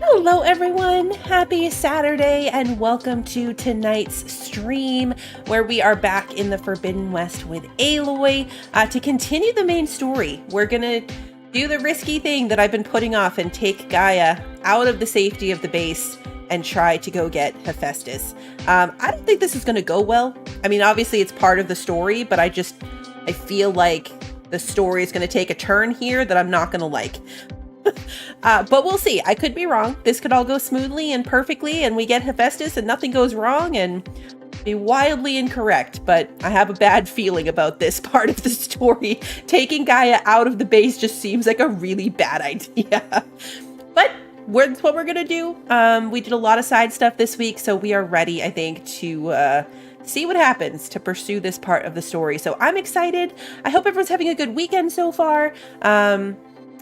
Hello everyone, happy Saturday and welcome to tonight's stream where we are back in the Forbidden West with Aloy to continue the main story. We're gonna do the risky thing that I've been putting off and take Gaia out of the safety of the base and try to go get Hephaestus. I don't think this is gonna go well. I mean, obviously it's part of the story, but I feel like the story is gonna take a turn here that I'm not gonna like. But we'll see. I could be wrong. This could all go smoothly and perfectly and we get Hephaestus and nothing goes wrong and be wildly incorrect. But I have a bad feeling about this part of the story. Taking Gaia out of the base just seems like a really bad idea. But that's what we're going to do. We did a lot of side stuff this week, so we are ready, I think, to see what happens to pursue this part of the story. So I'm excited. I hope everyone's having a good weekend so far.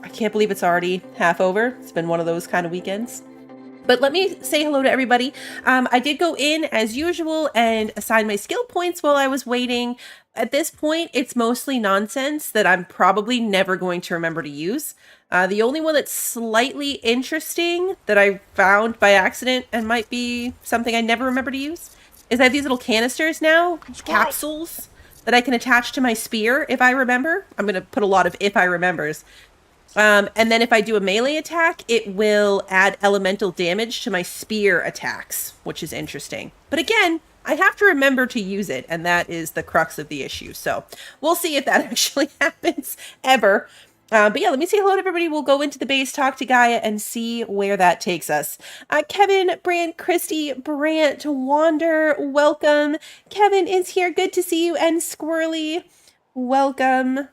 I can't believe it's already half over. It's been one of those kind of weekends. But let me say hello to everybody. I did go in as usual and assign my skill points while I was waiting. At this point, it's mostly nonsense that I'm probably never going to remember to use. The only one that's slightly interesting that I found by accident and might be something I never remember to use is I have these little canisters now, capsules, that I can attach to my spear if I remember. I'm going to put a lot of if I remembers. And then if I do a melee attack, it will add elemental damage to my spear attacks, which is interesting. But again, I have to remember to use it, and that is the crux of the issue. So we'll see if that actually happens ever. But yeah, let me say hello to everybody. We'll go into the base, talk to Gaia, and see where that takes us. Kevin, Brant, Christy, Brant, Wander, welcome. Kevin is here. Good to see you. And Squirrely, welcome.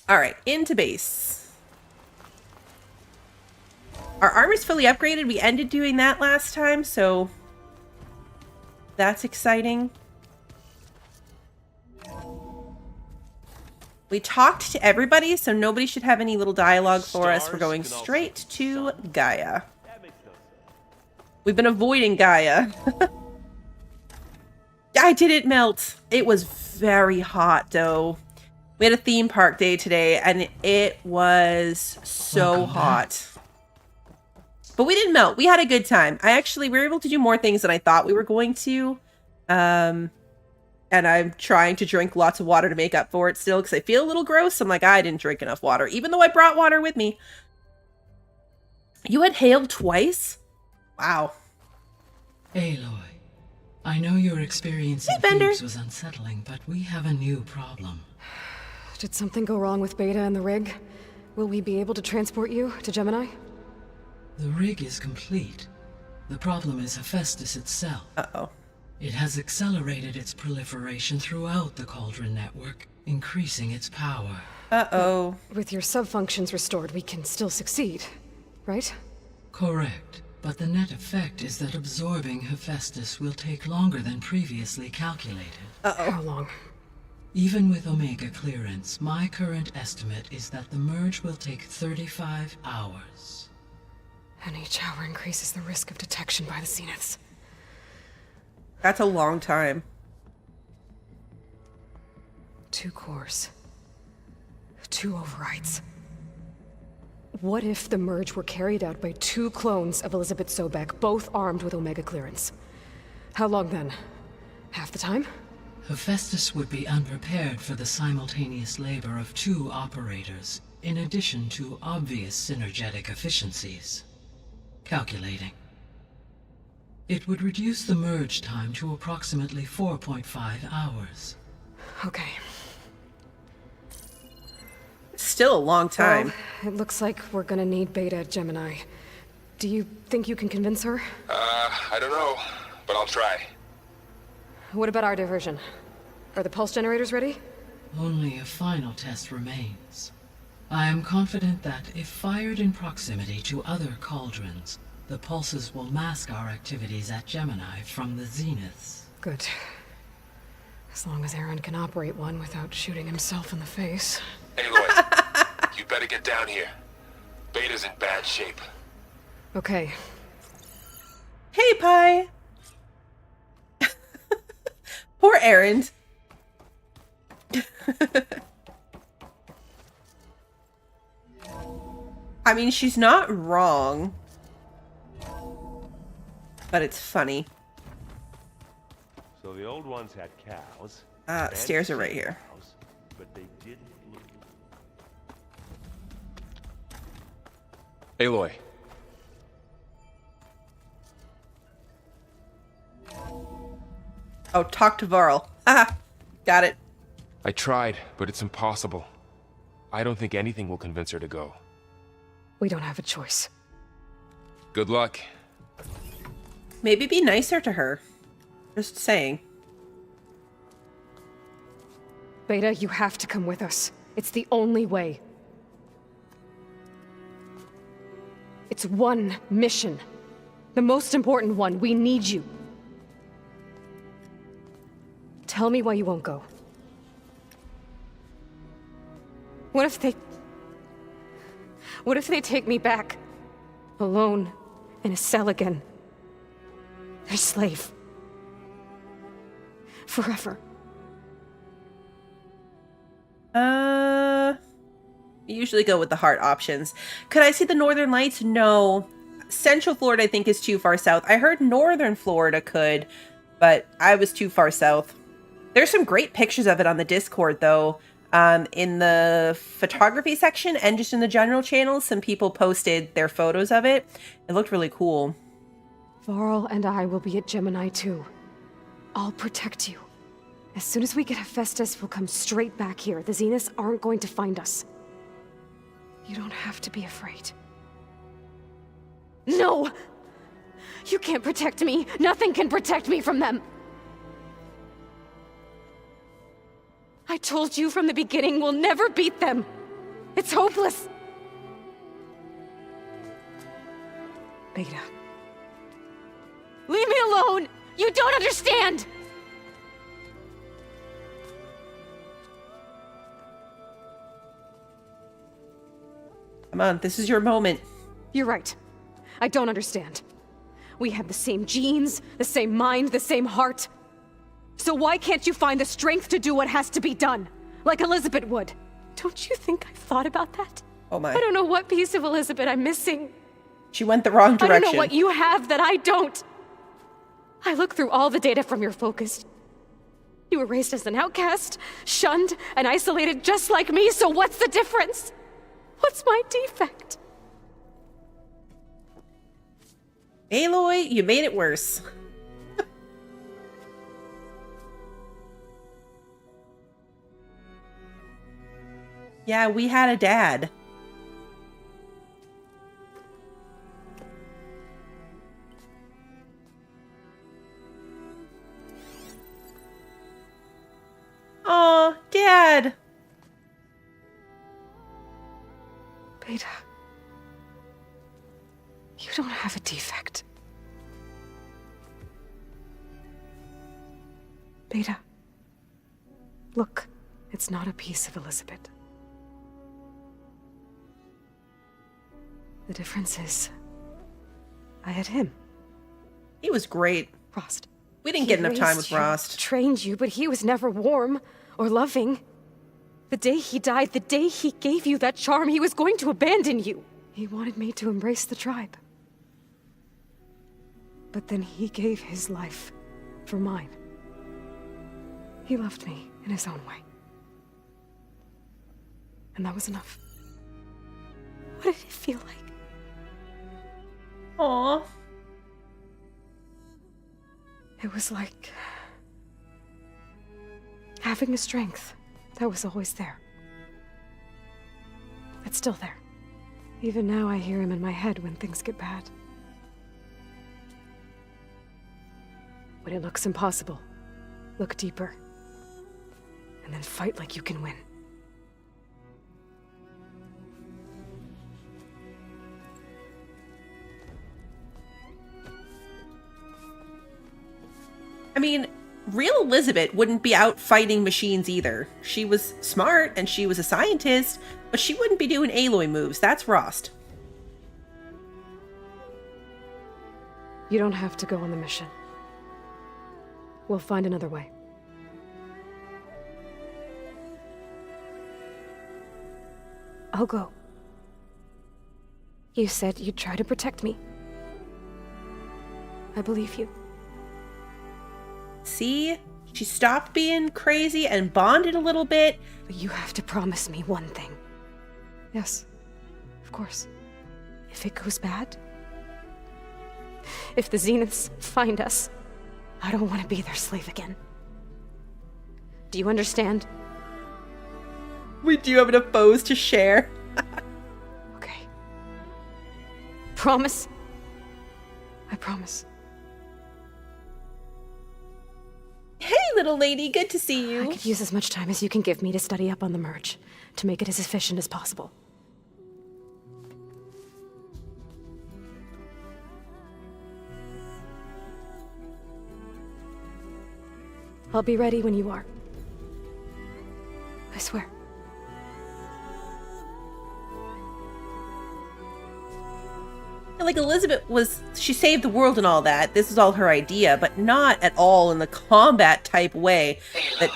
All right, into base. Our armor's fully upgraded. We ended doing that last time, so that's exciting. We talked to everybody, so nobody should have any little dialogue for us. We're going straight to Gaia. We've been avoiding Gaia. I didn't melt. It was very hot, though. We had a theme park day today, and it was so hot. But we didn't melt. We had a good time. We were able to do more things than I thought we were going to. And I'm trying to drink lots of water to make up for it still, because I feel a little gross. I'm like, I didn't drink enough water, even though I brought water with me. You had hail twice? Wow. Aloy, I know your experience in Thebes was unsettling, but we have a new problem. Did something go wrong with Beta and the rig? Will we be able to transport you to Gemini? The rig is complete. The problem is Hephaestus itself. Uh-oh. It has accelerated its proliferation throughout the Cauldron network, increasing its power. Uh-oh. With your sub-functions restored, we can still succeed, right? Correct. But the net effect is that absorbing Hephaestus will take longer than previously calculated. Uh-oh. How long? Even with Omega clearance, my current estimate is that the merge will take 35 hours. And each hour increases the risk of detection by the Zeniths. That's a long time. 2 cores. 2 overrides. What if the merge were carried out by 2 clones of Elizabeth Sobek, both armed with Omega clearance? How long then? Half the time? Hephaestus would be unprepared for the simultaneous labor of 2 operators, in addition to obvious synergetic efficiencies. Calculating. It would reduce the merge time to approximately 4.5 hours. Okay. Still a long time. Well, it looks like we're gonna need Beta at Gemini. Do you think you can convince her? I don't know, but I'll try. What about our diversion? Are the pulse generators ready? Only a final test remains. I am confident that if fired in proximity to other cauldrons, the pulses will mask our activities at Gemini from the Zeniths. Good. As long as Aaron can operate one without shooting himself in the face. Aloy, you better get down here. Beta's in bad shape. Okay. Hey, Pi! Poor Aaron. I mean, she's not wrong. but it's funny. So the old ones had cows. Stairs are right here. cows, but they didn't look... Aloy. Oh, talk to Varl. Haha. Got it. I tried, but it's impossible. I don't think anything will convince her to go. We don't have a choice. Good luck. Maybe be nicer to her. Just saying. Beta, you have to come with us. It's the only way. It's one mission. The most important one. We need you. Tell me why you won't go. What if they take me back? Alone, in a cell again. Their slave. Forever. You usually go with the heart options. Could I see the Northern Lights? No. Central Florida, I think, is too far south. I heard Northern Florida could, but I was too far south. There's some great pictures of it on the Discord, though. In the photography section and just in the general channel, some people posted their photos of it. It looked really cool. Varl and I will be at Gemini too. I'll protect you. As soon as we get Hephaestus, we'll come straight back here. The Zeniths aren't going to find us. You don't have to be afraid. No! You can't protect me. Nothing can protect me from them. I told you from the beginning we'll never beat them. It's hopeless. Beta. Leave me alone! You don't understand! Come on, this is your moment. You're right. I don't understand. We have the same genes, the same mind, the same heart. So why can't you find the strength to do what has to be done? Like Elizabeth would. Don't you think I've thought about that? Oh my. I don't know what piece of Elizabeth I'm missing. She went the wrong direction. I don't know what you have that I don't. I look through all the data from your focus. You were raised as an outcast, shunned, and isolated just like me, so what's the difference? What's my defect? Aloy, you made it worse. Yeah, we had a dad. Aw, Dad. Beta. You don't have a defect. Beta. Look, it's not a piece of Elizabeth. The difference is, I had him. He was great. Rost. We didn't get enough time with Rost. Trained you, but he was never warm or loving. The day he died, the day he gave you that charm, he was going to abandon you. He wanted me to embrace the tribe. But then he gave his life for mine. He loved me in his own way. And that was enough. What did it feel like? Aw. It was like having a strength that was always there. It's still there. Even now I hear him in my head when things get bad. When it looks impossible, look deeper. And then fight like you can win. I mean, real Elizabeth wouldn't be out fighting machines either. She was smart and she was a scientist, but she wouldn't be doing Aloy moves. That's Rost. You don't have to go on the mission. We'll find another way. I'll go. You said you'd try to protect me. I believe you. See? She stopped being crazy and bonded a little bit. But you have to promise me one thing. Yes, of course. If it goes bad, if the Zeniths find us, I don't want to be their slave again. Do you understand? We do have enough bows to share. Okay. Promise? I promise. Hey, little lady, good to see I you. could use as much time as you can give me to study up on the merge, to make it as efficient as possible. I'll be ready when you are. I swear. Like Elizabeth she saved the world and all that. This is all her idea, but not at all in the combat type way. Aloy,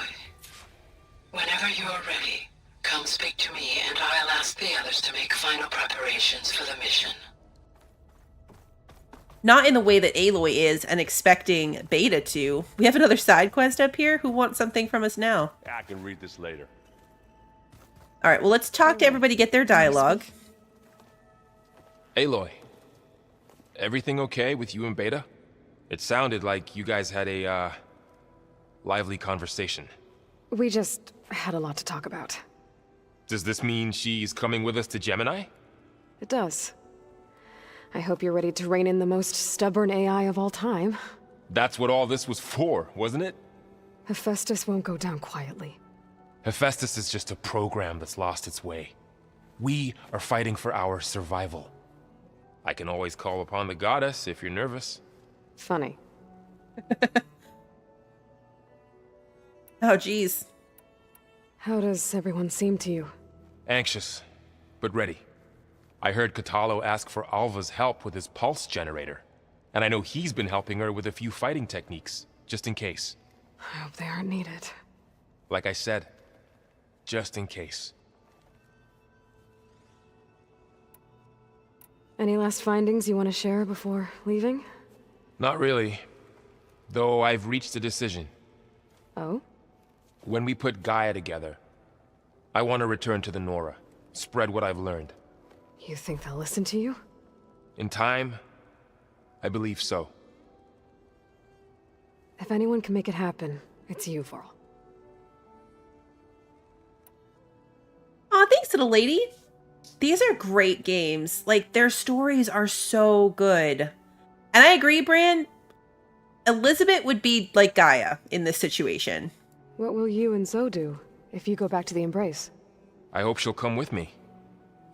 whenever you're ready, come speak to me and I'll ask the others to make final preparations for the mission. Not in the way that Aloy is and expecting Beta to. We have another side quest up here. Who wants something from us now? I can read this later. All right, well, let's talk to everybody, get their dialogue. Aloy, everything okay with you and Beta? It sounded like you guys had a, lively conversation. We just had a lot to talk about. Does this mean she's coming with us to Gemini? It does. I hope you're ready to rein in the most stubborn AI of all time. That's what all this was for, wasn't it? Hephaestus won't go down quietly. Hephaestus is just a program that's lost its way. We are fighting for our survival. I can always call upon the goddess if you're nervous. Funny. Oh, geez. How does everyone seem to you? Anxious, but ready. I heard Katalo ask for Alva's help with his pulse generator. And I know he's been helping her with a few fighting techniques, just in case. I hope they aren't needed. Like I said, just in case. Any last findings you want to share before leaving? Not really. Though I've reached a decision. Oh? When we put Gaia together, I want to return to the Nora, spread what I've learned. You think they'll listen to you? In time, I believe so. If anyone can make it happen, it's you, Varl. Aw, thanks, little lady. These are great games. Like, their stories are so good. And I agree, Bran. Elizabeth would be like Gaia in this situation. What will you and Zoe do if you go back to the Embrace? I hope she'll come with me.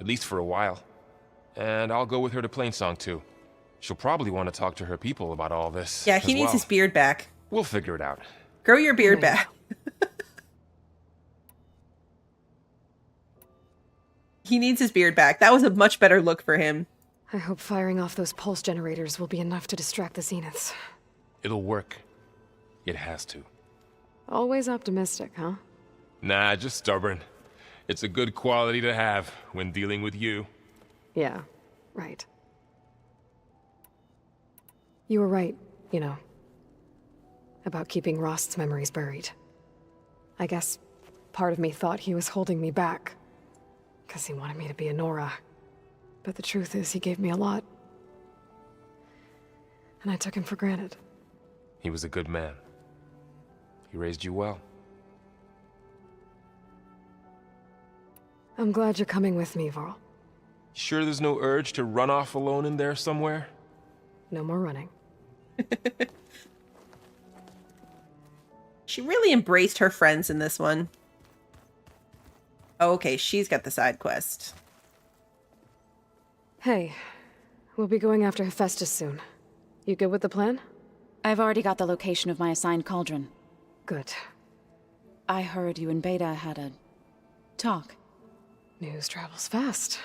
At least for a while. And I'll go with her to Plainsong too. She'll probably want to talk to her people about all this. Yeah, he needs his beard back. We'll figure it out. Grow your beard back. He needs his beard back. That was a much better look for him. I hope firing off those pulse generators will be enough to distract the Zeniths. It'll work. It has to. Always optimistic, huh? Nah, just stubborn. It's a good quality to have when dealing with you. Yeah, right. You were right, you know, about keeping Rost's memories buried. I guess part of me thought he was holding me back, because he wanted me to be a Nora. But the truth is, he gave me a lot. And I took him for granted. He was a good man. He raised you well. I'm glad you're coming with me, Varl. Sure there's no urge to run off alone in there somewhere? No more running. She really embraced her friends in this one. Oh, okay, she's got the side quest. Hey, we'll be going after Hephaestus soon. You good with the plan? I've already got the location of my assigned cauldron. Good. I heard you and Beta had a talk. News travels fast.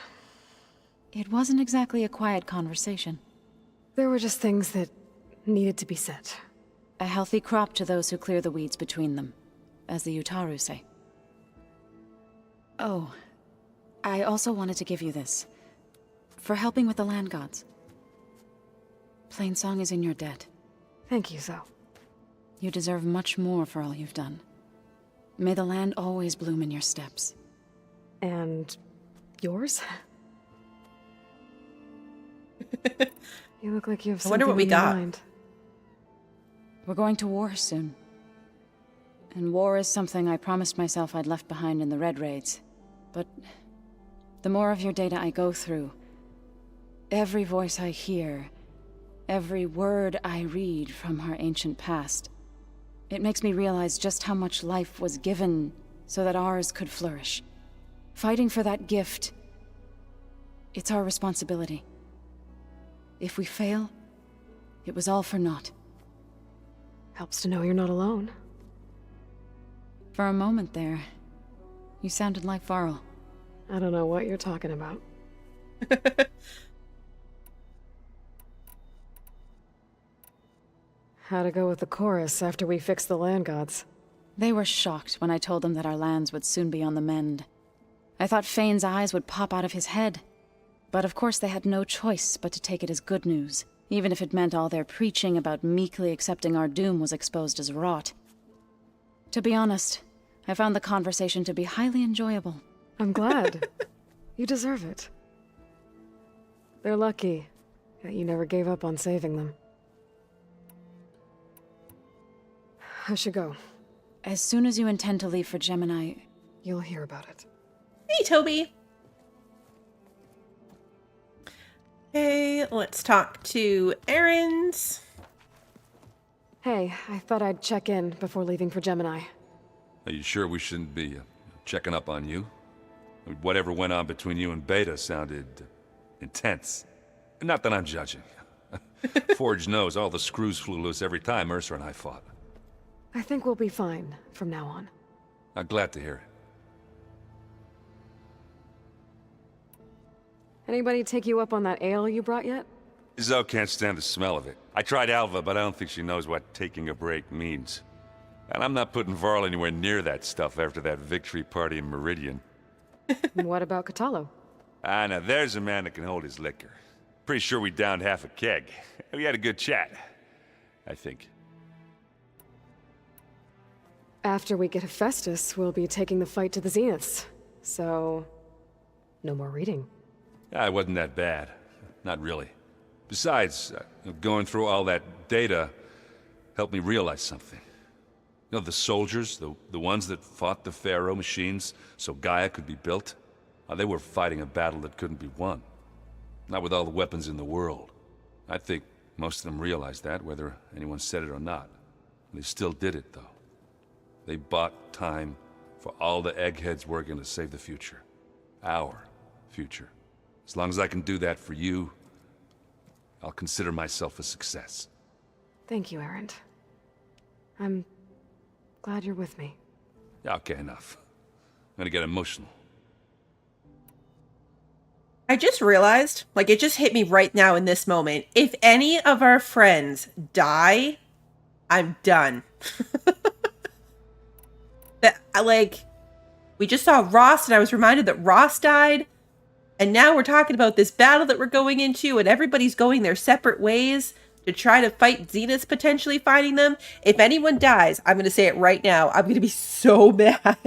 It wasn't exactly a quiet conversation. There were just things that needed to be said. A healthy crop to those who clear the weeds between them, as the Utaru say. Oh, I also wanted to give you this. For helping with the land gods. Plainsong is in your debt. Thank you, Zoe. You deserve much more for all you've done. May the land always bloom in your steps. And yours? You look like you have I wonder something what we on your got. mind. We're going to war soon. And war is something I promised myself I'd left behind in the Red Raids. But the more of your data I go through, every voice I hear, every word I read from our ancient past, it makes me realize just how much life was given so that ours could flourish. Fighting for that gift, it's our responsibility. If we fail, it was all for naught. Helps to know you're not alone. For a moment there, you sounded like Varl. I don't know what you're talking about. How'd it go with the chorus after we fixed the land gods? They were shocked when I told them that our lands would soon be on the mend. I thought Fane's eyes would pop out of his head. But of course they had no choice but to take it as good news, even if it meant all their preaching about meekly accepting our doom was exposed as rot. To be honest, I found the conversation to be highly enjoyable. I'm glad. You deserve it. They're lucky that you never gave up on saving them. I should go. As soon as you intend to leave for Gemini... You'll hear about it. Hey, Toby. Okay, let's talk to Aaron's. Hey, I thought I'd check in before leaving for Gemini. Are you sure we shouldn't be checking up on you? Whatever went on between you and Beta sounded intense. Not that I'm judging. Forge knows all the screws flew loose every time Ursa and I fought. I think we'll be fine from now on. I'm glad to hear it. Anybody take you up on that ale you brought yet? Zoe can't stand the smell of it. I tried Alva, but I don't think she knows what taking a break means. And I'm not putting Varl anywhere near that stuff after that victory party in Meridian. What about Catalo? Ah, now there's a man that can hold his liquor. Pretty sure we downed half a keg. We had a good chat, I think. After we get Hephaestus, we'll be taking the fight to the Zeniths. So, no more reading. Ah, it wasn't that bad. Not really. Besides, going through all that data helped me realize something. You know, the soldiers, the ones that fought the Pharaoh machines so Gaia could be built, they were fighting a battle that couldn't be won. Not with all the weapons in the world. I think most of them realized that, whether anyone said it or not. They still did it, though. They bought time for all the eggheads working to save the future. Our future. As long as I can do that for you, I'll consider myself a success. Thank you, Aaron. I'm glad you're with me. Okay, enough. I'm gonna get emotional. I just realized, like, it just hit me right now in this moment. If any of our friends die, I'm done. We just saw Ross, and I was reminded that Ross died. And now we're talking about this battle that we're going into, and everybody's going their separate ways to try to fight Zeniths, potentially finding them. If anyone dies, I'm going to say it right now, I'm going to be so mad.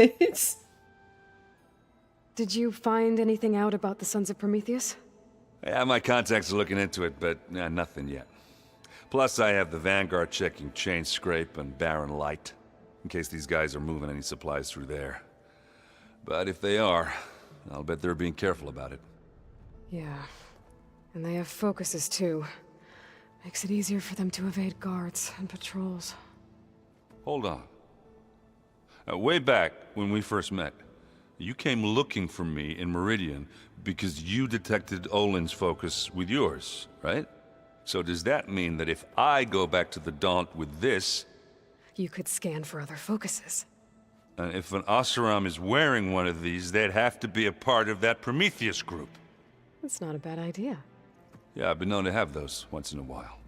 Did you find anything out about the Sons of Prometheus? Yeah, my contacts are looking into it, but nothing yet. Plus, I have the Vanguard checking Chain Scrape and Barren Light, in case these guys are moving any supplies through there. But if they are, I'll bet they're being careful about it. Yeah. And they have focuses, too. Makes it easier for them to evade guards and patrols. Hold on. Way back, when we first met, you came looking for me in Meridian because you detected Olin's focus with yours, right? So does that mean that if I go back to the Daunt with this... You could scan for other focuses. if an Oseram is wearing one of these, they'd have to be a part of that Prometheus group. That's not a bad idea. Yeah, I've been known to have those once in a while.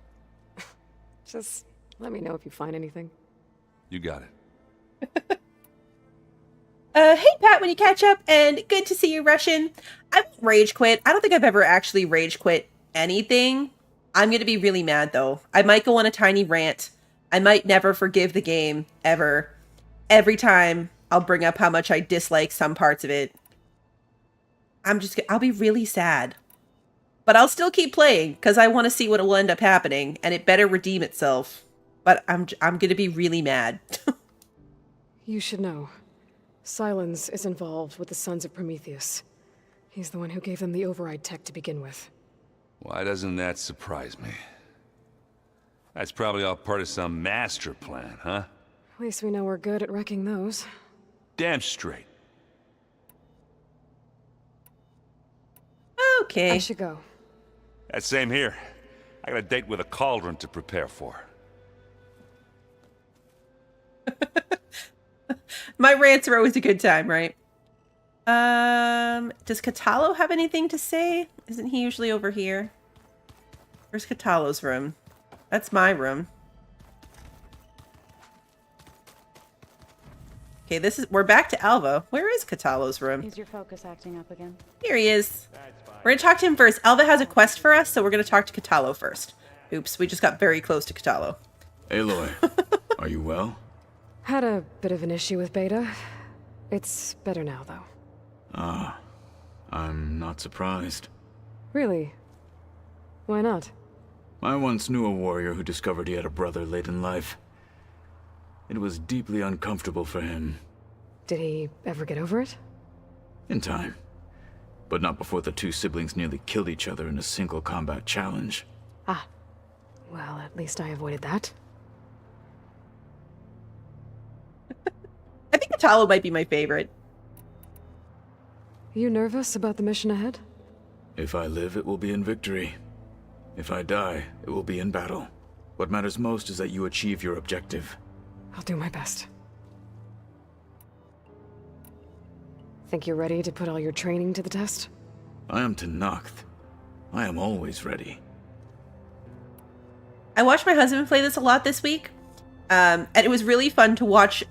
Just let me know if you find anything. You got it. Hey Pat, when you catch up, and good to see you, Russian. I won't rage quit. I don't think I've ever actually rage quit anything. I'm going to be really mad, though. I might go on a tiny rant. I might never forgive the game, ever. Every time I'll bring up how much I dislike some parts of it. I'll be really sad. But I'll still keep playing, because I want to see what will end up happening, and it better redeem itself. But I'm going to be really mad. You should know. Silence is involved with the Sons of Prometheus. He's the one who gave them the override tech to begin with. Why doesn't that surprise me? That's probably all part of some master plan, huh? At least we know we're good at wrecking those. Damn straight. Okay. I should go. That same here. I got a date with a cauldron to prepare for. My rants are always a good time, right? Does Catalo have anything to say? Isn't he usually over here? Where's Catalo's room? That's my room. Okay, we're back to Alva. Where is Catalo's room? Is your focus acting up again? Here he is. We're gonna talk to him first. Alva has a quest for us, so we're gonna talk to Catalo first. Oops, we just got very close to Catalo. Aloy, are you well? Had a bit of an issue with Beta. It's better now, though. Ah, I'm not surprised. Really? Why not? I once knew a warrior who discovered he had a brother late in life. It was deeply uncomfortable for him. Did he ever get over it? In time. But not before the two siblings nearly killed each other in a single combat challenge. Ah. Well, at least I avoided that. I think Catalo might be my favorite. You nervous about the mission ahead? If I live, it will be in victory. If I die, it will be in battle. What matters most is that you achieve your objective. I'll do my best. Think you're ready to put all your training to the test? I am Tenakth. I am always ready. I watched my husband play this a lot this week. And it was really fun to watch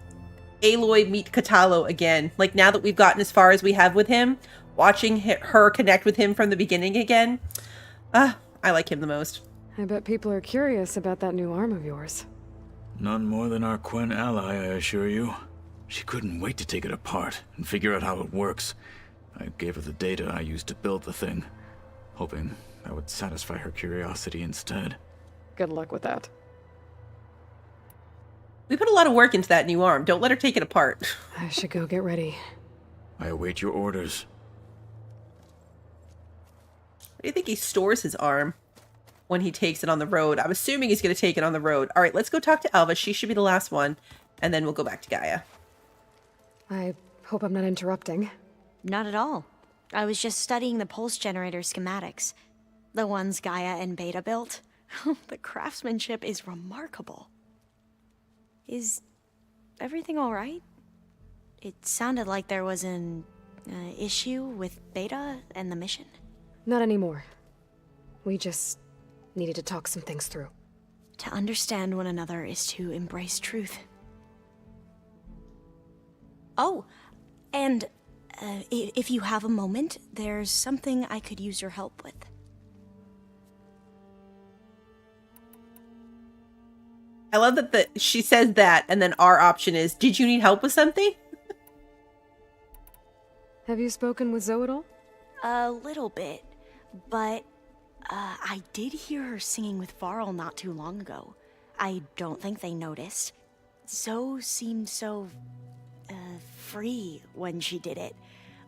Aloy meet Catalo again. Like, now that we've gotten as far as we have with him, watching her connect with him from the beginning again. I like him the most. I bet people are curious about that new arm of yours. None more than our Quen ally, I assure you. She couldn't wait to take it apart and figure out how it works. I gave her the data I used to build the thing, hoping that would satisfy her curiosity instead. Good luck with that. We put a lot of work into that new arm. Don't let her take it apart. I should go get ready. I await your orders. Where do you think he stores his arm when he takes it on the road? I'm assuming he's going to take it on the road. All right, let's go talk to Alva. She should be the last one. And then we'll go back to Gaia. I hope I'm not interrupting. Not at all. I was just studying the pulse generator schematics. The ones Gaia and Beta built. The craftsmanship is remarkable. Is everything all right? It sounded like there was an issue with Beta and the mission. Not anymore. We just needed to talk some things through. To understand one another is to embrace truth. Oh, and if you have a moment, there's something I could use your help with. I love that she says that, and then our option is, did you need help with something? Have you spoken with Zoe at all? A little bit, but I did hear her singing with Varl not too long ago. I don't think they noticed. Zoe seemed so free when she did it.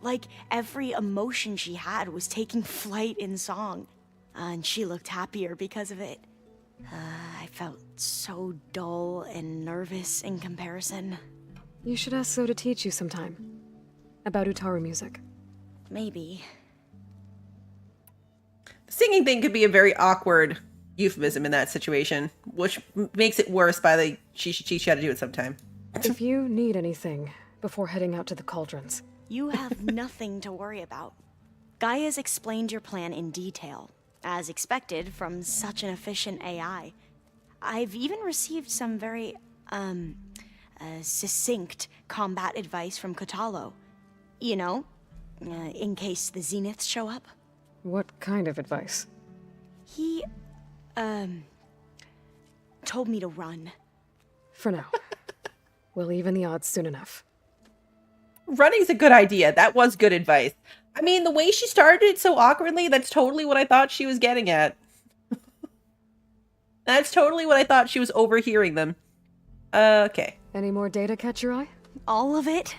Like every emotion she had was taking flight in song. And she looked happier because of it. I felt so dull and nervous in comparison. You should ask Zoe to teach you sometime. About Utaru music. Maybe. The singing thing could be a very awkward euphemism in that situation, which makes it worse by the she should teach you how to do it sometime. If you need anything before heading out to the cauldrons. You have nothing to worry about. Gaia's explained your plan in detail, as expected from such an efficient AI. I've even received some very, succinct combat advice from Catalo. You know, in case the Zeniths show up. What kind of advice? He told me to run. For now. We'll even the odds soon enough. Running's a good idea. That was good advice. I mean, the way she started it so awkwardly, that's totally what I thought she was getting at. That's totally what I thought she was overhearing them. Okay. Any more data catch your eye? All of it?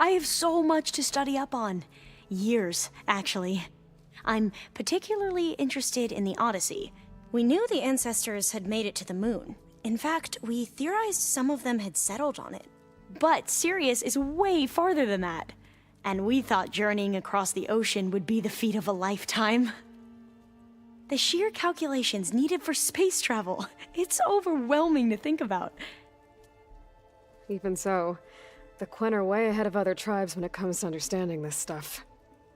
I have so much to study up on. Years, actually. I'm particularly interested in the Odyssey. We knew the ancestors had made it to the moon. In fact, we theorized some of them had settled on it. But Sirius is way farther than that. And we thought journeying across the ocean would be the feat of a lifetime. The sheer calculations needed for space travel. It's overwhelming to think about. Even so, the Quen are way ahead of other tribes when it comes to understanding this stuff.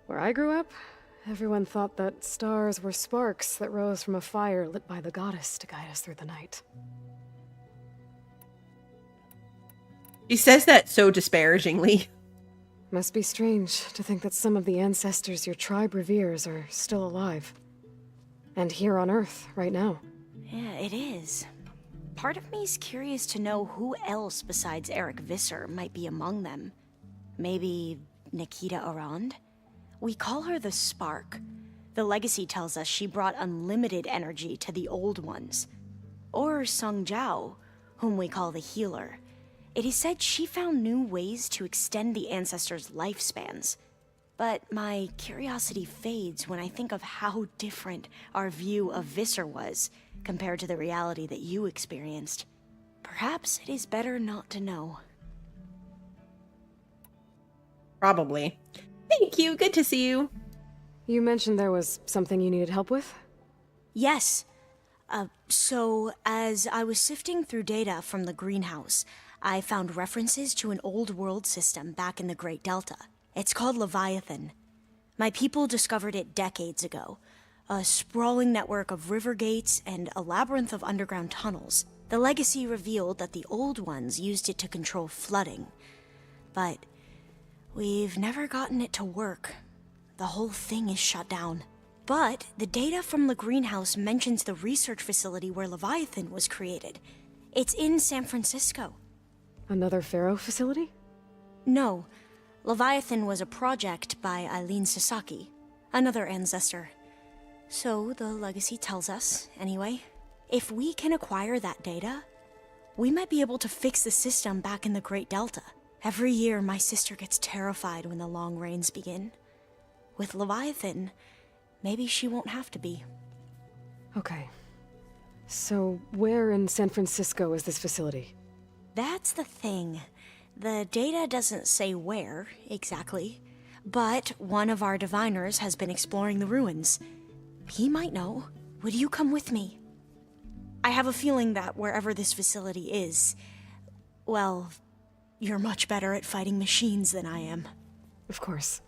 Where I grew up, everyone thought that stars were sparks that rose from a fire lit by the goddess to guide us through the night. She says that so disparagingly. Must be strange to think that some of the ancestors your tribe reveres are still alive. And here on Earth, right now. Yeah, it is. Part of me's curious to know who else besides Eric Visser might be among them. Maybe Nikita Arand? We call her the Spark. The legacy tells us she brought unlimited energy to the Old Ones. Or Sung Jiao, whom we call the Healer. It is said she found new ways to extend the ancestors' lifespans. But my curiosity fades when I think of how different our view of Visser was compared to the reality that you experienced. Perhaps it is better not to know. Probably. Thank you. Good to see you. You mentioned there was something you needed help with? Yes. So, as I was sifting through data from the greenhouse, I found references to an old world system back in the Great Delta. It's called Leviathan. My people discovered it decades ago. A sprawling network of river gates and a labyrinth of underground tunnels. The legacy revealed that the Old Ones used it to control flooding. But we've never gotten it to work. The whole thing is shut down. But the data from the greenhouse mentions the research facility where Leviathan was created. It's in San Francisco. Another Pharaoh facility? No. Leviathan was a project by Eileen Sasaki, another ancestor. So the legacy tells us, anyway. If we can acquire that data, we might be able to fix the system back in the Great Delta. Every year, my sister gets terrified when the long rains begin. With Leviathan, maybe she won't have to be. Okay. So, where in San Francisco is this facility? That's the thing. The data doesn't say where, exactly. But one of our diviners has been exploring the ruins. He might know. Would you come with me? I have a feeling that wherever this facility is, well, you're much better at fighting machines than I am. Of course.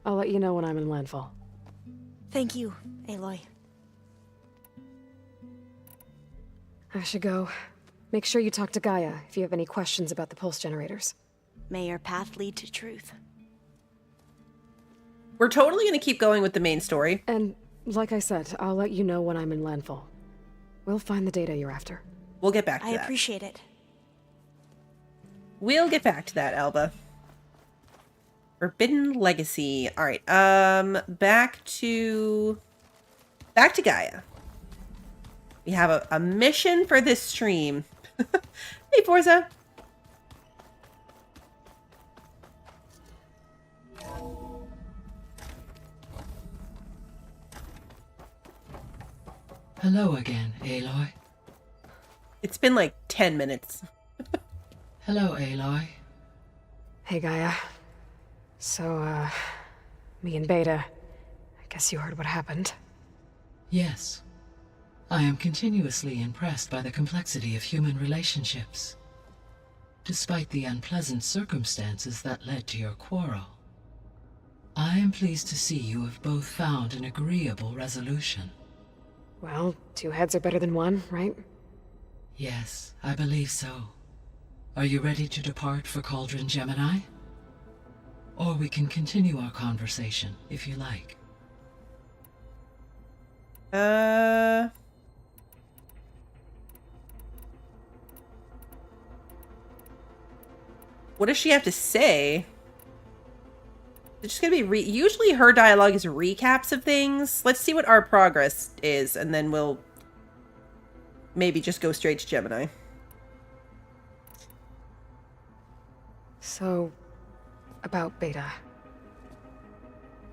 I'll let you know when I'm in landfall. Thank you, Aloy. I should go. Make sure you talk to Gaia if you have any questions about the pulse generators. May your path lead to truth. We're totally going to keep going with the main story. And, like I said, I'll let you know when I'm in landfall. We'll find the data you're after. We'll get back to that. I appreciate it. We'll get back to that, Alba. Forbidden Legacy. All right. Back to Gaia. We have a mission for this stream. Hey, Forza. Hello again, Aloy. It's been like 10 minutes. Hello, Aloy. Hey, Gaia. So, me and Beta, I guess you heard what happened. Yes. I am continuously impressed by the complexity of human relationships. Despite the unpleasant circumstances that led to your quarrel, I am pleased to see you have both found an agreeable resolution. Well, two heads are better than one, right? Yes, I believe so. Are you ready to depart for Cauldron Gemini? Or we can continue our conversation, if you like. What does she have to say? It's just gonna be usually her dialogue is recaps of things. Let's see what our progress is, and then we'll maybe just go straight to Gemini. So, about Beta.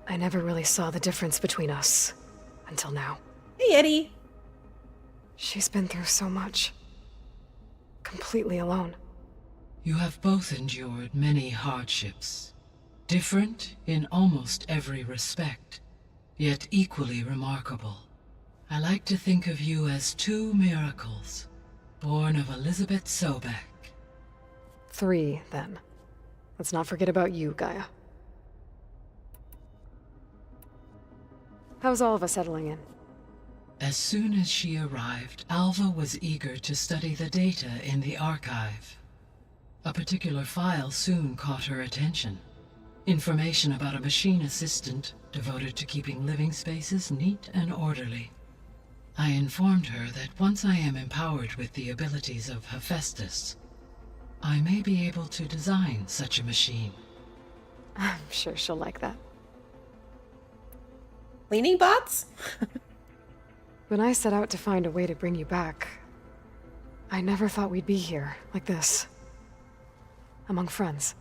I never really saw the difference between us until now. Hey, Eddie. She's been through so much. Completely alone. You have both endured many hardships, different in almost every respect, yet equally remarkable. I like to think of you as two miracles, born of Elizabeth Sobek. 3, then. Let's not forget about you, Gaia. How's all of us settling in? As soon as she arrived, Alva was eager to study the data in the archive. A particular file soon caught her attention. Information about a machine assistant devoted to keeping living spaces neat and orderly. I informed her that once I am empowered with the abilities of Hephaestus, I may be able to design such a machine. I'm sure she'll like that. Cleaning bots? When I set out to find a way to bring you back, I never thought we'd be here, like this. Among friends.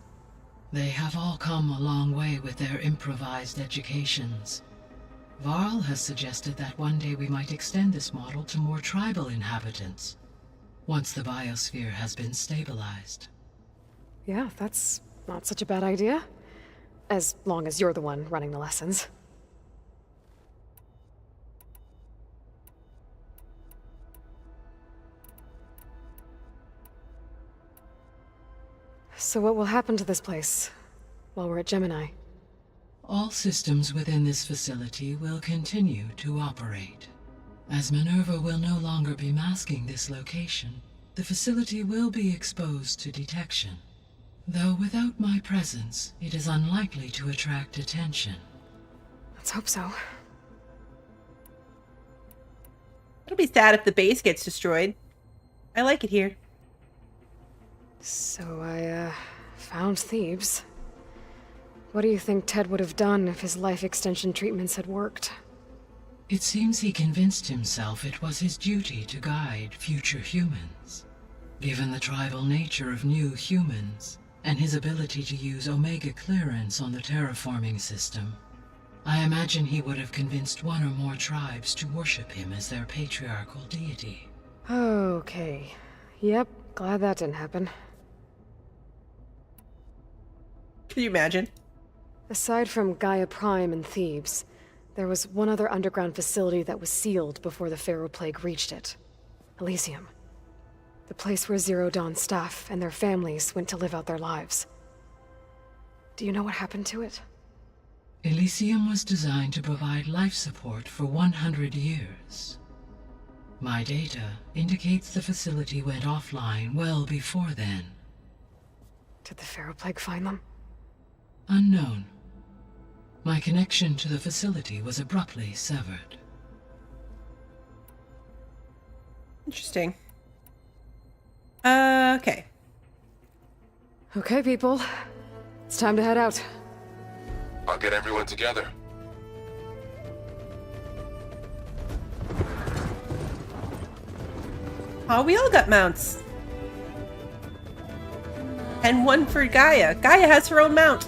They have all come a long way with their improvised educations. Varl has suggested that one day we might extend this model to more tribal inhabitants, once the biosphere has been stabilized. Yeah, that's not such a bad idea. As long as you're the one running the lessons. So what will happen to this place while we're at Gemini? All systems within this facility will continue to operate. As Minerva will no longer be masking this location, the facility will be exposed to detection. Though without my presence, it is unlikely to attract attention. Let's hope so. It'll be sad if the base gets destroyed. I like it here. So I, found Thebes. What do you think Ted would have done if his life extension treatments had worked? It seems he convinced himself it was his duty to guide future humans. Given the tribal nature of new humans, and his ability to use Omega clearance on the terraforming system, I imagine he would have convinced one or more tribes to worship him as their patriarchal deity. Okay. Yep, glad that didn't happen. Can you imagine? Aside from Gaia Prime and Thebes, there was one other underground facility that was sealed before the Pharaoh Plague reached it. Elysium. The place where Zero Dawn staff and their families went to live out their lives. Do you know what happened to it? Elysium was designed to provide life support for 100 years. My data indicates the facility went offline well before then. Did the Pharaoh Plague find them? Unknown. My connection to the facility was abruptly severed. Interesting. Okay. Okay, people. It's time to head out. I'll get everyone together. Oh, we all got mounts. And one for Gaia. Gaia has her own mount.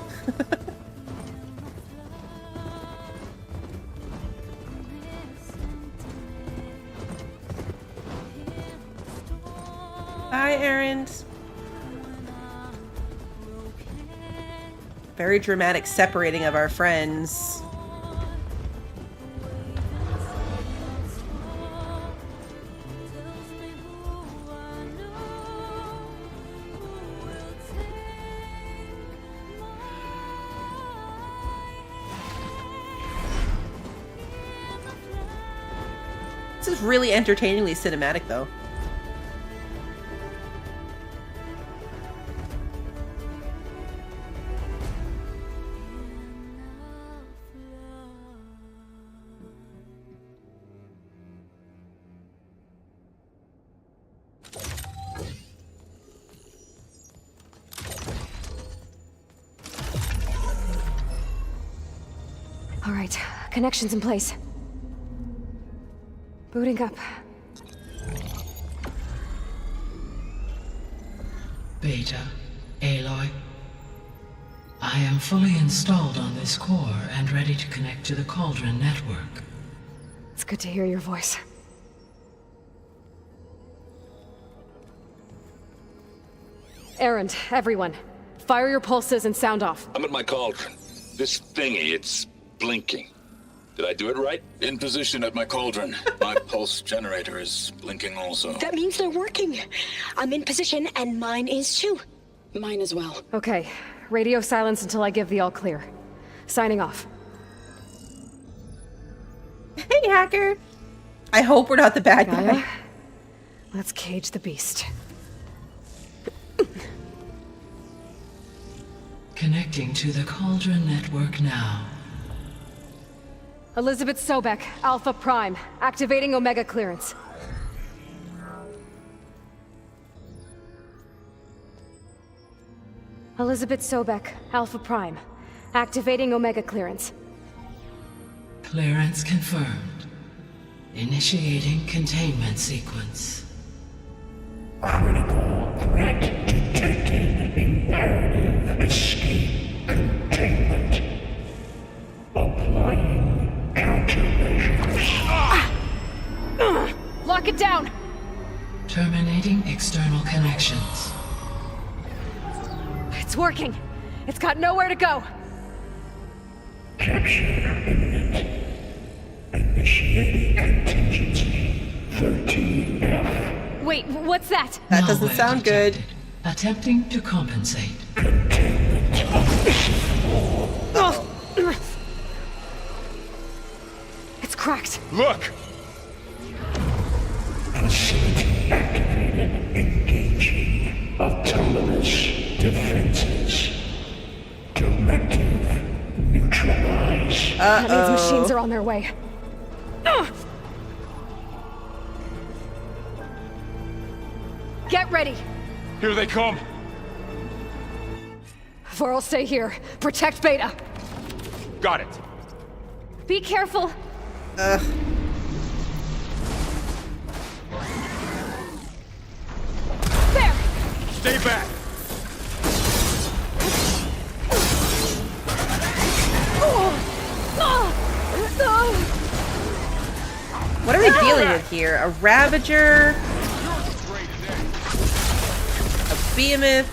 Bye, Aaron. Very dramatic separating of our friends. This is really entertainingly cinematic, though. right, connection's in place. Booting up. Beta, Aloy. I am fully installed on this core and ready to connect to the Cauldron network. It's good to hear your voice. Errand, everyone. Fire your pulses and sound off. I'm at my cauldron. This thingy, it's blinking. Did I do it right? In position at my cauldron. My pulse generator is blinking also. That means they're working. I'm in position, and mine is too. Mine as well. Okay, radio silence until I give the all clear. Signing off. Hey, hacker. I hope we're not the bad Gaia, guy. let's cage the beast. Connecting to the Cauldron network now. Elizabeth Sobek, Alpha Prime, activating Omega clearance. Elizabeth Sobek, Alpha Prime, activating Omega clearance. Clearance confirmed. Initiating containment sequence. Critical threat detected. Imperative escape containment. Applying countermeasures. Lock it down! Terminating external connections. It's working! It's got nowhere to go! Capture imminent. Initiating contingency 13F. Wait, what's that? That doesn't Malware sound good. detected. Attempting to compensate. It's cracked. Look! Facility activated. Engaging autonomous defenses. Directive neutralize. That means machines are on their way. Get ready! Here they come! Varl, stay here. Protect Beta. Got it! Be careful. There! Stay back! What are we dealing with here? A Ravager? A Behemoth?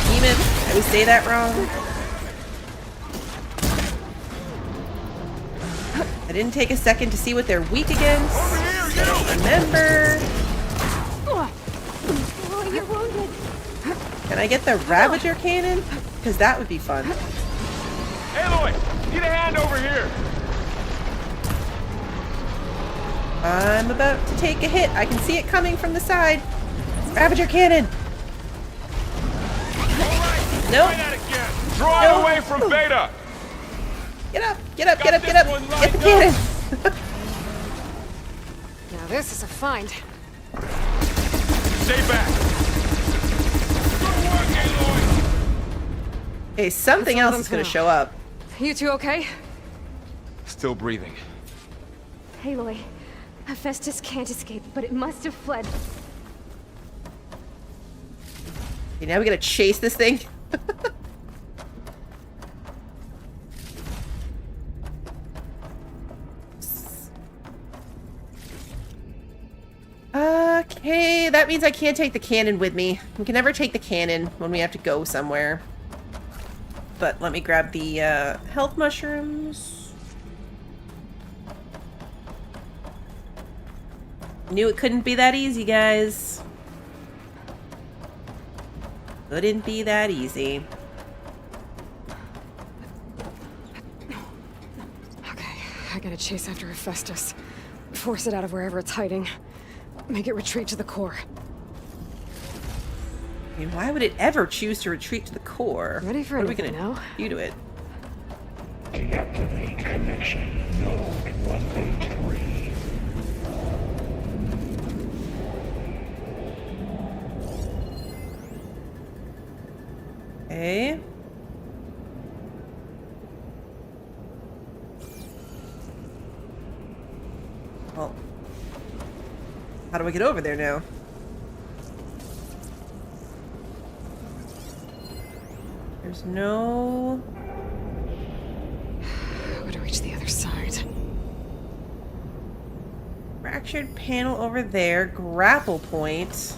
Behemoth? Did we say that wrong? I didn't take a second to see what they're weak against. I don't remember. Oh, you're wounded. Can I get the Ravager cannon? Because that would be fun. Aloy! Need a hand over here! I'm about to take a hit. I can see it coming from the side. Ravager cannon! Nope. Try that again! Draw it away from Beta! Get up! Get up! Get up! Get up! Got this one Get the lined cannon! Now this is a find. Stay back! Good work, Aloy! Hey, something That's all else of is them going for to now. show up. You two okay? Still breathing. Aloy, Hephaestus can't escape, but it must have fled. Okay, now we gotta chase this thing. Okay, that means I can't take the cannon with me. We can never take the cannon when we have to go somewhere. But let me grab the health mushrooms. Knew it couldn't be that easy, guys. Couldn't be that easy. Okay, I gotta chase after Hephaestus. Force it out of wherever it's hiding. Make it retreat to the core. I mean, why would it ever choose to retreat to the core? Ready for what are we anything gonna now? do to it? Deactivate connection. Node 183. Okay. How do I get over there now? There's no... I'm gonna reach the other side. Fractured panel over there. Grapple point.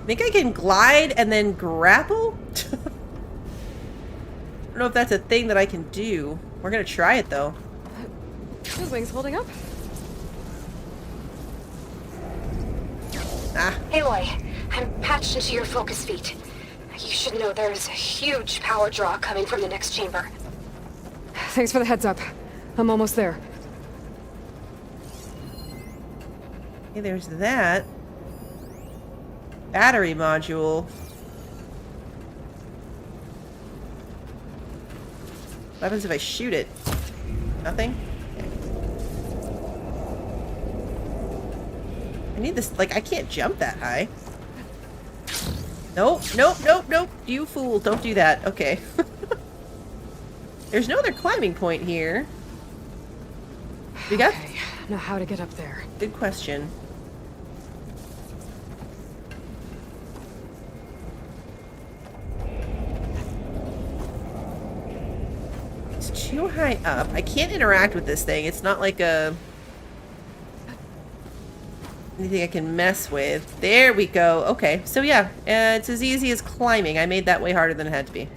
Think I can glide and then grapple? I don't know if that's a thing that I can do. We're gonna try it though. Those wings holding up? Ah. Aloy, I'm patched into your focus feet. You should know there's a huge power draw coming from the next chamber. Thanks for the heads up. I'm almost there. Okay, there's that. Battery module. What happens if I shoot it? Nothing? Okay. I need this, like, I can't jump that high. Nope, nope, nope, nope. You fool, don't do that. Okay. There's no other climbing point here. We got... Okay, now how to get up there. Good question. It's too high up. I can't interact with this thing. It's not like a... anything I can mess with. There we go. Okay, so yeah, it's as easy as climbing. I made that way harder than it had to be.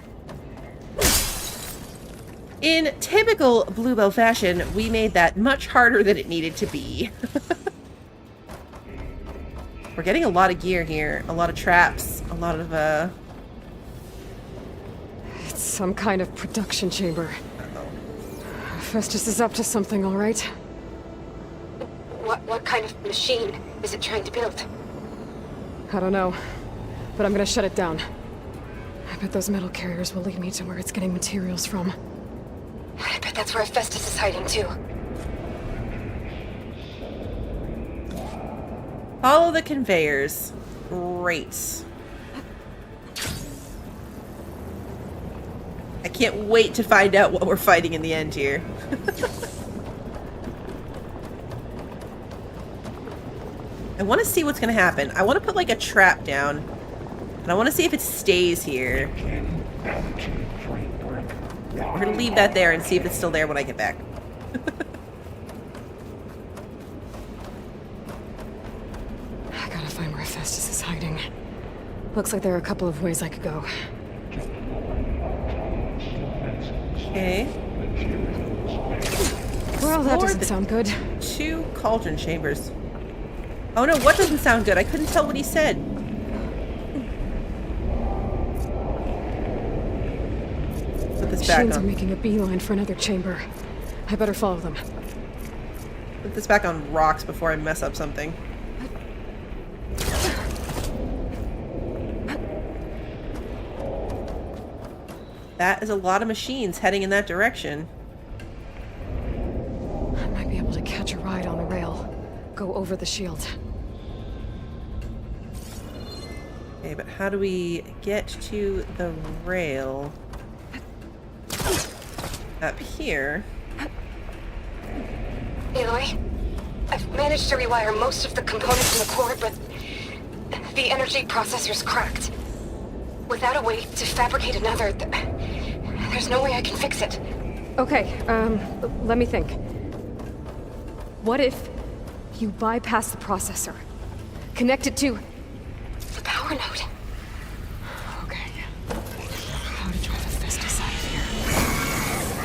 In typical Bluebell fashion, we made that much harder than it needed to be. We're getting a lot of gear here. A lot of traps. A lot of, It's some kind of production chamber. Uh-oh. Hephaestus is up to something, all right? What kind of machine is it trying to build? I don't know, but I'm gonna shut it down. I bet those metal carriers will lead me to where it's getting materials from. I bet that's where Hephaestus is hiding too. Follow the conveyors. Great. I can't wait to find out what we're fighting in the end here. I want to see what's going to happen. I want to put like a trap down. And I want to see if it stays here. We're going to leave that there and see if it's still there when I get back. I gotta find where Hephaestus is hiding. Looks like there are a couple of ways I could go. Okay. Well, that doesn't sound good. 2 cauldron chambers. Oh no, what doesn't sound good? I couldn't tell what he said. Put this back Machines are on. making a beeline for another chamber. I better follow them. Put this back on rocks before I mess up something. That is a lot of machines heading in that direction. I might be able to catch a ride on the rail. Go over the shield. Okay, but how do we get to the rail? Up here. Aloy, I've managed to rewire most of the components in the core, but the energy processor's cracked. Without a way to fabricate another, there's no way I can fix it. Okay, let me think. What if you bypass the processor? Connect it to the power node. Okay. How to drive Hephaestus out of here?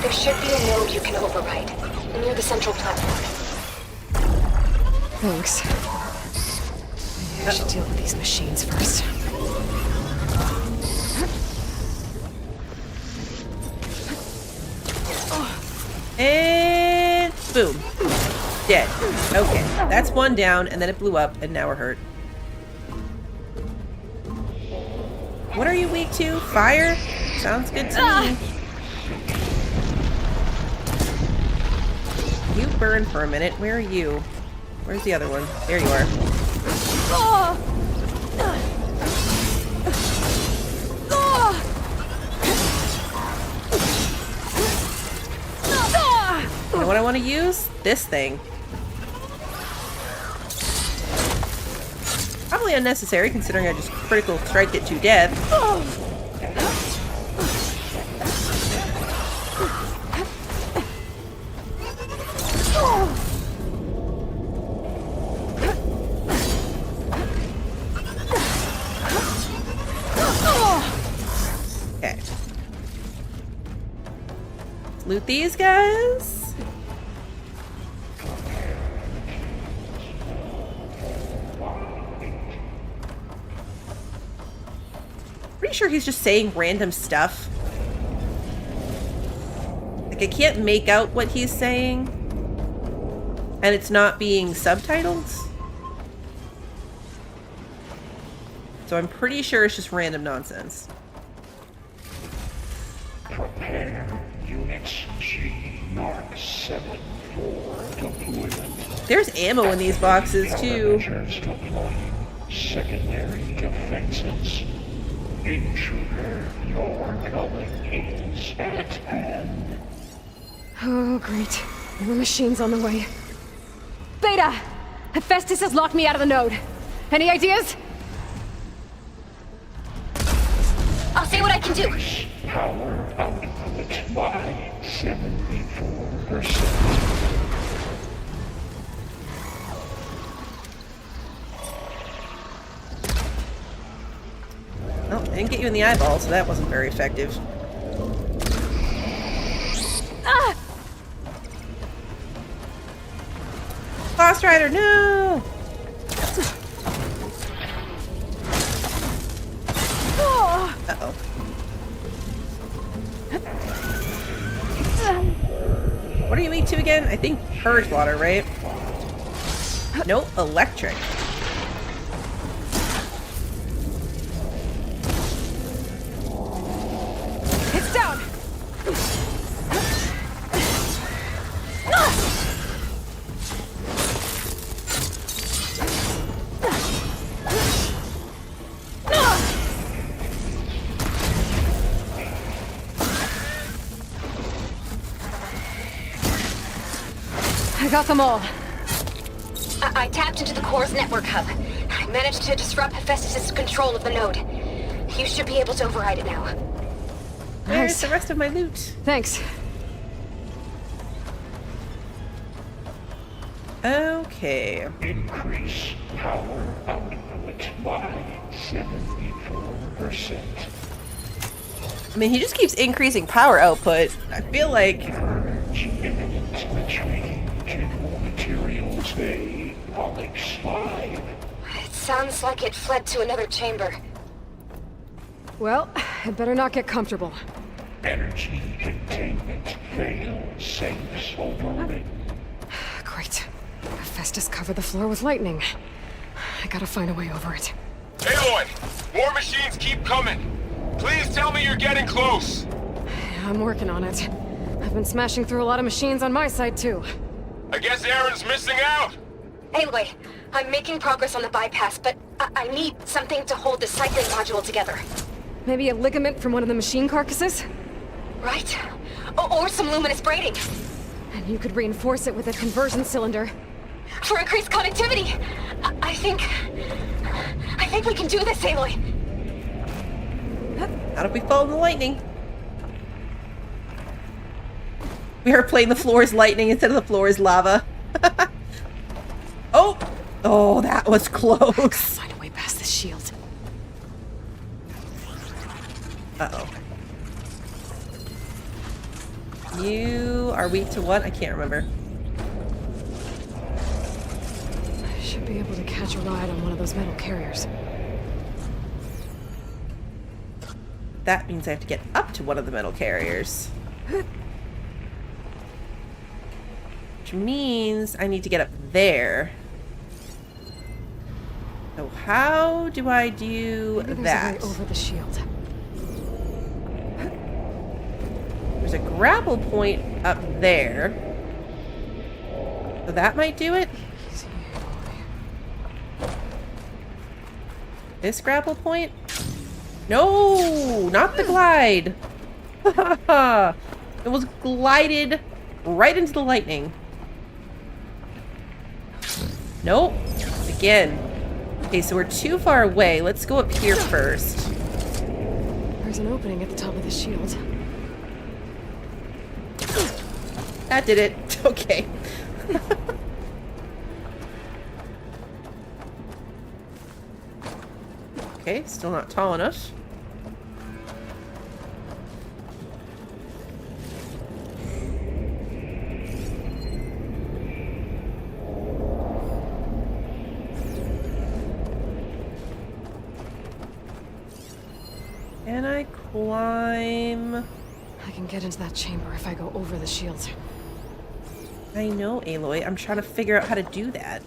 There should be a node you can override, near the central platform. Thanks. Maybe I should deal with these machines first. And boom. Dead. Okay, that's one down, and then it blew up, and now we're hurt. What are you weak to? Fire? Sounds good to me. You burn for a minute. Where are you? Where's the other one? There you are. You know what I want to use? This thing. totally unnecessary considering I just critical striked it to death. Okay. Let's loot these guys. Pretty sure he's just saying random stuff. Like, I can't make out what he's saying. And it's not being subtitled. So I'm pretty sure it's just random nonsense. Prepare units G Mark 7 for deployment. There's ammo in these boxes too. Countermeasures deploying secondary defenses. Intruder, your culling is at hand. Oh, great. More machines on the way. Beta! Hephaestus has locked me out of the node. Any ideas? I'll see what I can do. Power output by 74%. Oh, I didn't get you in the eyeball, so that wasn't very effective. Ah! Boss Rider, no! Uh-oh. What are you weak to again? I think purge water, right? Nope, electric. It's down! I got them all. I tapped into the core's network hub. I managed to disrupt Hephaestus' control of the node. You should be able to override it now. Where's the rest of my loot? Thanks. Okay. Increase power output by 74%. I mean, he just keeps increasing power output. I feel like... Purge imminent retreat to materials A, Pollux 5. It sounds like it fled to another chamber. Well, I better not get comfortable. Energy containment fail. Safes overridden. Great. Hephaestus covered the floor with lightning. I gotta find a way over it. Aloy! More machines keep coming! Please tell me you're getting close! I'm working on it. I've been smashing through a lot of machines on my side, too. I guess Aaron's missing out! Anyway, I'm making progress on the bypass, but I need something to hold the cycling module together. Maybe a ligament from one of the machine carcasses? Right? Or some luminous braiding. And you could reinforce it with a conversion cylinder. For increased connectivity! I think we can do this, Aloy! How did we fall in the lightning? We are playing the floor is lightning instead of the floor is lava. Oh! Oh, that was close. Find a way past this shield. Uh-oh. You are weak to what? I can't remember. I should be able to catch a ride on one of those metal carriers. That means I have to get up to one of the metal carriers. Which means I need to get up there. So how do I do Maybe there's that? a way over the shield. There's a grapple point up there. So that might do it. This grapple point? No, not the glide. It was glided right into the lightning. Nope. Again. Okay, so we're too far away. Let's go up here first. There's an opening at the top of the shield. That did it. Okay. Okay, still not tall enough. Can I climb? I can get into that chamber if I go over the shield. I know, Aloy. I'm trying to figure out how to do that.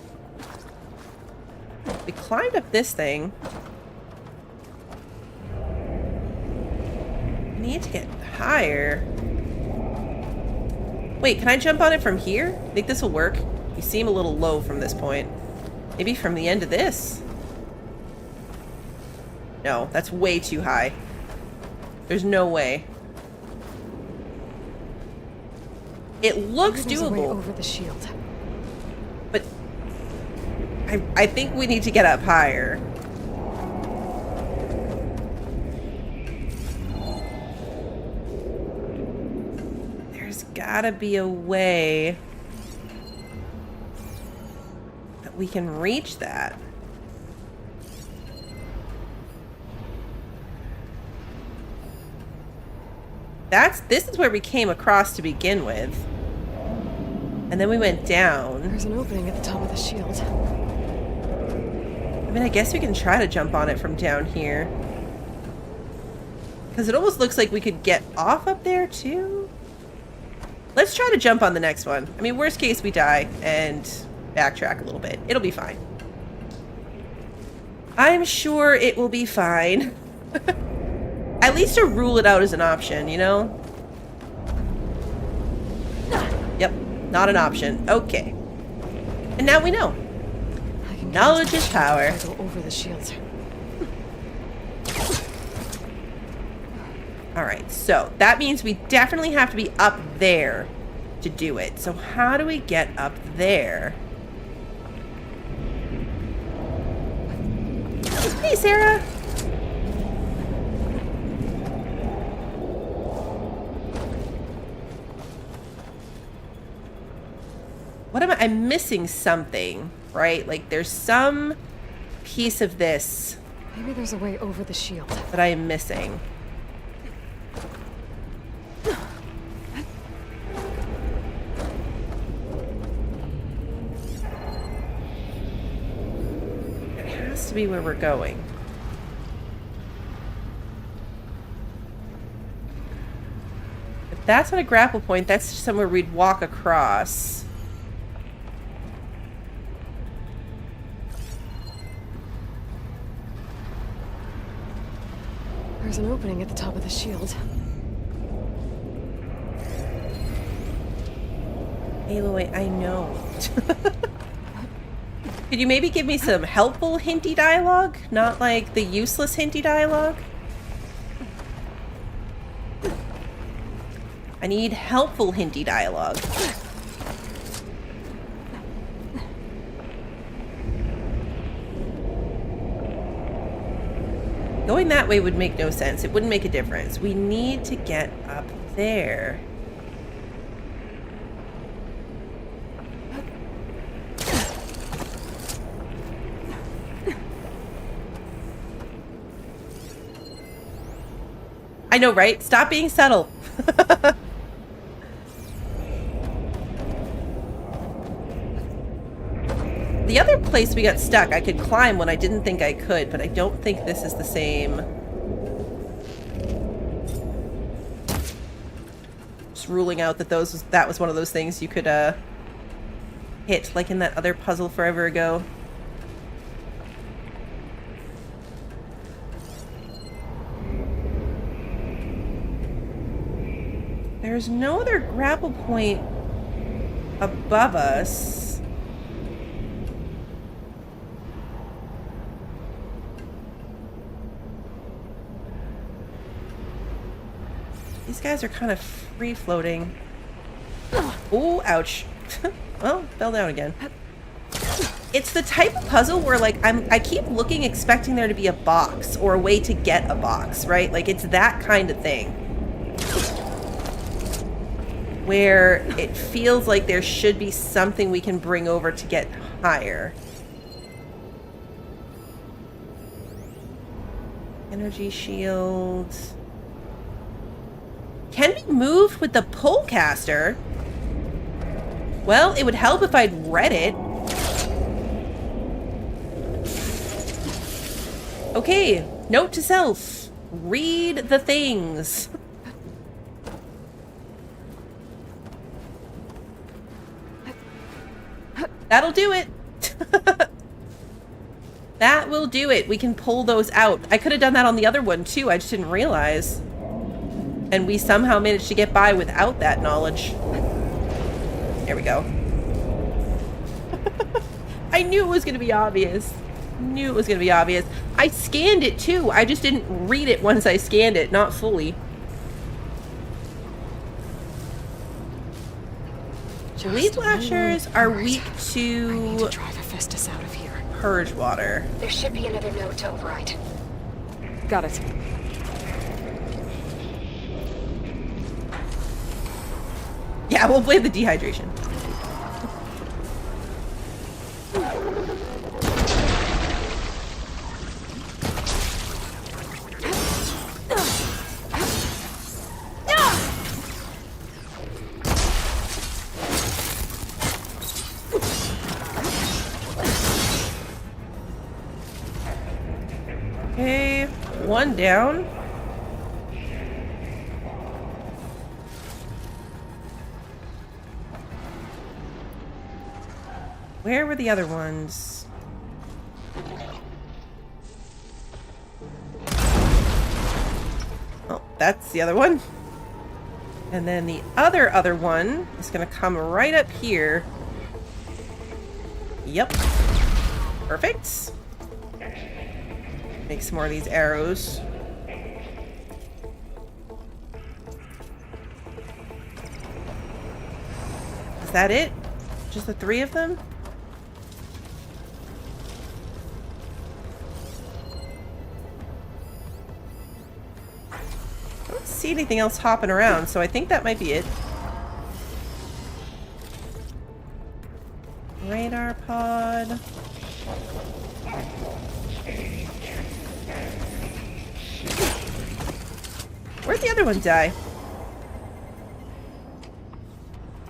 We climbed up this thing. I need to get higher. Wait, can I jump on it from here? I think this will work. You seem a little low from this point. Maybe from the end of this? No, that's way too high. There's no way. It looks There's a way doable. over the shield. But I think we need to get up higher. There's gotta be a way that we can reach that. This is where we came across to begin with. And then we went down. There's an opening at the top of the shield. I mean, I guess we can try to jump on it from down here. Because it almost looks like we could get off up there, too. Let's try to jump on the next one. I mean, worst case, we die and backtrack a little bit. It'll be fine. I'm sure it will be fine. At least to rule it out as an option, you know? Yep, not an option. Okay. And now we know. Knowledge is power. I go over the shield. Alright, so that means we definitely have to be up there to do it. So how do we get up there? Hey, Sarah! What am I? I'm missing something, right? Like there's some piece of this Maybe there's a way over the shield that I am missing. It has to be where we're going. If that's not a grapple point, that's somewhere we'd walk across. There's an opening at the top of the shield. Aloy, I know. Could you maybe give me some helpful hinty dialogue? Not like the useless hinty dialogue? I need helpful hinty dialogue. Going that way would make no sense. It wouldn't make a difference. We need to get up there. I know, right? Stop being subtle. The other place we got stuck, I could climb when I didn't think I could, but I don't think this is the same. Just ruling out that that was one of those things you could hit, like in that other puzzle forever ago. There's no other grapple point above us. These guys are kind of free-floating. Oh, ouch. Well, fell down again. It's the type of puzzle where, like, I keep looking, expecting there to be a box or a way to get a box, right? Like, it's that kind of thing. Where it feels like there should be something we can bring over to get higher. Energy shield. Can be moved with the polecaster. Well, it would help if I'd read it. Okay, note to self. Read the things. That'll do it. That will do it. We can pull those out. I could have done that on the other one too. I just didn't realize. And we somehow managed to get by without that knowledge. There we go. I knew it was going to be obvious. Knew it was going to be obvious. I scanned it too. I just didn't read it once I scanned it. Not fully. Weed flashers are weak to... I need to drive Hephaestus out of here. Purge water. There should be another node to override. Got it. Yeah, we'll blame the dehydration. Okay, one down. Where were the other ones? Oh, that's the other one. And then the other one is gonna come right up here. Yep. Perfect. Make some more of these arrows. Is that it? Just the 3 of them? I don't see anything else hopping around, so I think that might be it. Radar pod. Where'd the other one die?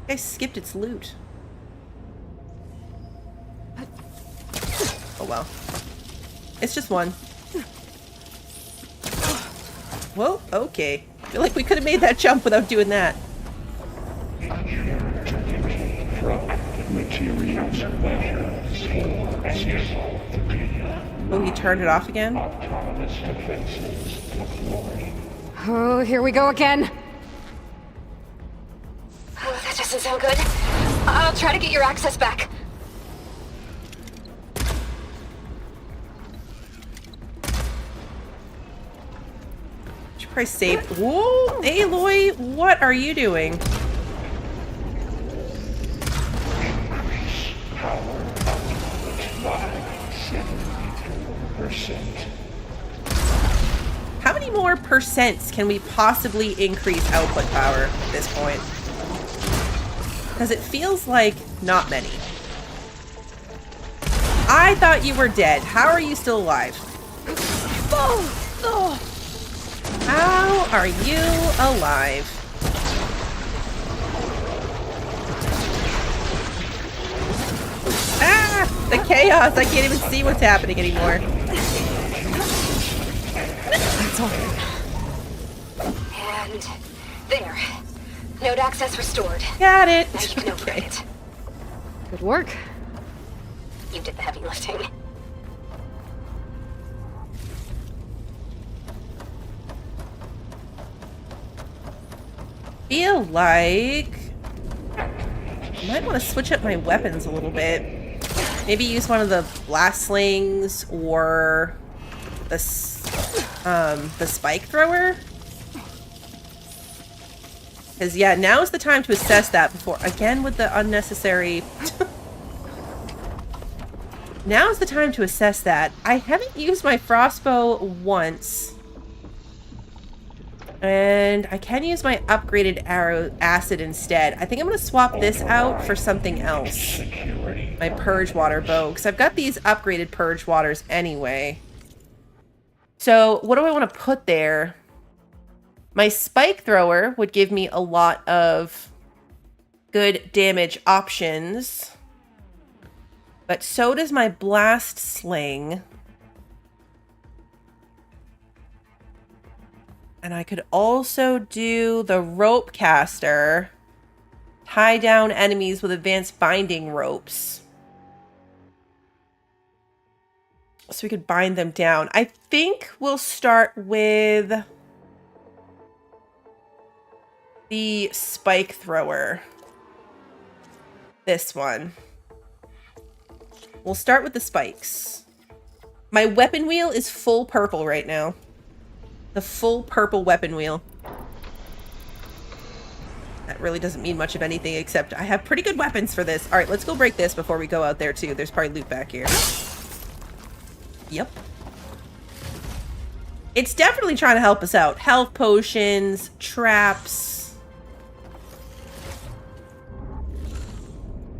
I skipped its loot. Oh well. It's just one. Whoa, okay. I feel like we could have made that jump without doing that. Oh, he turned it off again? Oh, here we go again. Oh, that doesn't sound good. I'll try to get your access back. Should probably save. Whoa, Aloy, what are you doing? How many more percents can we possibly increase output power at this point? Because it feels like not many. I thought you were dead. How are you still alive? How are you alive? Ah! The chaos! I can't even see what's happening anymore. That's all. And there. Node access restored. Got it. Now you can override it. Good work. You did the heavy lifting. Feel like I might want to switch up my weapons a little bit. Maybe use one of the blast slings or the spike thrower. Because yeah, now's the time to assess that before again with the unnecessary. Now's the time to assess that. I haven't used my frostbow once. And I can use my upgraded arrow acid instead. I think I'm going to swap this out for something else. My purge water bow. Because I've got these upgraded purge waters anyway. So what do I want to put there? My spike thrower would give me a lot of good damage options. But so does my blast sling. And I could also do the rope caster. Tie down enemies with advanced binding ropes. So we could bind them down. I think we'll start with the spike thrower. This one. We'll start with the spikes. My weapon wheel is full purple right now. The full purple weapon wheel. That really doesn't mean much of anything except I have pretty good weapons for this. Alright, let's go break this before we go out there too. There's probably loot back here. Yep. It's definitely trying to help us out. Health potions, traps,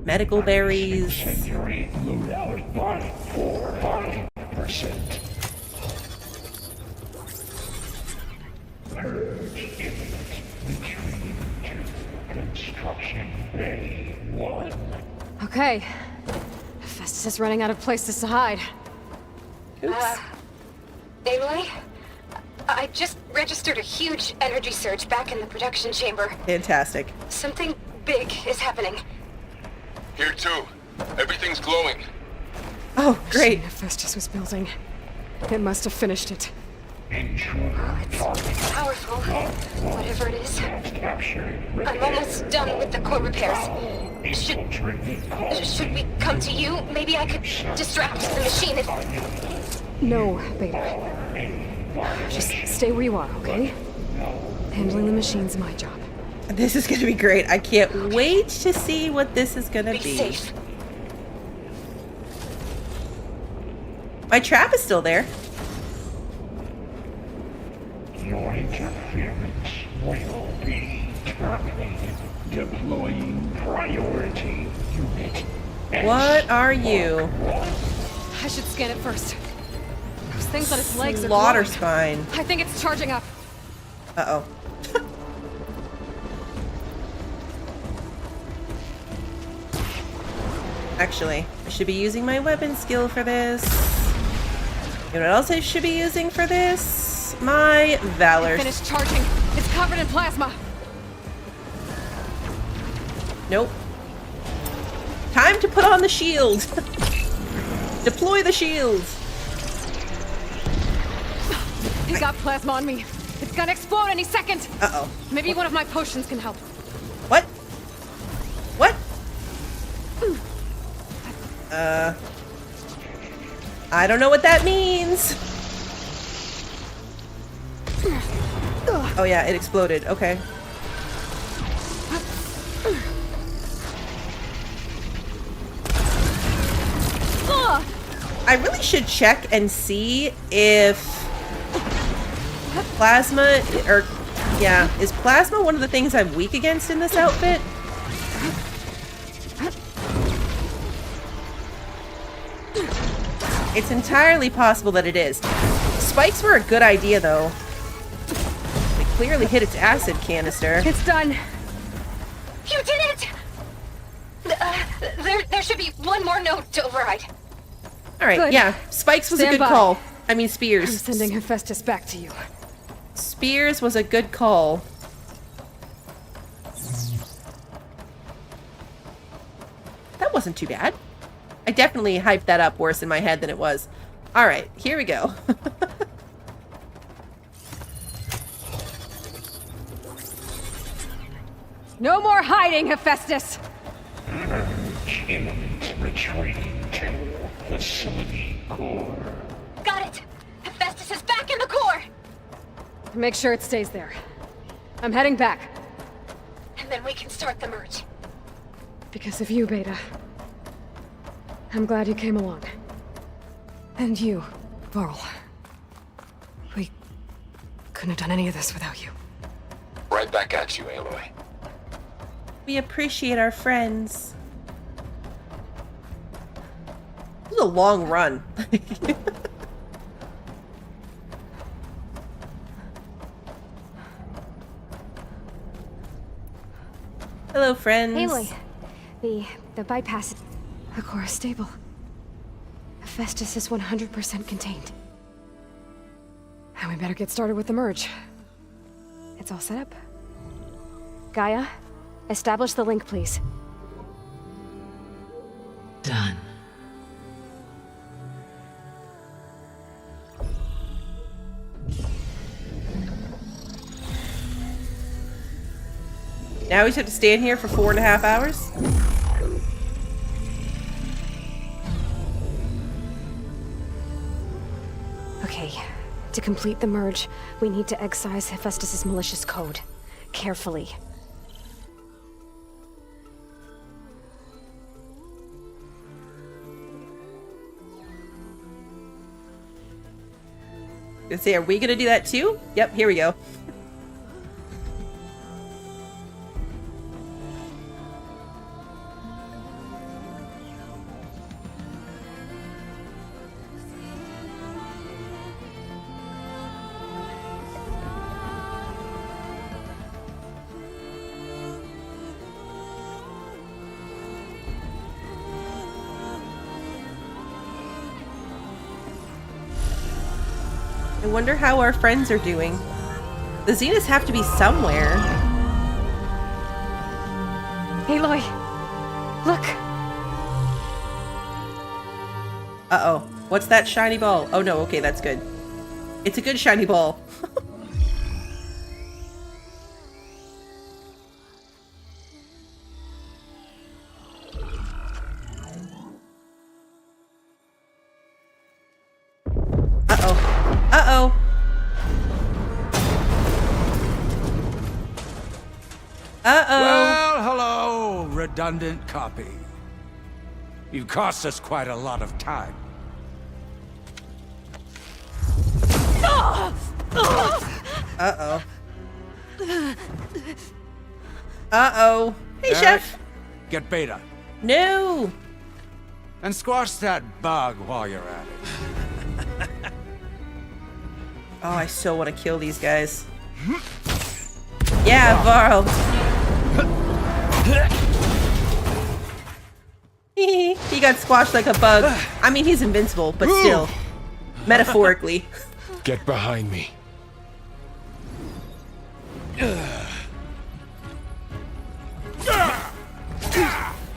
medical berries. Purge imminent. Retreating to Construction Bay 1. Okay. Hephaestus is running out of places to hide. Oops. Aloy? I just registered a huge energy surge back in the production chamber. Fantastic. Something big is happening. Here too. Everything's glowing. Oh, great. Hephaestus was building. It must have finished it. It's powerful. Whatever it is. I'm almost done with the core repairs. Should we come to you? Maybe I could distract the machine if... No, Beta. Just stay where you are, okay? Handling the machine's my job. This is going to be great. I can't wait to see what this is going to be. Be safe. My trap is still there. Your interference will be terminated. Deploying priority unit. What are you? I should scan it first. Those things on its legs are Slaughter glowing. spine. I think it's charging up. Uh-oh. Actually, I should be using my weapon skill for this. You know what else I should be using for this? My Valor. Finished charging. It's covered in plasma. Nope. Time to put on the shield. Deploy the shield. He got plasma on me. It's gonna explode any second. Uh-oh. Maybe one of my potions can help. What? What? I don't know what that means. Oh yeah, it exploded. Okay. I really should check and see if plasma, or yeah, is plasma one of the things I'm weak against in this outfit? It's entirely possible that it is. Spikes were a good idea, though. They clearly hit its acid canister. It's done. You did it! There should be one more node to override. Alright, Good. yeah. Spikes was a Stand good by. call. I mean, I'm Spears. sending Hephaestus back to you. Spears was a good call. That wasn't too bad. I definitely hyped that up worse in my head than it was. Alright, here we go. No more hiding, Hephaestus! Purge imminent. Retreating to facility core. Got it! Hephaestus is back in the core! Make sure it stays there. I'm heading back. And then we can start the merge. Because of you, Beta. I'm glad you came along. And you, Varl. We couldn't have done any of this without you. Right back at you, Aloy. We appreciate our friends. It was a long run. Hello, friends. Aloy, the bypass. The core is stable. Hephaestus is 100% contained. And we better get started with the merge. It's all set up. Gaia, establish the link, please. Done. Now we just have to stand here for 4.5 hours? Okay, to complete the merge, we need to excise Hephaestus' malicious code. Carefully. Let's see, are we gonna do that too? Yep, here we go. I wonder how our friends are doing. The Zeniths have to be somewhere. Aloy! Look! Uh-oh. What's that shiny ball? Oh no, okay, that's good. It's a good shiny ball. Uh-oh. Uh-oh. Well, hello, redundant copy. You've cost us quite a lot of time. Uh-oh. Uh-oh. Hey, Eric, Chef. get Beta. No. And squash that bug while you're at it. Oh, I so want to kill these guys. Yeah, Varl. He got squashed like a bug. I mean, he's invincible, but still. Metaphorically. Get behind me.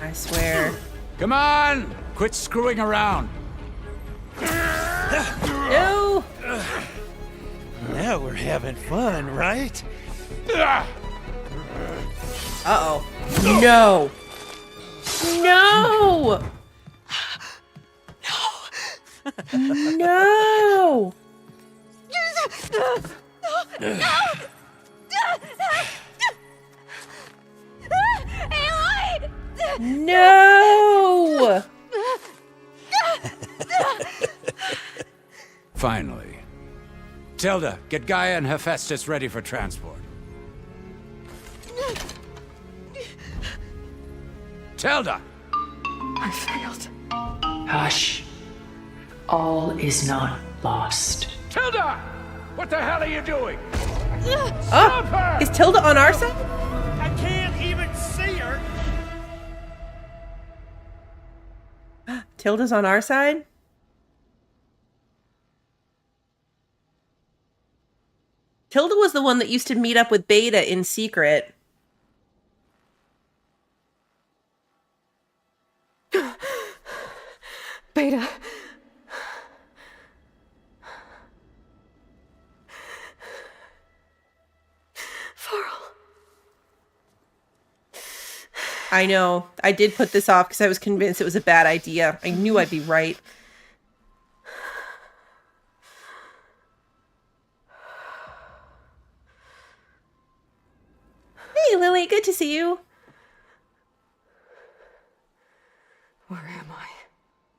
I swear. Come on! Quit screwing around. No! Now we're having fun, right? Uh-oh. No! No! No! No! Finally. Tilda, get Gaia and Hephaestus ready for transport. Tilda! I failed. Hush. All is not lost. Tilda! What the hell are you doing? Oh, is Tilda on our side? I can't even see her. Tilda's on our side? Tilda was the one that used to meet up with Beta in secret. Beta. I know. I did put this off because I was convinced it was a bad idea. I knew I'd be right. Hey, Lily. Good to see you. Where am I?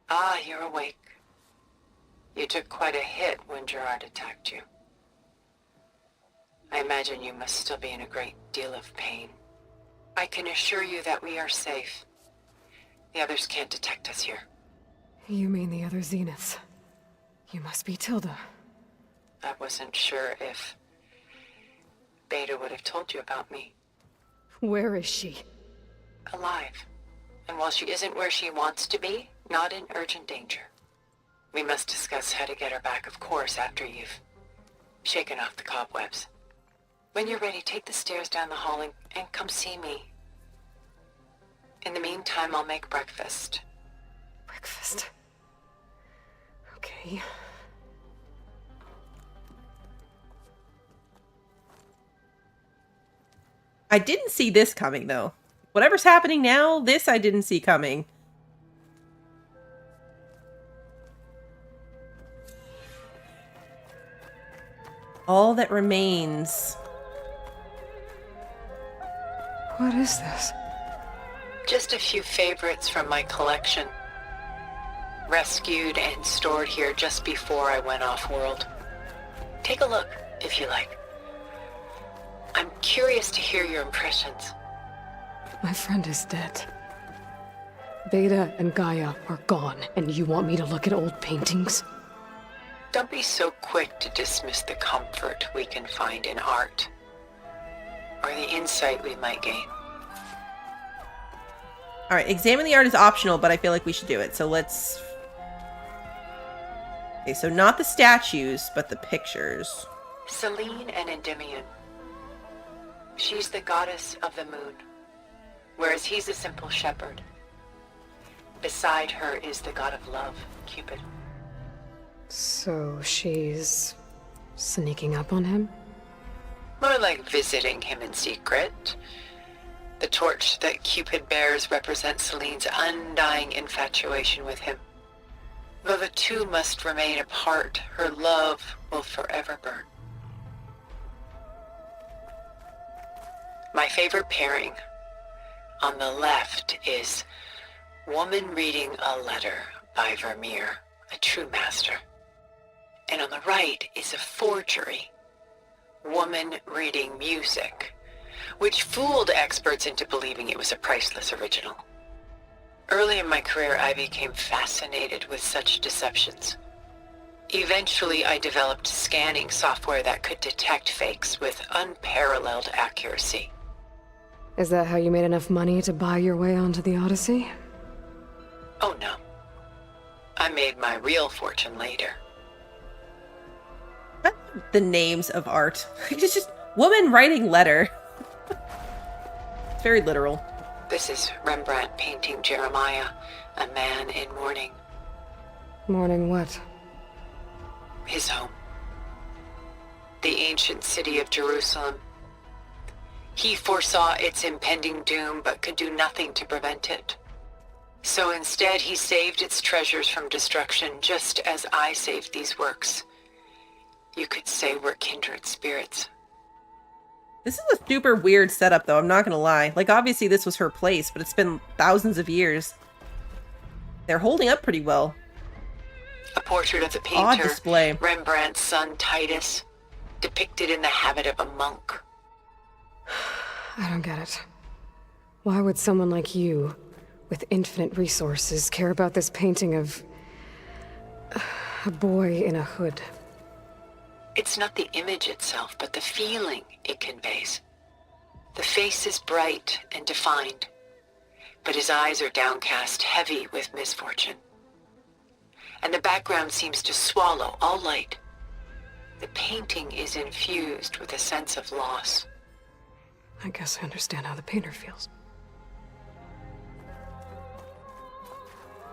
Ah, you're awake. You took quite a hit when Gerard attacked you. I imagine you must still be in a great deal of pain. I can assure you that we are safe. The others can't detect us here. You mean the other Zeniths? You must be Tilda. I wasn't sure if Beta would have told you about me. Where is she? Alive. And while she isn't where she wants to be, not in urgent danger. We must discuss how to get her back, of course, after you've shaken off the cobwebs. When you're ready, take the stairs down the hall and come see me. In the meantime, I'll make breakfast. Breakfast? Okay. I didn't see this coming, though. Whatever's happening now, this I didn't see coming. All that remains. What is this? Just a few favorites from my collection. Rescued and stored here just before I went off-world. Take a look, if you like. I'm curious to hear your impressions. My friend is dead. Beta and Gaia are gone, and you want me to look at old paintings? Don't be so quick to dismiss the comfort we can find in art, or the insight we might gain. Alright, examine the art is optional, but I feel like we should do it, so let's... Okay, so not the statues, but the pictures. Selene and Endymion. She's the goddess of the moon, whereas he's a simple shepherd. Beside her is the god of love, Cupid. So she's sneaking up on him? More like visiting him in secret. The torch that Cupid bears represents Selene's undying infatuation with him. Though the two must remain apart, her love will forever burn. My favorite pairing on the left is Woman Reading a Letter by Vermeer, a true master. And on the right is a forgery, Woman Reading Music, which fooled experts into believing it was a priceless original. Early in my career, I became fascinated with such deceptions. Eventually, I developed scanning software that could detect fakes with unparalleled accuracy. Is that how you made enough money to buy your way onto the Odyssey? Oh no. I made my real fortune later. The names of art. It's just woman writing letter. It's very literal. This is Rembrandt painting Jeremiah, a man in mourning. Mourning what? His home. The ancient city of Jerusalem. He foresaw its impending doom, but could do nothing to prevent it. So instead, he saved its treasures from destruction, just as I saved these works. You could say we're kindred spirits. This is a super weird setup, though, I'm not gonna lie. Like, obviously this was her place, but it's been thousands of years. They're holding up pretty well. A portrait of the Odd painter, display. Rembrandt's son Titus, depicted in the habit of a monk. I don't get it. Why would someone like you, with infinite resources, care about this painting of a boy in a hood? It's not the image itself, but the feeling it conveys. The face is bright and defined, but his eyes are downcast, heavy with misfortune. And the background seems to swallow all light. The painting is infused with a sense of loss. I guess I understand how the painter feels.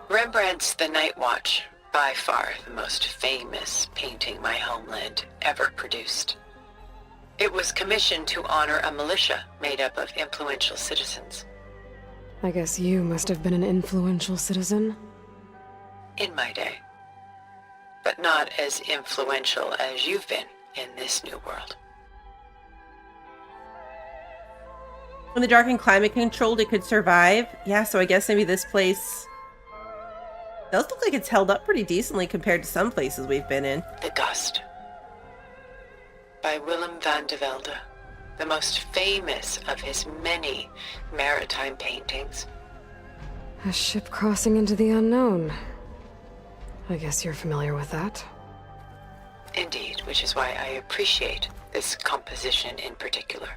Rembrandt's The Night Watch, by far the most famous painting my homeland ever produced. It was commissioned to honor a militia made up of influential citizens. I guess you must have been an influential citizen? In my day. But not as influential as you've been in this new world. When the dark and climate controlled, it could survive. Yeah, so I guess maybe this place Does look like it's held up pretty decently compared to some places we've been in. The Dust by Willem van de Velde, the most famous of his many maritime paintings. A ship crossing into the unknown. I guess you're familiar with that. Indeed, which is why I appreciate this composition in particular.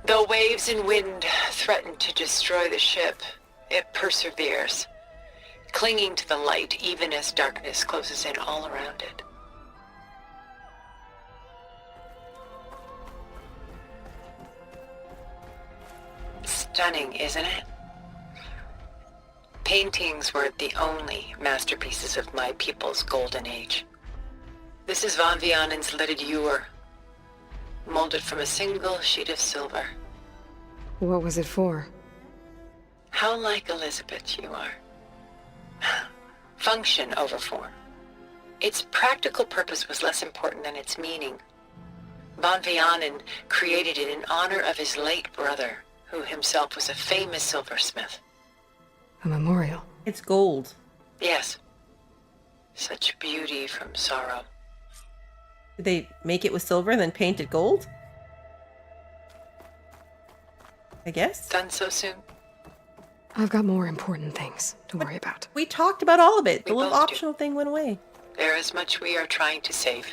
Though waves and wind threaten to destroy the ship, it perseveres, clinging to the light even as darkness closes in all around it. Stunning, isn't it? Paintings were the only masterpieces of my people's golden age. This is Van Vianen's leaded ewer, molded from a single sheet of silver. What was it for? How like Elizabeth you are. Function over form. Its practical purpose was less important than its meaning. Van Vianen created it in honor of his late brother, who himself was a famous silversmith. A memorial. It's gold. Yes. Such beauty from sorrow. Did they make it with silver and then paint it gold? I guess. Done so soon? I've got more important things to worry about. We talked about all of it. The We little both optional thing went away. There is much we are trying to save.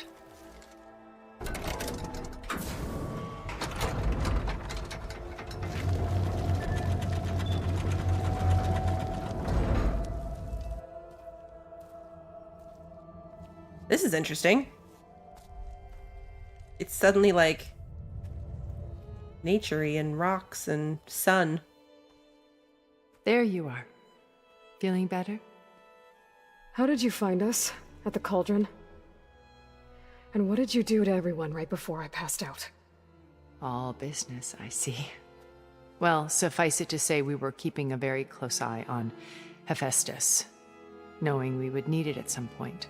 This is interesting. It's suddenly like nature-y and rocks and sun. There you are. Feeling better? How did you find us? At the cauldron? And what did you do to everyone right before I passed out? All business, I see. Well, suffice it to say we were keeping a very close eye on Hephaestus, knowing we would need it at some point.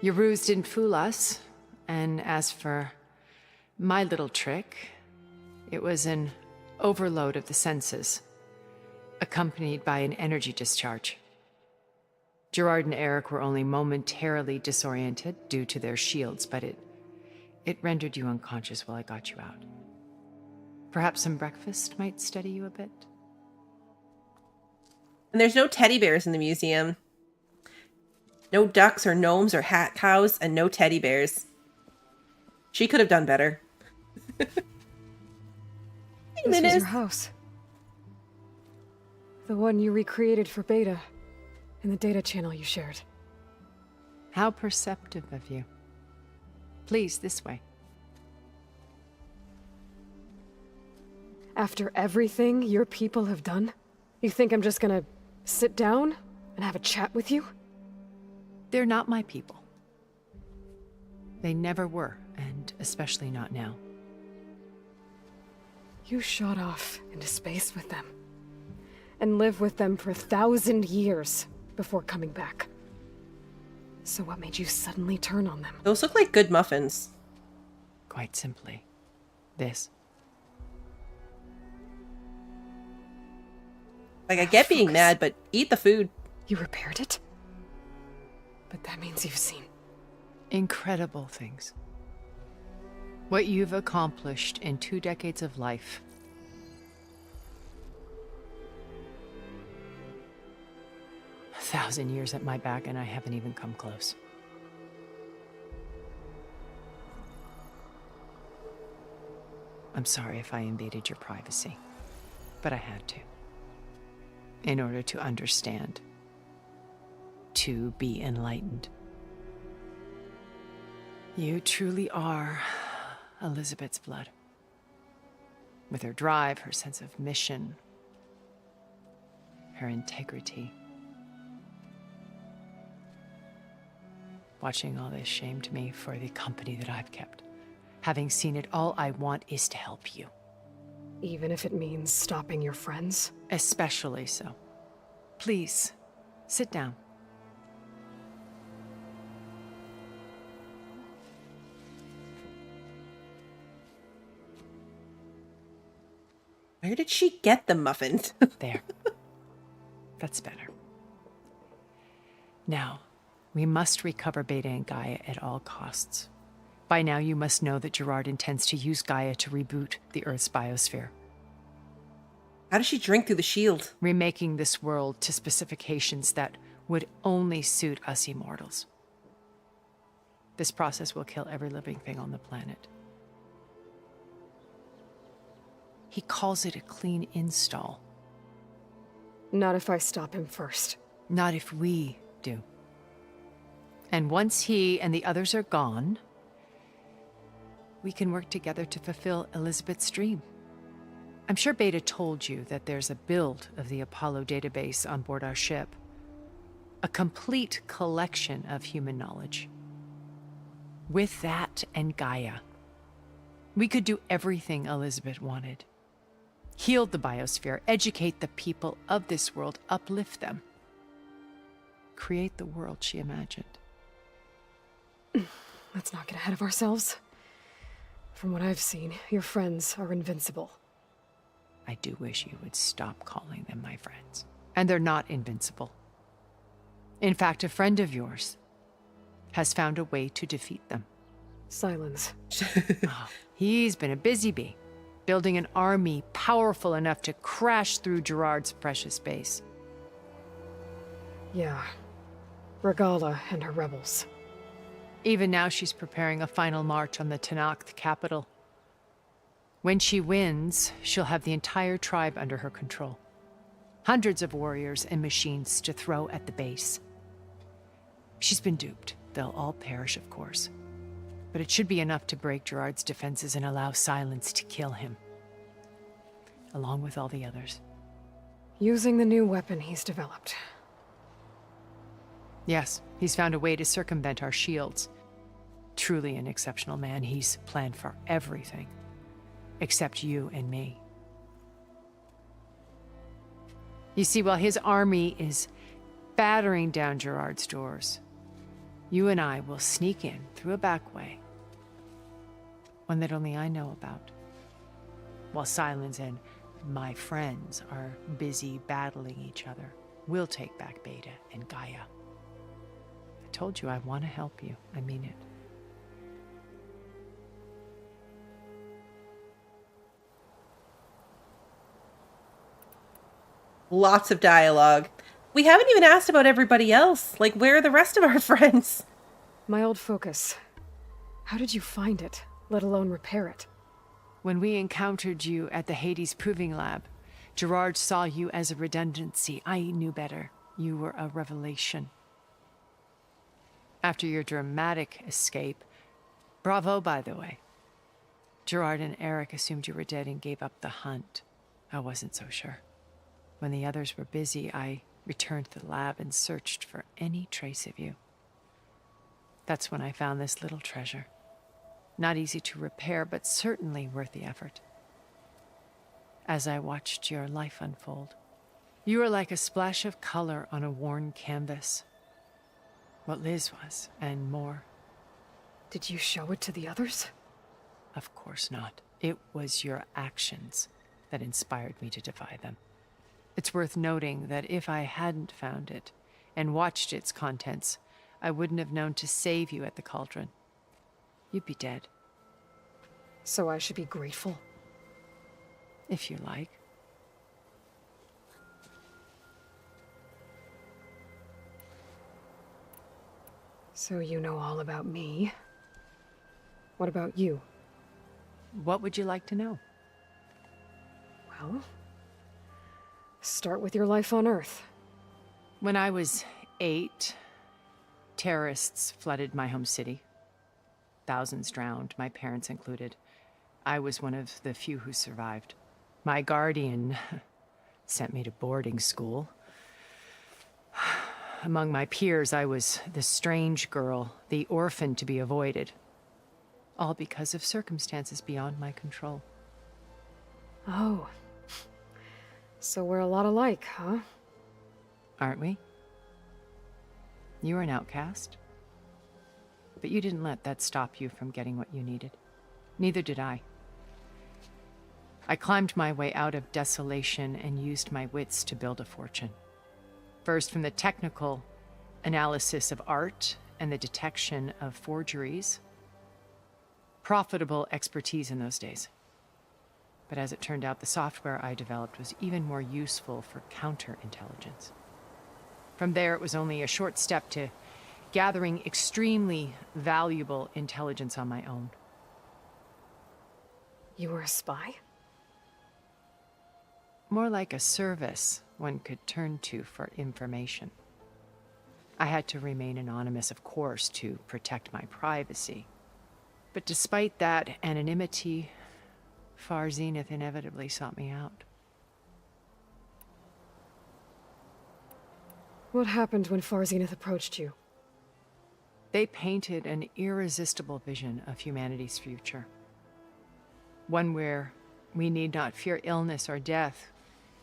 Your ruse didn't fool us, and as for my little trick, it was an overload of the senses, accompanied by an energy discharge. Gerard and Eric were only momentarily disoriented due to their shields, but it rendered you unconscious while I got you out. Perhaps some breakfast might steady you a bit? And there's no teddy bears in the museum. No ducks or gnomes or hat cows, and no teddy bears. She could have done better. This was your house. The one you recreated for Beta, in the data channel you shared. How perceptive of you. Please, this way. After everything your people have done, you think I'm just gonna sit down and have a chat with you? They're not my people. They never were, and especially not now. You shot off into space with them, and lived with them for 1,000 years before coming back. So what made you suddenly turn on them? Those look like good muffins. Quite simply, this. Like, I get being mad, but eat the food. You repaired it? But that means you've seen incredible things. What you've accomplished in 2 decades of life. A 1,000 years at my back, and I haven't even come close. I'm sorry if I invaded your privacy, but I had to. In order to understand. To be enlightened. You truly are Elizabeth's blood. With her drive, her sense of mission, her integrity. Watching all this shamed me for the company that I've kept. Having seen it, all I want is to help you. Even if it means stopping your friends? Especially so. Please, sit down. Where did she get the muffins? There. That's better. Now, we must recover Beta and Gaia at all costs. By now, you must know that Gerard intends to use Gaia to reboot the Earth's biosphere. How does she drink through the shield? Remaking this world to specifications that would only suit us immortals. This process will kill every living thing on the planet. He calls it a clean install. Not if I stop him first. Not if we do. And once he and the others are gone, we can work together to fulfill Elizabeth's dream. I'm sure Beta told you that there's a build of the Apollo database on board our ship. A complete collection of human knowledge. With that and Gaia, we could do everything Elizabeth wanted. Heal the biosphere, educate the people of this world, uplift them. Create the world she imagined. Let's not get ahead of ourselves. From what I've seen, your friends are invincible. I do wish you would stop calling them my friends. And they're not invincible. In fact, a friend of yours has found a way to defeat them. Silence. He's been a busy bee, building an army powerful enough to crash through Gerard's precious base. Yeah. Regala and her rebels. Even now she's preparing a final march on the Tenakth capital. When she wins, she'll have the entire tribe under her control. Hundreds of warriors and machines to throw at the base. She's been duped. They'll all perish, of course. But it should be enough to break Gerard's defenses and allow Silence to kill him. Along with all the others. Using the new weapon he's developed. Yes, he's found a way to circumvent our shields. Truly an exceptional man. He's planned for everything. Except you and me. You see, while his army is battering down Gerard's doors, you and I will sneak in through a back way. One that only I know about. While Silence and my friends are busy battling each other, we'll take back Beta and Gaia. I told you I want to help you. I mean it. Lots of dialogue. We haven't even asked about everybody else. Like, where are the rest of our friends? My old focus. How did you find it, let alone repair it? When we encountered you at the Hades Proving Lab, Gerard saw you as a redundancy. I knew better. You were a revelation. After your dramatic escape, bravo, by the way. Gerard and Eric assumed you were dead and gave up the hunt. I wasn't so sure. When the others were busy, I returned to the lab and searched for any trace of you. That's when I found this little treasure. Not easy to repair, but certainly worth the effort. As I watched your life unfold, you were like a splash of color on a worn canvas. What Liz was, and more. Did you show it to the others? Of course not. It was your actions that inspired me to defy them. It's worth noting that if I hadn't found it and watched its contents, I wouldn't have known to save you at the cauldron. You'd be dead. So I should be grateful? If you like. So you know all about me. What about you? What would you like to know? Well, start with your life on Earth. When I was 8, terrorists flooded my home city. Thousands drowned, my parents included. I was one of the few who survived. My guardian sent me to boarding school. Among my peers, I was the strange girl, the orphan to be avoided. All because of circumstances beyond my control. Oh. So we're a lot alike, huh? Aren't we? You were an outcast. But you didn't let that stop you from getting what you needed. Neither did I. I climbed my way out of desolation and used my wits to build a fortune. First from the technical, analysis of art and the detection of forgeries. Profitable expertise in those days. But as it turned out, the software I developed was even more useful for counterintelligence. From there, it was only a short step to gathering extremely valuable intelligence on my own. You were a spy? More like a service one could turn to for information. I had to remain anonymous, of course, to protect my privacy. But despite that anonymity, Far Zenith inevitably sought me out. What happened when Far Zenith approached you? They painted an irresistible vision of humanity's future. One where we need not fear illness or death,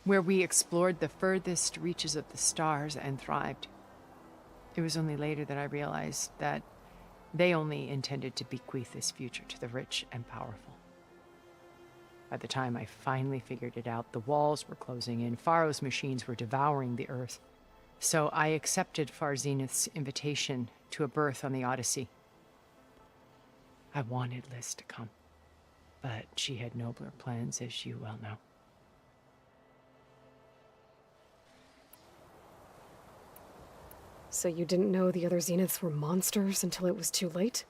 where we explored the furthest reaches of the stars and thrived. It was only later that I realized that they only intended to bequeath this future to the rich and powerful. By the time I finally figured it out, the walls were closing in, Pharaoh's machines were devouring the earth. So I accepted Far Zenith's invitation to a berth on the Odyssey. I wanted Liz to come, but she had nobler plans, as you well know. So you didn't know the other Zeniths were monsters until it was too late?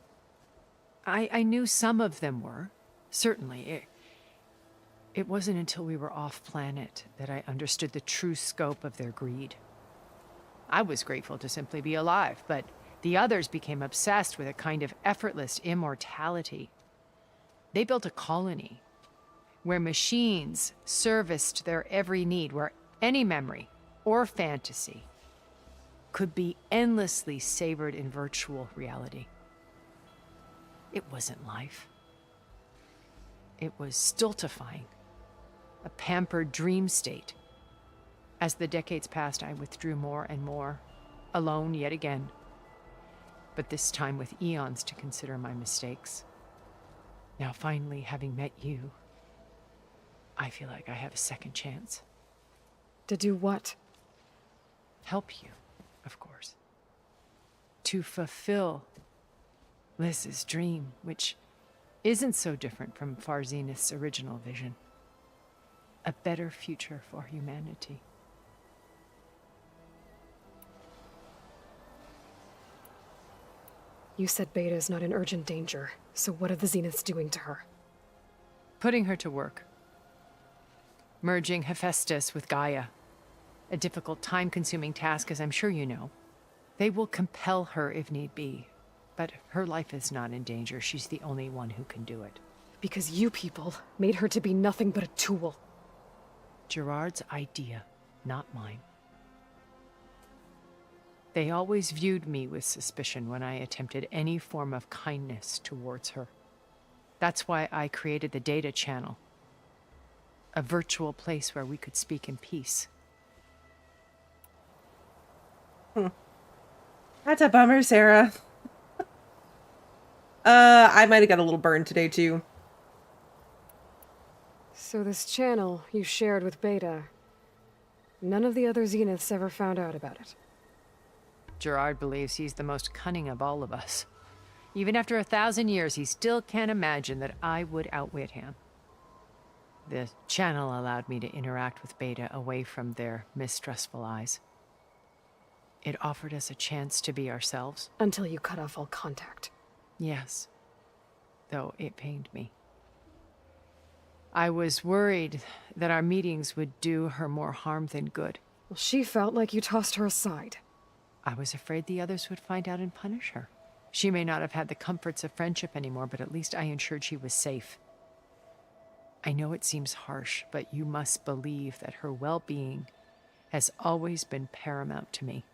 I knew some of them were, certainly. It wasn't until we were off-planet that I understood the true scope of their greed. I was grateful to simply be alive, but the others became obsessed with a kind of effortless immortality. They built a colony where machines serviced their every need, where any memory or fantasy could be endlessly savored in virtual reality. It wasn't life. It was stultifying, a pampered dream state. As the decades passed, I withdrew more and more, alone yet again, but this time with eons to consider my mistakes. Now finally, having met you, I feel like I have a second chance. To do what? Help you, of course. To fulfill Liz's dream, which isn't so different from Far Zenith's original vision. A better future for humanity. You said Beta is not in urgent danger, so what are the Zeniths doing to her? Putting her to work. Merging Hephaestus with Gaia. A difficult, time-consuming task, as I'm sure you know. They will compel her if need be, but her life is not in danger. She's the only one who can do it. Because you people made her to be nothing but a tool. Gerard's idea, not mine. They always viewed me with suspicion when I attempted any form of kindness towards her. That's why I created the data channel. A virtual place where we could speak in peace. That's a bummer, Sarah. I might have got a little burned today, too. So this channel you shared with Beta, none of the other Zeniths ever found out about it. Gerard believes he's the most cunning of all of us. Even after 1,000 years, he still can't imagine that I would outwit him. The channel allowed me to interact with Beta away from their mistrustful eyes. It offered us a chance to be ourselves. Until you cut off all contact. Yes, though it pained me. I was worried that our meetings would do her more harm than good. Well, she felt like you tossed her aside. I was afraid the others would find out and punish her. She may not have had the comforts of friendship anymore, but at least I ensured she was safe. I know it seems harsh, but you must believe that her well-being has always been paramount to me.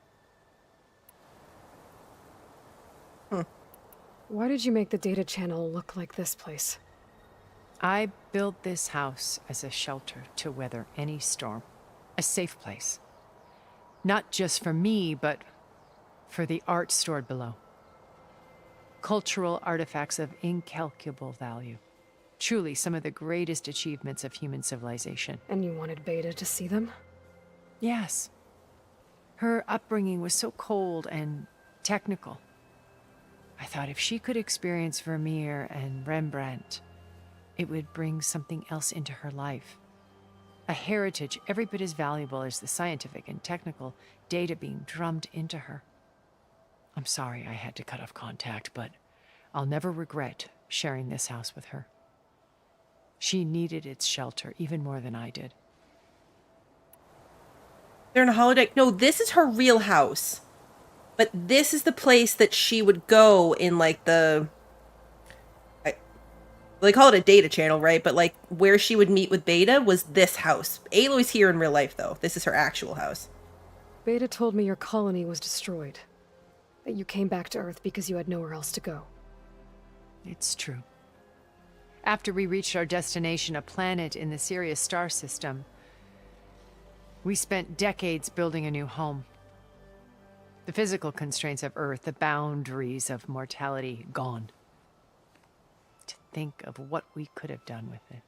Why did you make the data channel look like this place? I built this house as a shelter to weather any storm. A safe place. Not just for me, but for the art stored below. Cultural artifacts of incalculable value. Truly some of the greatest achievements of human civilization. And you wanted Beta to see them? Yes. Her upbringing was so cold and technical. I thought if she could experience Vermeer and Rembrandt, it would bring something else into her life. A heritage every bit as valuable as the scientific and technical data being drummed into her. I'm sorry I had to cut off contact, but I'll never regret sharing this house with her. She needed its shelter even more than I did. They're in a holodeck. No, this is her real house. But this is the place that she would go in, like, they call it a data channel, right? But, like, where she would meet with Beta was this house. Aloy's here in real life, though. This is her actual house. Beta told me your colony was destroyed. That you came back to Earth because you had nowhere else to go. It's true. After we reached our destination, a planet in the Sirius star system, we spent decades building a new home. The physical constraints of Earth, the boundaries of mortality, gone. To think of what we could have done with it.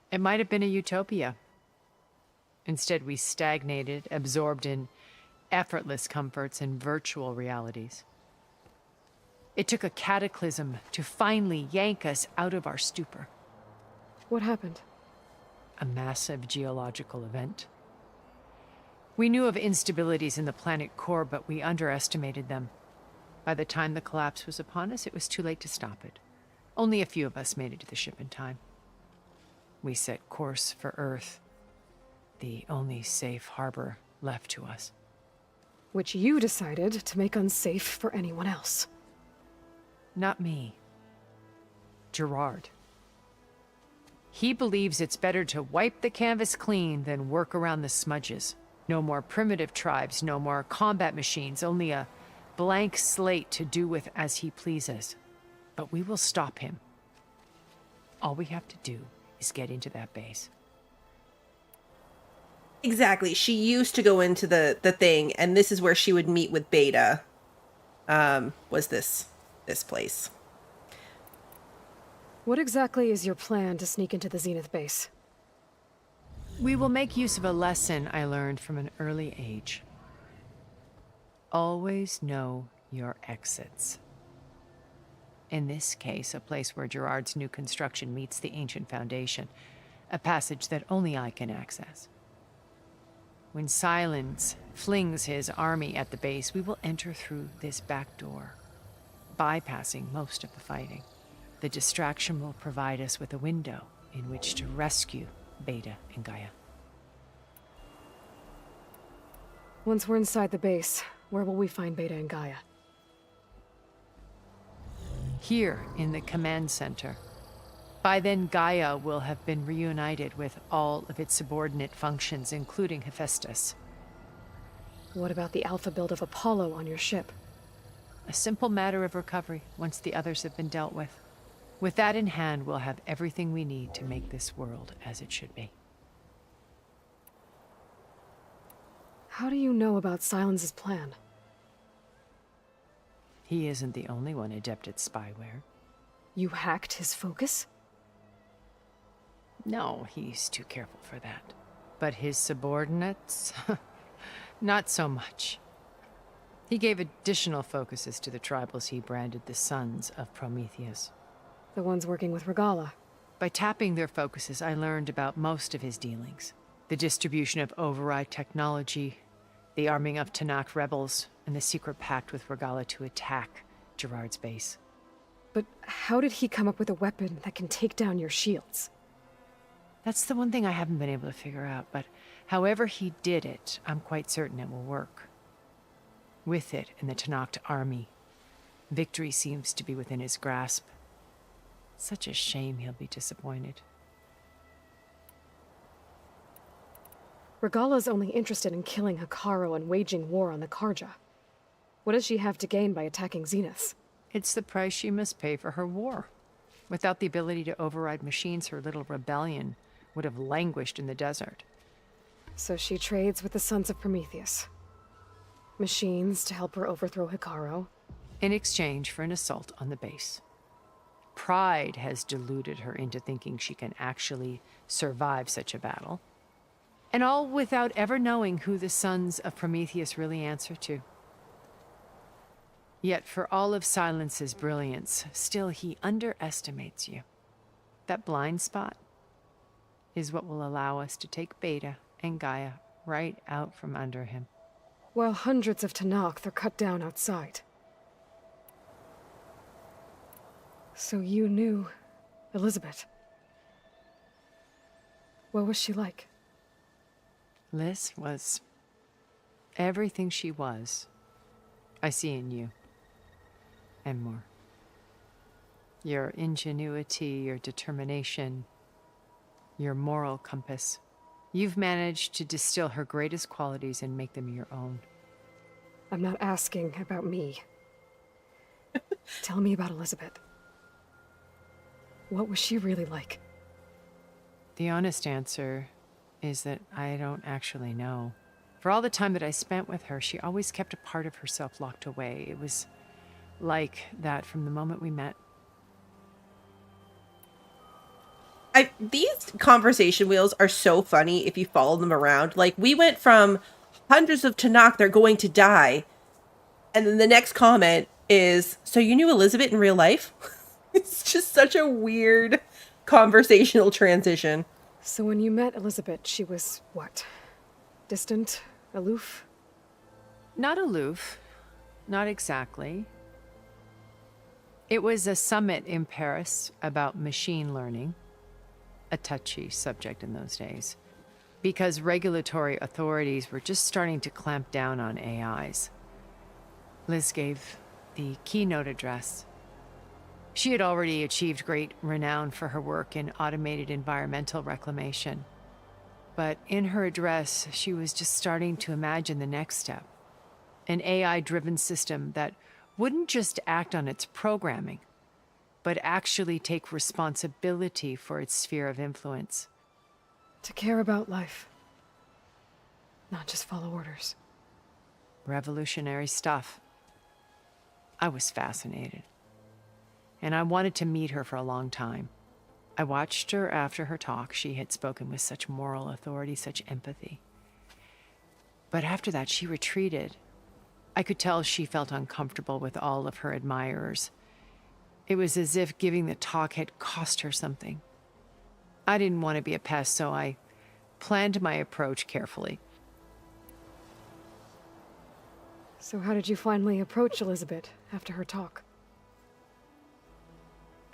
It might have been a utopia. Instead, we stagnated, absorbed in effortless comforts and virtual realities. It took a cataclysm to finally yank us out of our stupor. What happened? A massive geological event. We knew of instabilities in the planet core, but we underestimated them. By the time the collapse was upon us, it was too late to stop it. Only a few of us made it to the ship in time. We set course for Earth, the only safe harbor left to us. Which you decided to make unsafe for anyone else. Not me. Gerard. He believes it's better to wipe the canvas clean than work around the smudges. No more primitive tribes, no more combat machines, only a blank slate to do with as he pleases. But we will stop him. All we have to do is get into that base. Exactly. She used to go into the thing, and this is where she would meet with Beta. Was this place. What exactly is your plan to sneak into the Zenith base? We will make use of a lesson I learned from an early age. Always know your exits. In this case, a place where Gerard's new construction meets the ancient foundation, a passage that only I can access. When Silence flings his army at the base, we will enter through this back door, bypassing most of the fighting. The distraction will provide us with a window in which to rescue Beta and Gaia. Once we're inside the base, where will we find Beta and Gaia? Here in the command center. By then, Gaia will have been reunited with all of its subordinate functions, including Hephaestus. What about the alpha build of Apollo on your ship? A simple matter of recovery once the others have been dealt with. With that in hand, we'll have everything we need to make this world as it should be. How do you know about Silence's plan? He isn't the only one adept at spyware. You hacked his focus? No, he's too careful for that. But his subordinates? Not so much. He gave additional focuses to the tribals he branded the Sons of Prometheus. The ones working with Regala. By tapping their focuses, I learned about most of his dealings. The distribution of override technology, the arming of Tanakh rebels, and the secret pact with Regala to attack Gerard's base. But how did he come up with a weapon that can take down your shields? That's the one thing I haven't been able to figure out, but however he did it, I'm quite certain it will work. With it and the Tanakh army, victory seems to be within his grasp. Such a shame he'll be disappointed. Regala's only interested in killing Hekarro and waging war on the Karja. What does she have to gain by attacking Zenith? It's the price she must pay for her war. Without the ability to override machines, her little rebellion would have languished in the desert. So she trades with the Sons of Prometheus. Machines to help her overthrow Hekarro. In exchange for an assault on the base. Pride has deluded her into thinking she can actually survive such a battle. And all without ever knowing who the sons of Prometheus really answer to. Yet for all of Silence's brilliance, still he underestimates you. That blind spot is what will allow us to take Beta and Gaia right out from under him. While hundreds of Tanakh are cut down outside. So you knew Elizabeth. What was she like? Liz was everything she was. I see in you. And more. Your ingenuity, your determination, your moral compass. You've managed to distill her greatest qualities and make them your own. I'm not asking about me. Tell me about Elizabeth. What was she really like? The honest answer is that I don't actually know. For all the time that I spent with her, she always kept a part of herself locked away. It was like that from the moment we met. These conversation wheels are so funny if you follow them around. Like, we went from hundreds of Tanakh, they're going to die. And then the next comment is, so you knew Elizabeth in real life? It's just such a weird conversational transition. So when you met Elizabeth, she was what? Distant? Aloof? Not aloof. Not exactly. It was a summit in Paris about machine learning. A touchy subject in those days. Because regulatory authorities were just starting to clamp down on AIs. Liz gave the keynote address. She had already achieved great renown for her work in automated environmental reclamation. But in her address, she was just starting to imagine the next step. An AI-driven system that wouldn't just act on its programming, but actually take responsibility for its sphere of influence. To care about life. Not just follow orders. Revolutionary stuff. I was fascinated. And I wanted to meet her for a long time. I watched her after her talk. She had spoken with such moral authority, such empathy. But after that, she retreated. I could tell she felt uncomfortable with all of her admirers. It was as if giving the talk had cost her something. I didn't want to be a pest, so I planned my approach carefully. So how did you finally approach Elizabeth after her talk?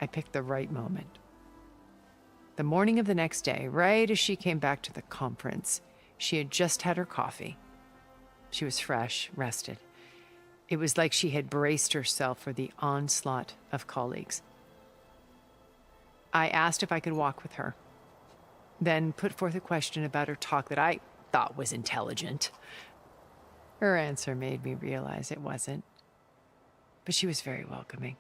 I picked the right moment. The morning of the next day, right as she came back to the conference, she had just had her coffee. She was fresh, rested. It was like she had braced herself for the onslaught of colleagues. I asked if I could walk with her, then put forth a question about her talk that I thought was intelligent. Her answer made me realize it wasn't, but she was very welcoming.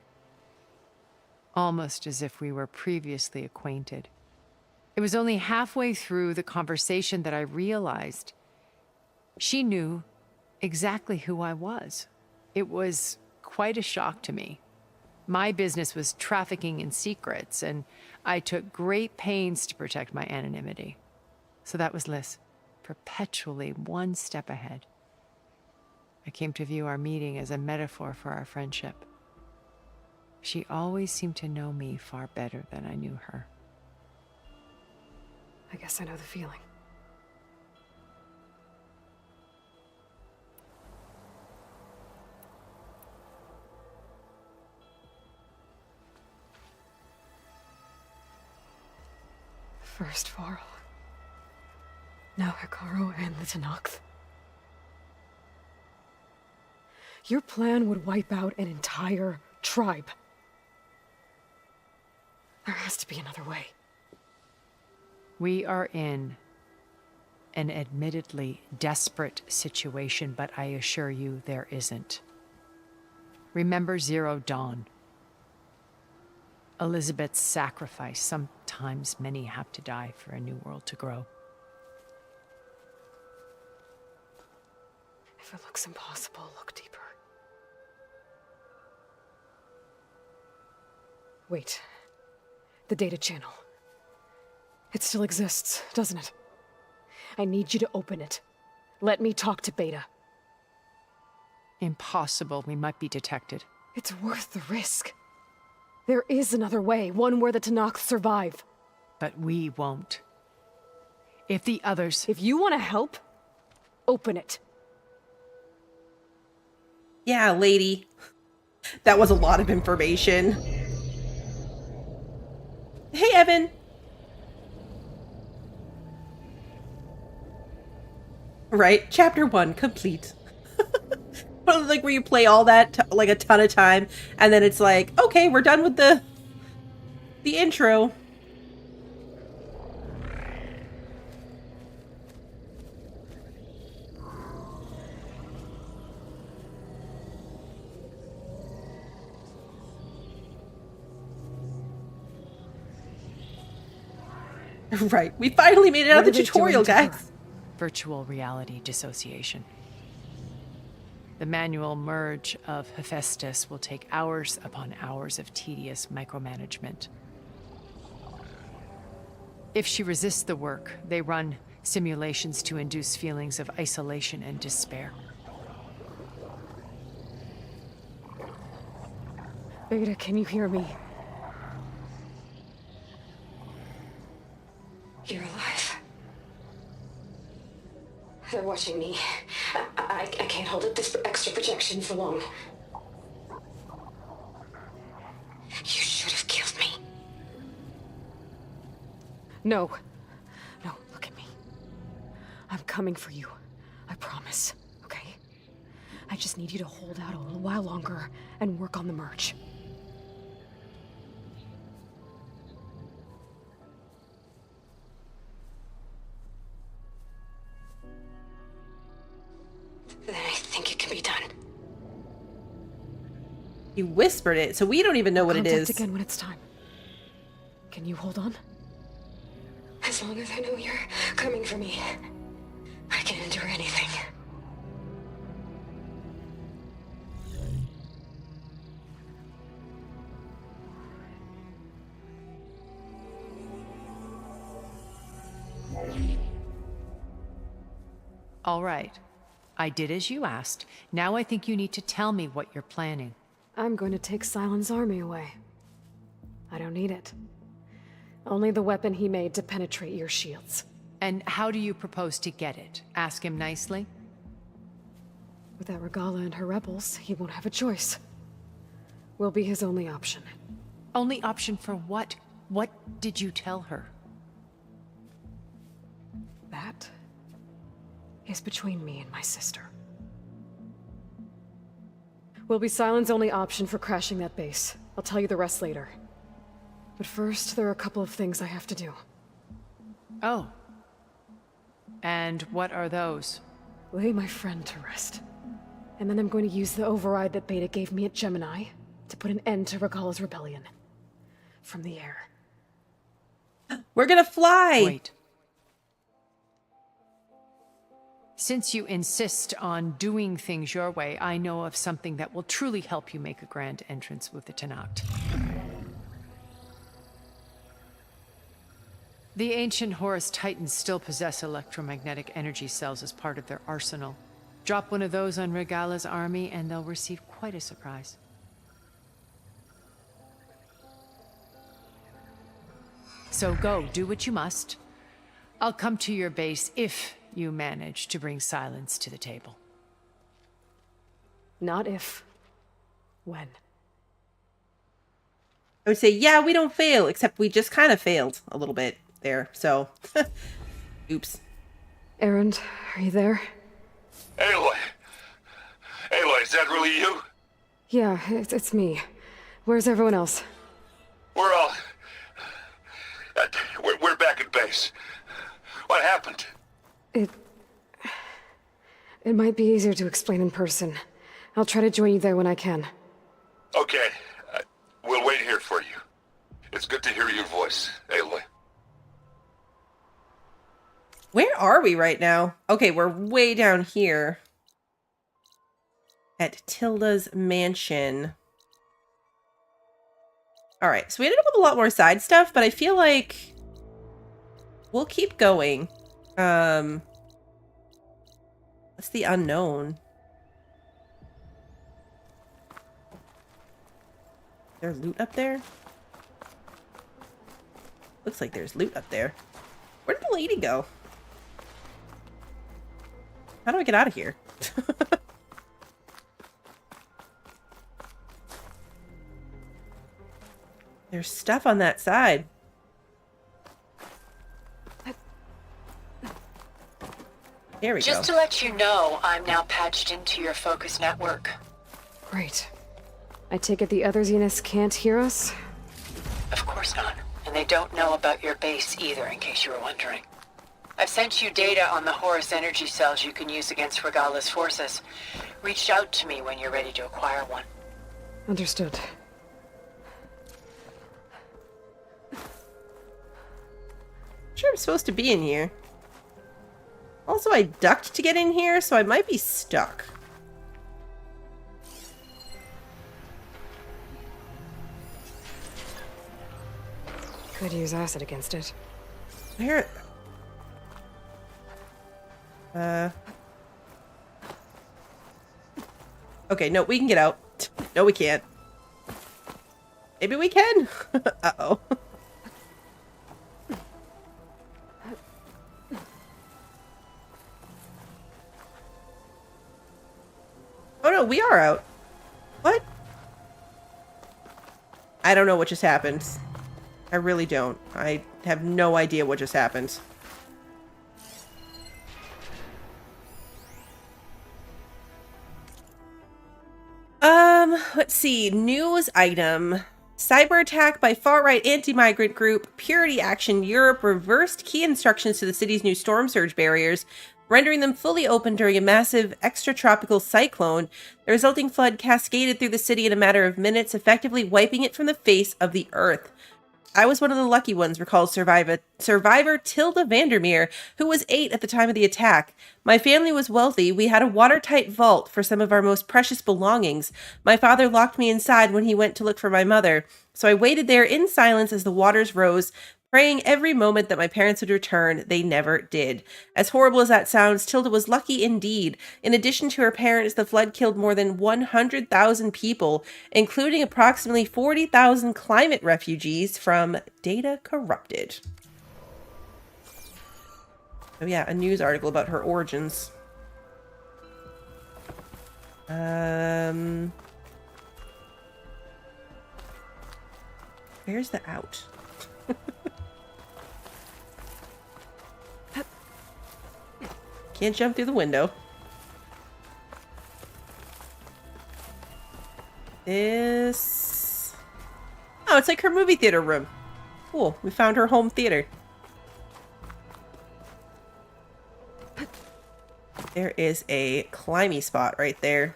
Almost as if we were previously acquainted. It was only halfway through the conversation that I realized she knew exactly who I was. It was quite a shock to me. My business was trafficking in secrets, and I took great pains to protect my anonymity. So that was Liz, perpetually one step ahead. I came to view our meeting as a metaphor for our friendship. She always seemed to know me far better than I knew her. I guess I know the feeling. First Varl. Now Hekarro and the Tanakh. Your plan would wipe out an entire tribe. There has to be another way. We are in an admittedly desperate situation, but I assure you there isn't. Remember Zero Dawn. Elizabeth's sacrifice. Sometimes many have to die for a new world to grow. If it looks impossible, look deeper. Wait. The data channel. It still exists, doesn't it? I need you to open it. Let me talk to Beta. Impossible. We might be detected. It's worth the risk. There is another way, one where the Tenakth survive. But we won't. If the others... If you want to help, open it. Yeah, lady. That was a lot of information. Hey, Evan. Right? Chapter 1, complete. Like where you play all that like a ton of time, and then it's like, okay, we're done with the intro. Right, we finally made it out of the tutorial, guys. Virtual reality dissociation. The manual merge of Hephaestus will take hours upon hours of tedious micromanagement. If she resists the work, they run simulations to induce feelings of isolation and despair. Beta, can you hear me? You're alive. They're watching me. I can't hold up this extra protection for long. You should have killed me. No. No, look at me. I'm coming for you. I promise, okay? I just need you to hold out a little while longer and work on the merge. Then I think it can be done. You whispered it, so we don't even know what it is. Contact again when it's time. Can you hold on? As long as I know you're coming for me, I can endure anything. All right. I did as you asked. Now I think you need to tell me what you're planning. I'm going to take Sylens' army away. I don't need it. Only the weapon he made to penetrate your shields. And how do you propose to get it? Ask him nicely? Without Regala and her rebels, he won't have a choice. We'll be his only option. Only option for what? What did you tell her? That is between me and my sister. Will be Sylens' only option for crashing that base. I'll tell you the rest later. But first, there are a couple of things I have to do. Oh. And what are those? Lay my friend to rest. And then I'm going to use the override that Beta gave me at Gemini to put an end to Regala's rebellion. From the air. We're gonna fly! Wait. Since you insist on doing things your way, I know of something that will truly help you make a grand entrance with the Tenakth. The ancient Horus Titans still possess electromagnetic energy cells as part of their arsenal. Drop one of those on Regala's army and they'll receive quite a surprise. So go, do what you must. I'll come to your base if you manage to bring Sylens to the table. Not if. When. I would say, yeah, we don't fail, except we just kind of failed a little bit there, so. Oops. Erend, are you there? Aloy! Aloy, is that really you? Yeah, it's me. Where's everyone else? We're all... we're back at base. What happened? It might be easier to explain in person. I'll try to join you there when I can. Okay. We'll wait here for you. It's good to hear your voice, Aloy. Where are we right now? Okay, we're way down here. At Tilda's mansion. Alright, so we ended up with a lot more side stuff, but I feel like we'll keep going. What's the unknown? Is there loot up there? Looks like there's loot up there. Where did the lady go? How do I get out of here? There's stuff on that side. Here we go. Just to let you know, I'm now patched into your focus network. Great. I take it the other Zeniths can't hear us? Of course not. And they don't know about your base either, in case you were wondering. I've sent you data on the Horus energy cells you can use against Regala's forces. Reach out to me when you're ready to acquire one. Understood. Sure, I'm supposed to be in here. Also, I ducked to get in here, so I might be stuck. Could use acid against it. Where? Okay, no, we can get out. No, we can't. Maybe we can? Uh-oh. Oh no, we are out. What? I don't know what just happened. I really don't. I have no idea what just happened. Let's see. News item. Cyber attack by far-right anti-migrant group Purity Action Europe reversed key instructions to the city's new storm surge barriers, rendering them fully open during a massive extratropical cyclone. The resulting flood cascaded through the city in a matter of minutes, effectively wiping it from the face of the earth. I was one of the lucky ones, recalls survivor Tilda Vandermeer, who was 8 at the time of the attack. My family was wealthy. We had a watertight vault for some of our most precious belongings. My father locked me inside when he went to look for my mother, so I waited there in silence as the waters rose, praying every moment that my parents would return. They never did. As horrible as that sounds, Tilda was lucky indeed. In addition to her parents, the flood killed more than 100,000 people, including approximately 40,000 climate refugees from Data Corrupted. Oh yeah, a news article about her origins. Where's the out? Can't jump through the window. This... Oh, it's like her movie theater room. Cool. We found her home theater. There is a climby spot right there.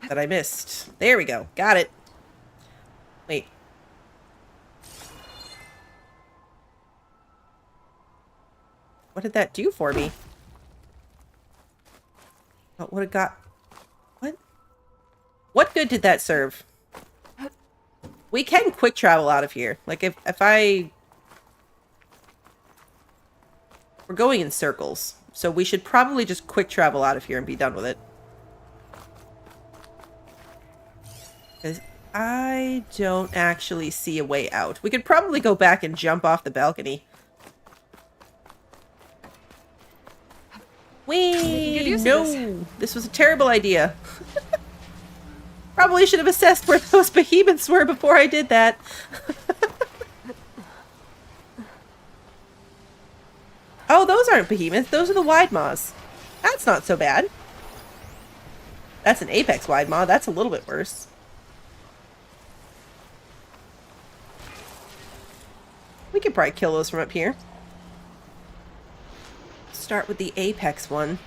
That I missed. There we go. Got it. Wait. What did that do for me? What would it got? What? What good did that serve? We can quick travel out of here. Like, if I... We're going in circles, so we should probably just quick travel out of here and be done with it. Because I don't actually see a way out. We could probably go back and jump off the balcony. Whee! No! This was a terrible idea. Probably should have assessed where those behemoths were before I did that. Oh, those aren't behemoths. Those are the wide maws. That's not so bad. That's an apex wide maw. That's a little bit worse. We could probably kill those from up here. Start with the apex one.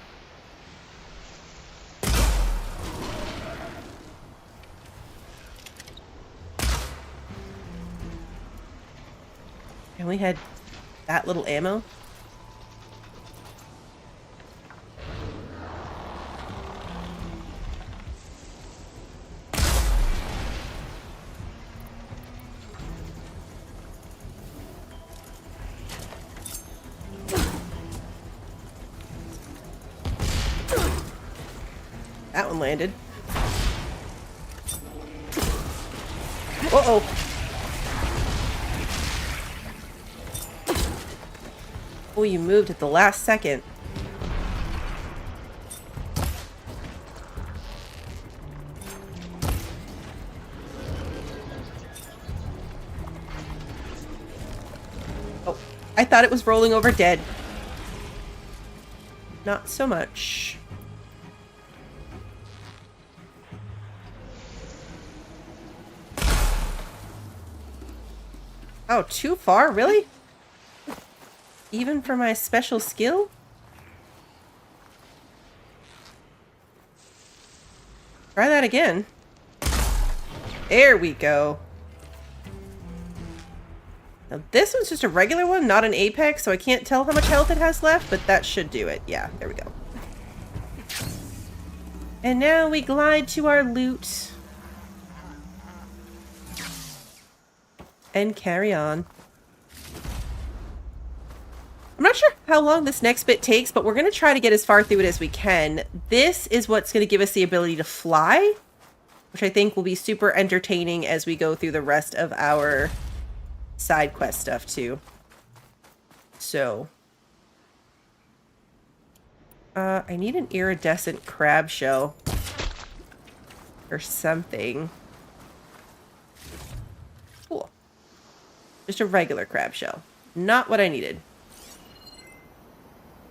And we had that little ammo. one landed. Uh-oh. Oh, you moved at the last second. Oh, I thought it was rolling over dead. Not so much. Oh, too far? Really? Even for my special skill? Try that again. There we go. Now this one's just a regular one, not an apex, so I can't tell how much health it has left, but that should do it. Yeah, there we go. And now we glide to our loot. And carry on. I'm not sure how long this next bit takes, but we're going to try to get as far through it as we can. This is what's going to give us the ability to fly, which I think will be super entertaining as we go through the rest of our side quest stuff too. So, I need an iridescent crab shell or something. Cool. Just a regular crab shell. Not what I needed.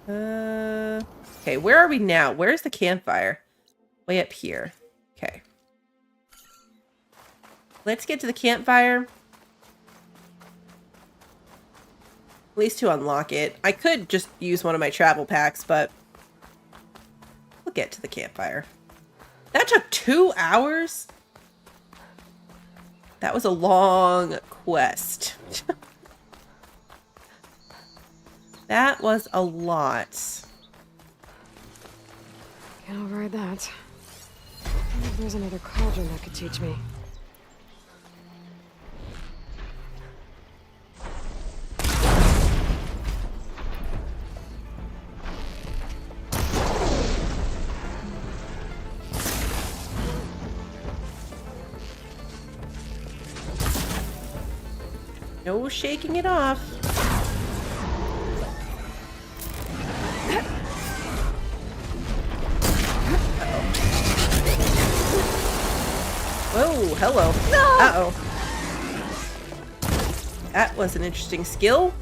Okay, where are we now? Where's the campfire? Way up here. Okay. Let's get to the campfire. At least to unlock it. I could just use one of my travel packs, but we'll get to the campfire. That took 2 hours? That was a long quest. That was a lot. Can't override that. I wonder if there's another cauldron that could teach me. No shaking it off. Whoa, hello. Uh-oh. That was an interesting skill.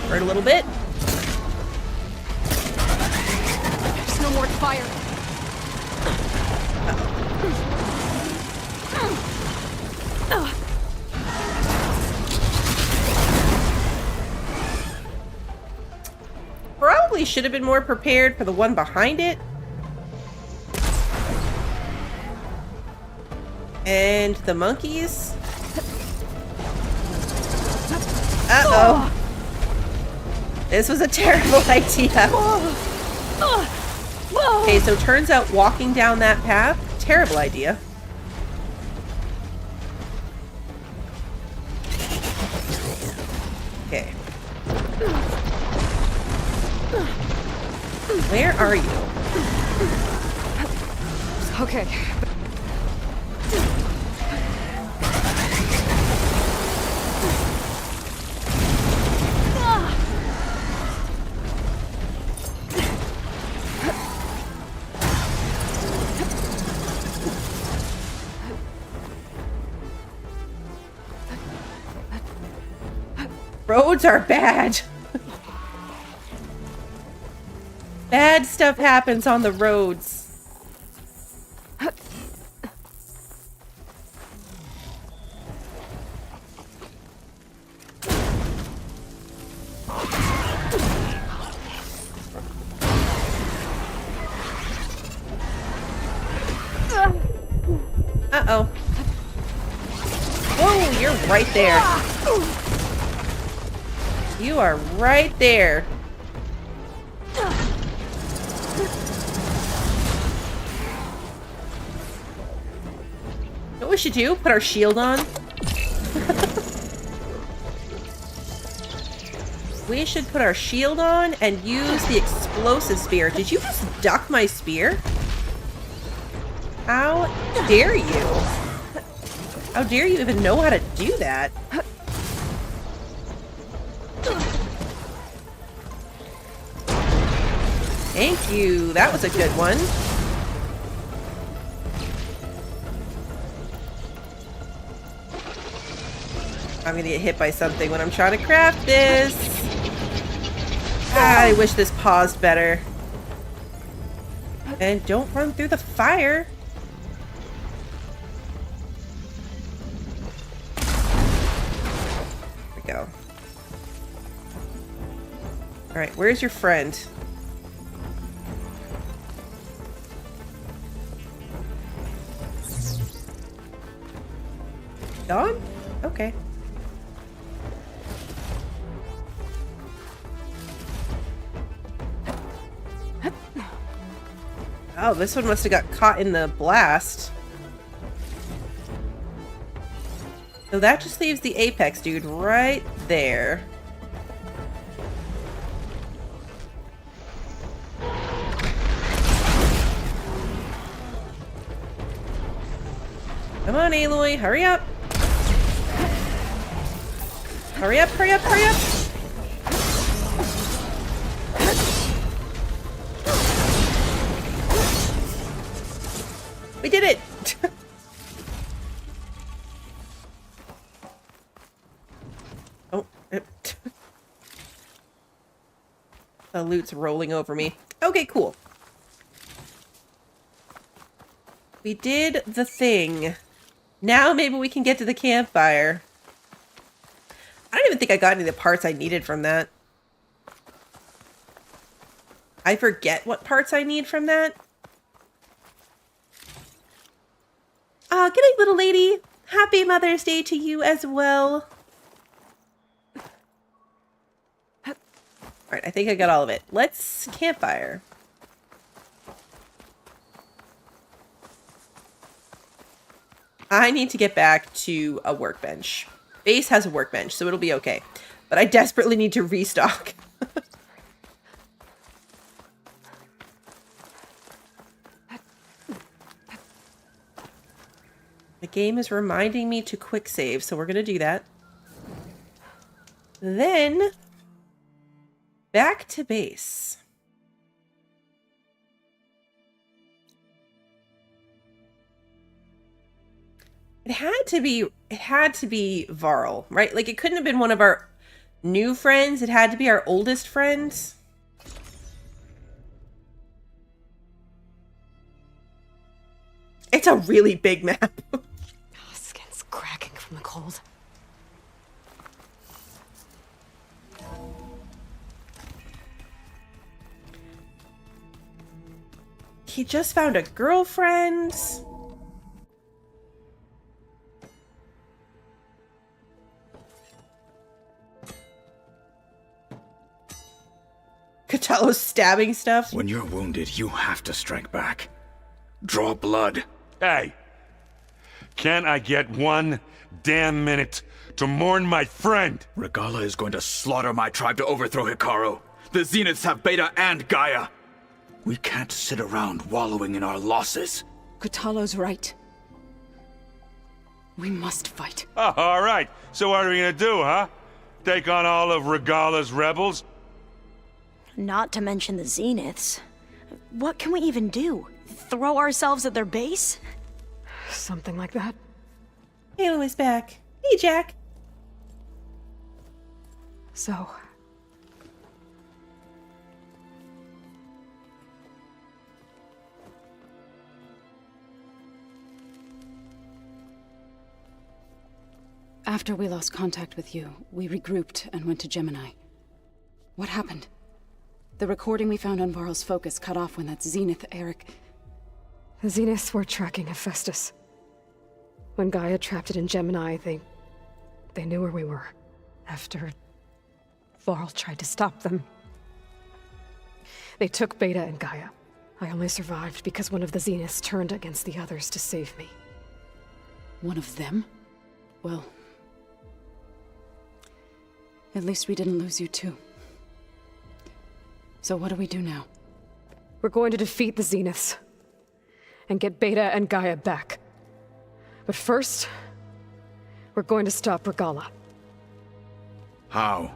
Hurt a little bit. There's no more fire. Probably should have been more prepared for the one behind it. And the monkeys. Uh-oh. This was a terrible idea. Okay, so turns out walking down that path, terrible idea. Okay. Where are you? Okay. Roads are bad. Bad stuff happens on the roads. Uh-oh. Whoa, you're right there. You are right there. What we should do? Put our shield on? We should put our shield on and use the explosive spear. Did you just duck my spear? How dare you? How dare you even know how to do that? Thank you. That was a good one. I'm gonna get hit by something when I'm trying to craft this. I wish this paused better. And don't run through the fire. There we go. Alright, where's your friend? Gone? Okay. Oh, this one must have got caught in the blast. So that just leaves the apex dude right there. Come on, Aloy, hurry up. Hurry up, hurry up, hurry up. We did it! Oh. The loot's rolling over me. Okay, cool. We did the thing. Now maybe we can get to the campfire. I don't even think I got any of the parts I needed from that. I forget what parts I need from that. Good night, little lady. Happy Mother's Day to you as well. Alright, I think I got all of it. Let's campfire. I need to get back to a workbench. Base has a workbench, so it'll be okay. But I desperately need to restock. The game is reminding me to quick save, so we're going to do that. Then, back to base. It had to be Varl, right? Like, it couldn't have been one of our new friends. It had to be our oldest friends. It's a really big map. Skin's cracking from the cold. He just found a girlfriend. Catalo's stabbing stuff. When you're wounded, you have to strike back. Draw blood. Hey! Can't I get one damn minute to mourn my friend? Regala is going to slaughter my tribe to overthrow Hikaru. The Zeniths have Beta and Gaia. We can't sit around wallowing in our losses. Catalo's right. We must fight. Oh, all right. So what are we gonna do, huh? Take on all of Regala's rebels? Not to mention the Zeniths. What can we even do? Throw ourselves at their base? Something like that. Aloy's back. Hey, Jack. So... After we lost contact with you, we regrouped and went to Gemini. What happened? The recording we found on Varl's focus cut off when that Zenith, Eric... The Zeniths were tracking Hephaestus. When Gaia trapped it in Gemini, they knew where we were. After Varl tried to stop them. They took Beta and Gaia. I only survived because one of the Zeniths turned against the others to save me. One of them? Well... at least we didn't lose you too. So what do we do now? We're going to defeat the Zeniths. and get Beta and Gaia back. But first, we're going to stop Regala. How?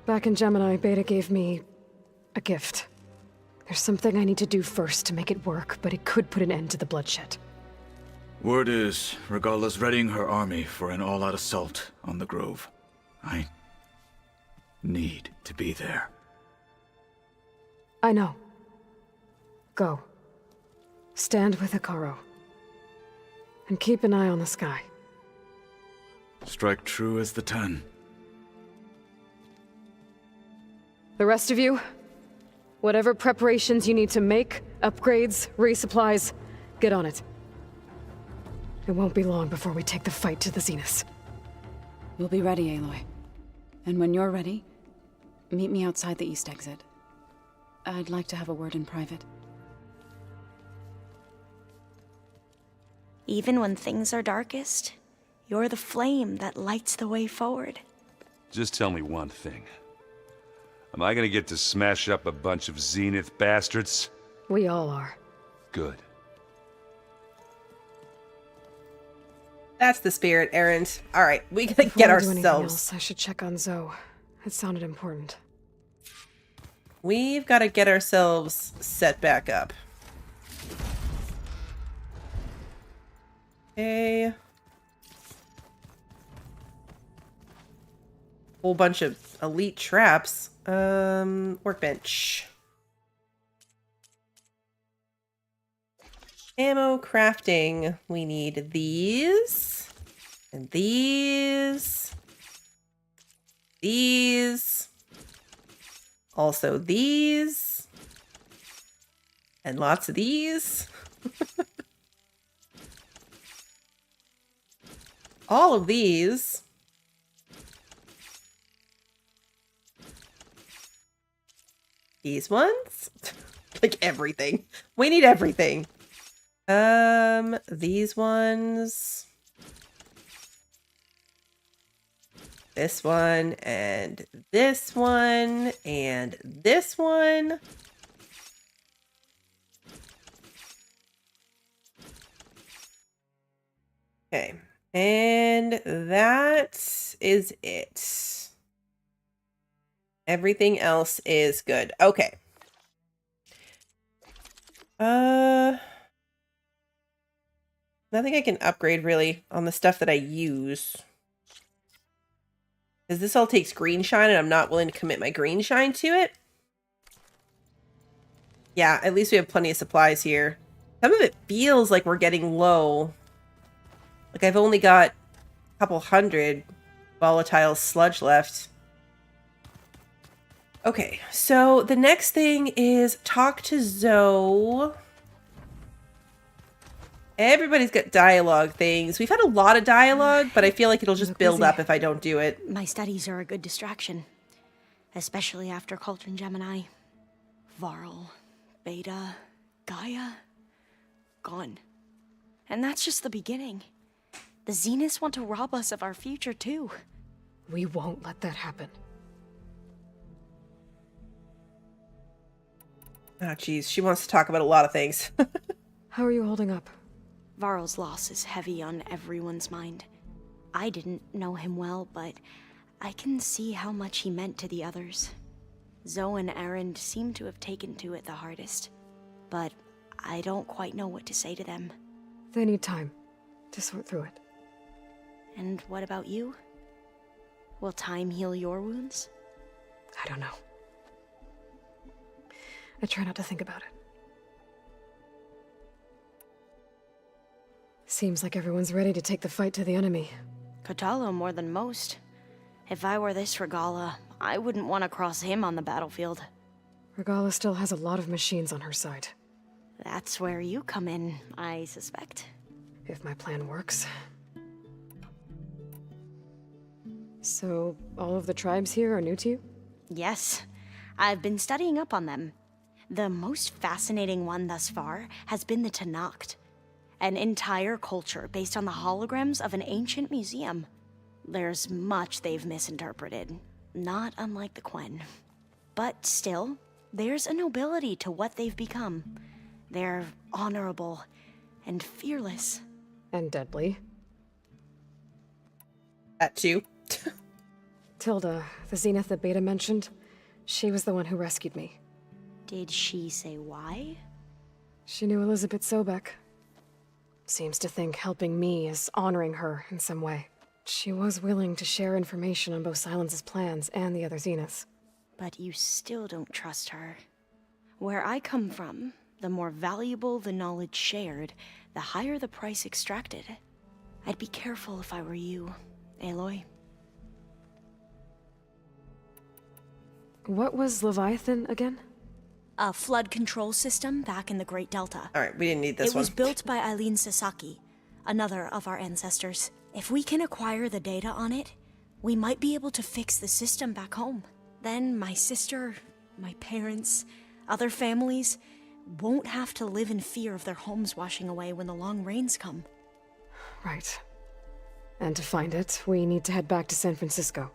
Back in Gemini, Beta gave me a gift. There's something I need to do first to make it work, but it could put an end to the bloodshed. Word is, Regala's readying her army for an all-out assault on the Grove. I need to be there. I know. Go. Stand with Ikaro. And keep an eye on the sky. Strike true as the 10. The rest of you, whatever preparations you need to make, upgrades, resupplies, get on it. It won't be long before we take the fight to the Zenith. We'll be ready, Aloy. And when you're ready, meet me outside the east exit. I'd like to have a word in private. Even when things are darkest, you're the flame that lights the way forward. Just tell me one thing. Am I gonna get to smash up a bunch of Zenith bastards? We all are. Good. That's the spirit, Erend. All right, we gotta Before get I do anything ourselves. else, I should check on Zoe. It sounded important. We've got to get ourselves set back up. Okay. Whole bunch of elite traps. Workbench. Ammo crafting. We need these. And these. These. Also these. And lots of these. All of these. These ones. Like everything. We need everything. These ones. This one and this one and this one. Okay. And that is it. Everything else is good. Okay. Nothing I can upgrade really on the stuff that I use. Because this all takes green shine and I'm not willing to commit my green shine to it. Yeah, at least we have plenty of supplies here. Some of it feels like we're getting low. Like I've only got a couple hundred volatile sludge left. Okay, so the next thing is talk to Zoe. Everybody's got dialogue things. We've had a lot of dialogue, but I feel like it'll just build up if I don't do it. My studies are a good distraction. Especially after Cauldron Gemini. Varl, Beta, Gaia, gone. And that's just the beginning. The Zeniths want to rob us of our future, too. We won't let that happen. Oh, geez. She wants to talk about a lot of things. How are you holding up? Varl's loss is heavy on everyone's mind. I didn't know him well, but I can see how much he meant to the others. Zoe and Erend seem to have taken to it the hardest, but I don't quite know what to say to them. They need time to sort through it. And what about you? Will time heal your wounds? I don't know. I try not to think about it. Seems like everyone's ready to take the fight to the enemy. Kotallo more than most. If I were this Regala, I wouldn't want to cross him on the battlefield. Regala still has a lot of machines on her side. That's where you come in, I suspect. If my plan works. So, all of the tribes here are new to you? Yes. I've been studying up on them. The most fascinating one thus far has been the Tanacht. An entire culture based on the holograms of an ancient museum. There's much they've misinterpreted, not unlike the Quen. But still, there's a nobility to what they've become. They're honorable and fearless. And deadly. That too. Tilda, the Zenith that Beta mentioned, she was the one who rescued me. Did she say why? She knew Elizabeth Sobek. Seems to think helping me is honoring her in some way. She was willing to share information on both Silence's plans and the other Zeniths. But you still don't trust her. Where I come from, the more valuable the knowledge shared, the higher the price extracted. I'd be careful if I were you, Aloy. What was Leviathan again? A flood control system back in the Great Delta. Alright, we didn't need this one. It was built by Eileen Sasaki, another of our ancestors. If we can acquire the data on it, we might be able to fix the system back home. Then my sister, my parents, other families won't have to live in fear of their homes washing away when the long rains come. Right. And to find it, we need to head back to San Francisco.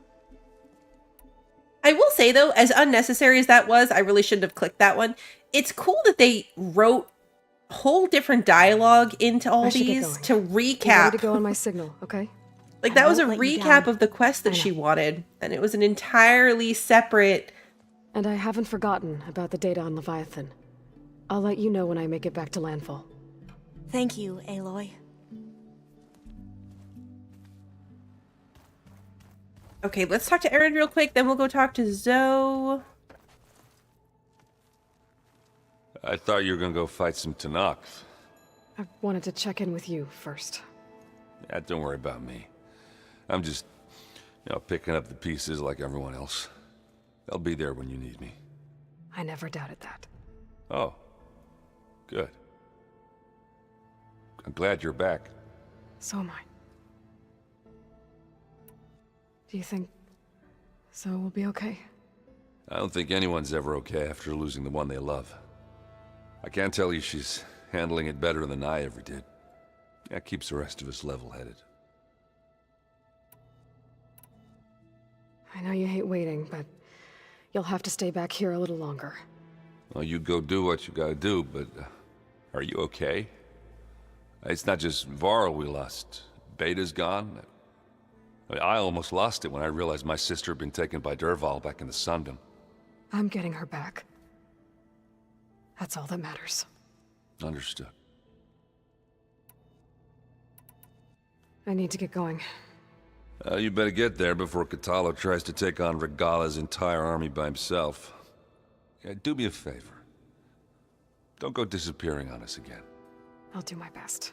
I will say, though, as unnecessary as that was, I really shouldn't have clicked that one. It's cool that they wrote whole different dialogue into all these to recap. I'm ready to go on my signal, okay? Like, that was a recap of the quest that she wanted, and it was an entirely separate... And I haven't forgotten about the data on Leviathan. I'll let you know when I make it back to landfall. Thank you, Aloy. Okay, let's talk to Aaron real quick, then we'll go talk to Zoe. I thought you were gonna go fight some Tanakh. I wanted to check in with you first. Yeah, don't worry about me. I'm just, picking up the pieces like everyone else. I'll be there when you need me. I never doubted that. Oh. Good. I'm glad you're back. So am I. Do you think Zoe will be okay? I don't think anyone's ever okay after losing the one they love. I can't tell you she's handling it better than I ever did. That keeps the rest of us level-headed. I know you hate waiting, but you'll have to stay back here a little longer. Well, you go do what you gotta do, but are you okay? It's not just Varl we lost. Beta's gone. I almost lost it when I realized my sister had been taken by Dervahl back in the Sundom. I'm getting her back. That's all that matters. Understood. I need to get going. You better get there before Katalo tries to take on Regala's entire army by himself. Yeah, do me a favor. Don't go disappearing on us again. I'll do my best.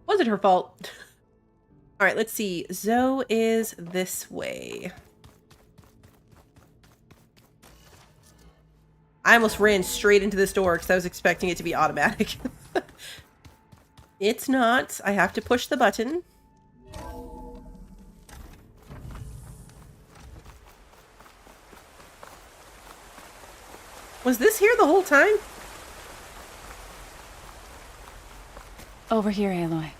Wasn't her fault. All right, let's see. Zoe is this way. I almost ran straight into this door because I was expecting it to be automatic. It's not. I have to push the button. Was this here the whole time? Over here, Aloy.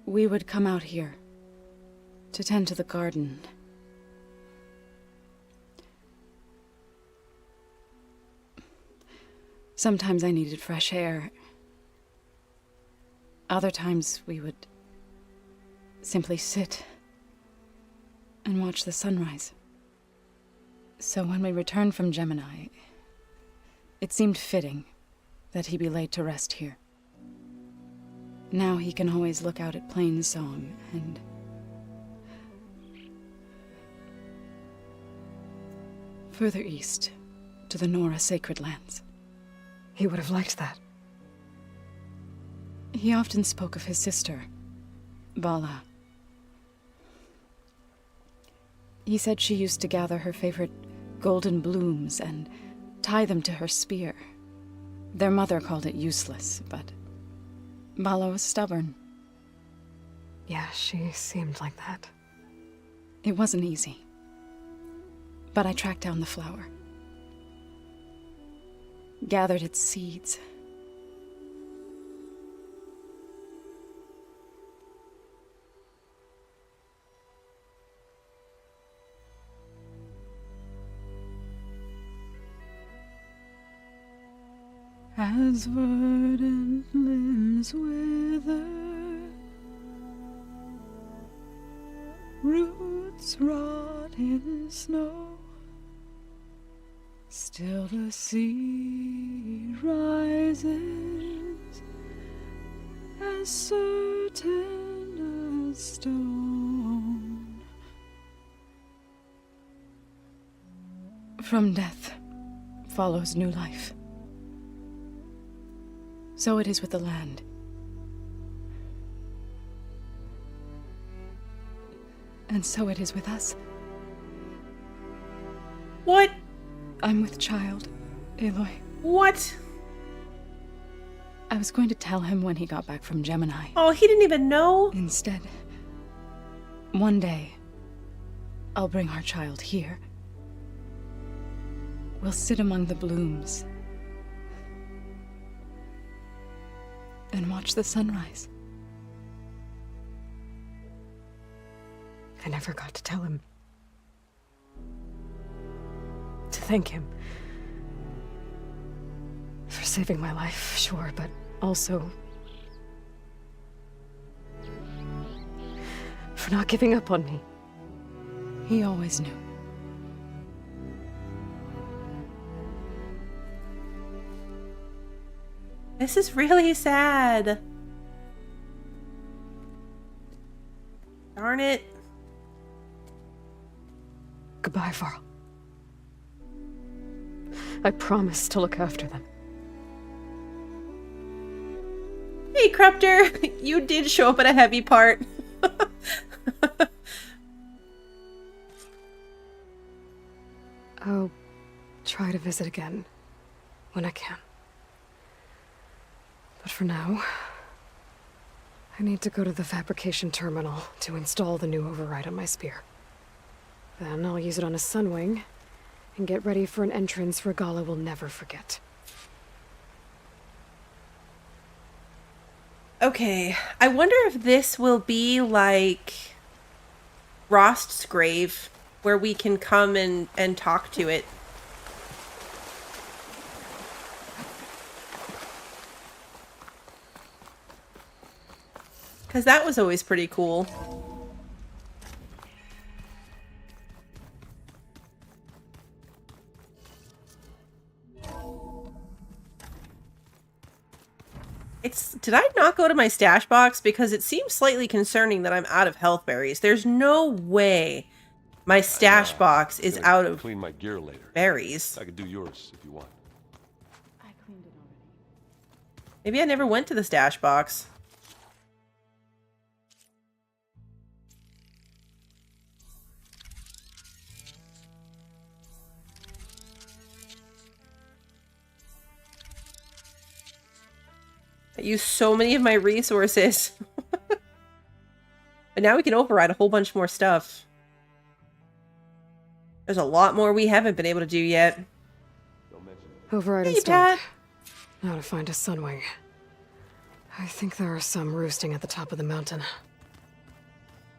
We would come out here to tend to the garden. Sometimes I needed fresh air. Other times we would simply sit and watch the sunrise. So when we returned from Gemini, it seemed fitting that he be laid to rest here. Now he can always look out at Plainsong and further east to the Nora Sacred Lands. He would have liked that. He often spoke of his sister, Vala. He said she used to gather her favorite golden blooms and tie them to her spear. Their mother called it useless, but Vala was stubborn. Yeah, she seemed like that. It wasn't easy. But I tracked down the flower. Gathered its seeds. as verdant limbs wither, roots rot in snow, still the sea rises as certain as stone. From death follows new life. So it is with the land. And so it is with us. What? I'm with child, Aloy. What? I was going to tell him when he got back from Gemini. Oh, he didn't even know? Instead, one day, I'll bring our child here. We'll sit among the blooms and watch the sunrise. I never got to tell him. To thank him. For saving my life, sure, but also for not giving up on me. He always knew. This is really sad. Darn it. Goodbye, Varl. I promise to look after them. Hey, Crupter, you did show up at a heavy part. I'll try to visit again when I can. But for now, I need to go to the fabrication terminal to install the new override on my spear. Then I'll use it on a sunwing and get ready for an entrance Regala will never forget. Okay, I wonder if this will be like Rost's grave, where we can come and talk to it. Because that was always pretty cool. Did I not go to my stash box? Because it seems slightly concerning that I'm out of health berries. There's no way my stash box is out of clean my gear later. berries. I could do yours if you want. I cleaned it already. Maybe I never went to the stash box. I used so many of my resources. But now we can override a whole bunch more stuff. There's a lot more we haven't been able to do yet. Override Hey, installed. Pat. Now to find a sunwing. I think there are some roosting at the top of the mountain.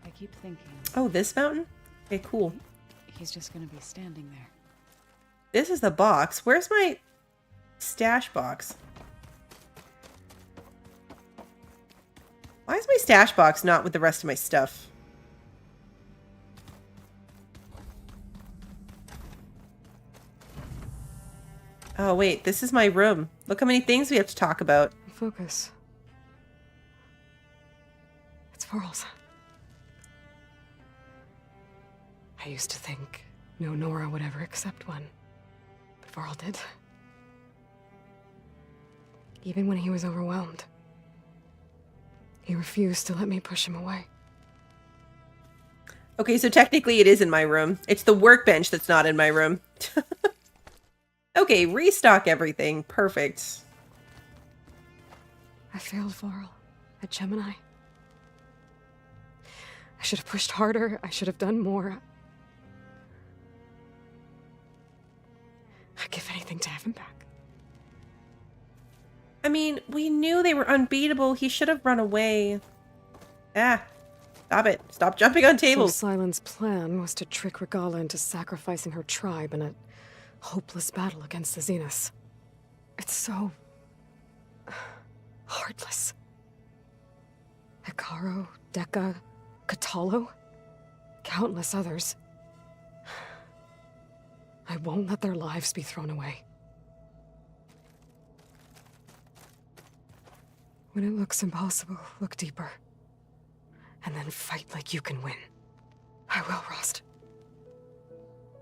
I keep thinking. Oh, this mountain? Okay, cool. He's just gonna be standing there. This is the box. Where's my stash box? Why is my stash box not with the rest of my stuff? Oh, wait. This is my room. Look how many things we have to talk about. Focus. It's Varl's. I used to think no Nora would ever accept one. But Varl did. Even when he was overwhelmed. He refused to let me push him away. Okay, so technically it is in my room. It's the workbench that's not in my room. Okay, restock everything. Perfect. I failed Varl at Gemini. I should have pushed harder. I should have done more. I'd give anything to have him back. I mean, we knew they were unbeatable. He should have run away. Ah, stop it. Stop jumping on tables. So Silent's plan was to trick Regala into sacrificing her tribe in a hopeless battle against the Zeniths. It's so Heartless. Hekarro, Dekka, Kotallo, countless others. I won't let their lives be thrown away. When it looks impossible, look deeper. And then fight like you can win. I will, Rost.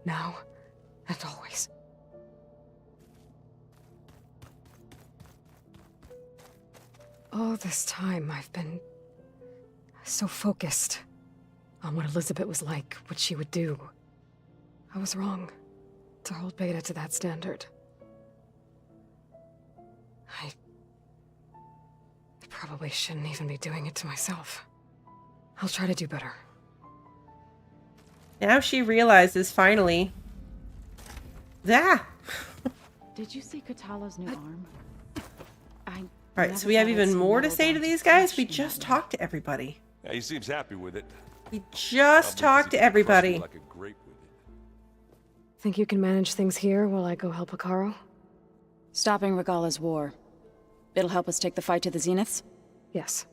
Now and always. All this time, I've been so focused on what Elizabeth was like, what she would do. I was wrong to hold Beta to that standard. I probably shouldn't even be doing it to myself. I'll try to do better. Now she realizes, finally. Ah! Did you see Kotallo's new arm? Alright, so we have even more to say to these guys? We just talked to everybody. Yeah, he seems happy with it. We just talked to everybody. Like a grape with it. Think you can manage things here while I go help Hekarro? Stopping Regala's war. It'll help us take the fight to the Zeniths? Yes.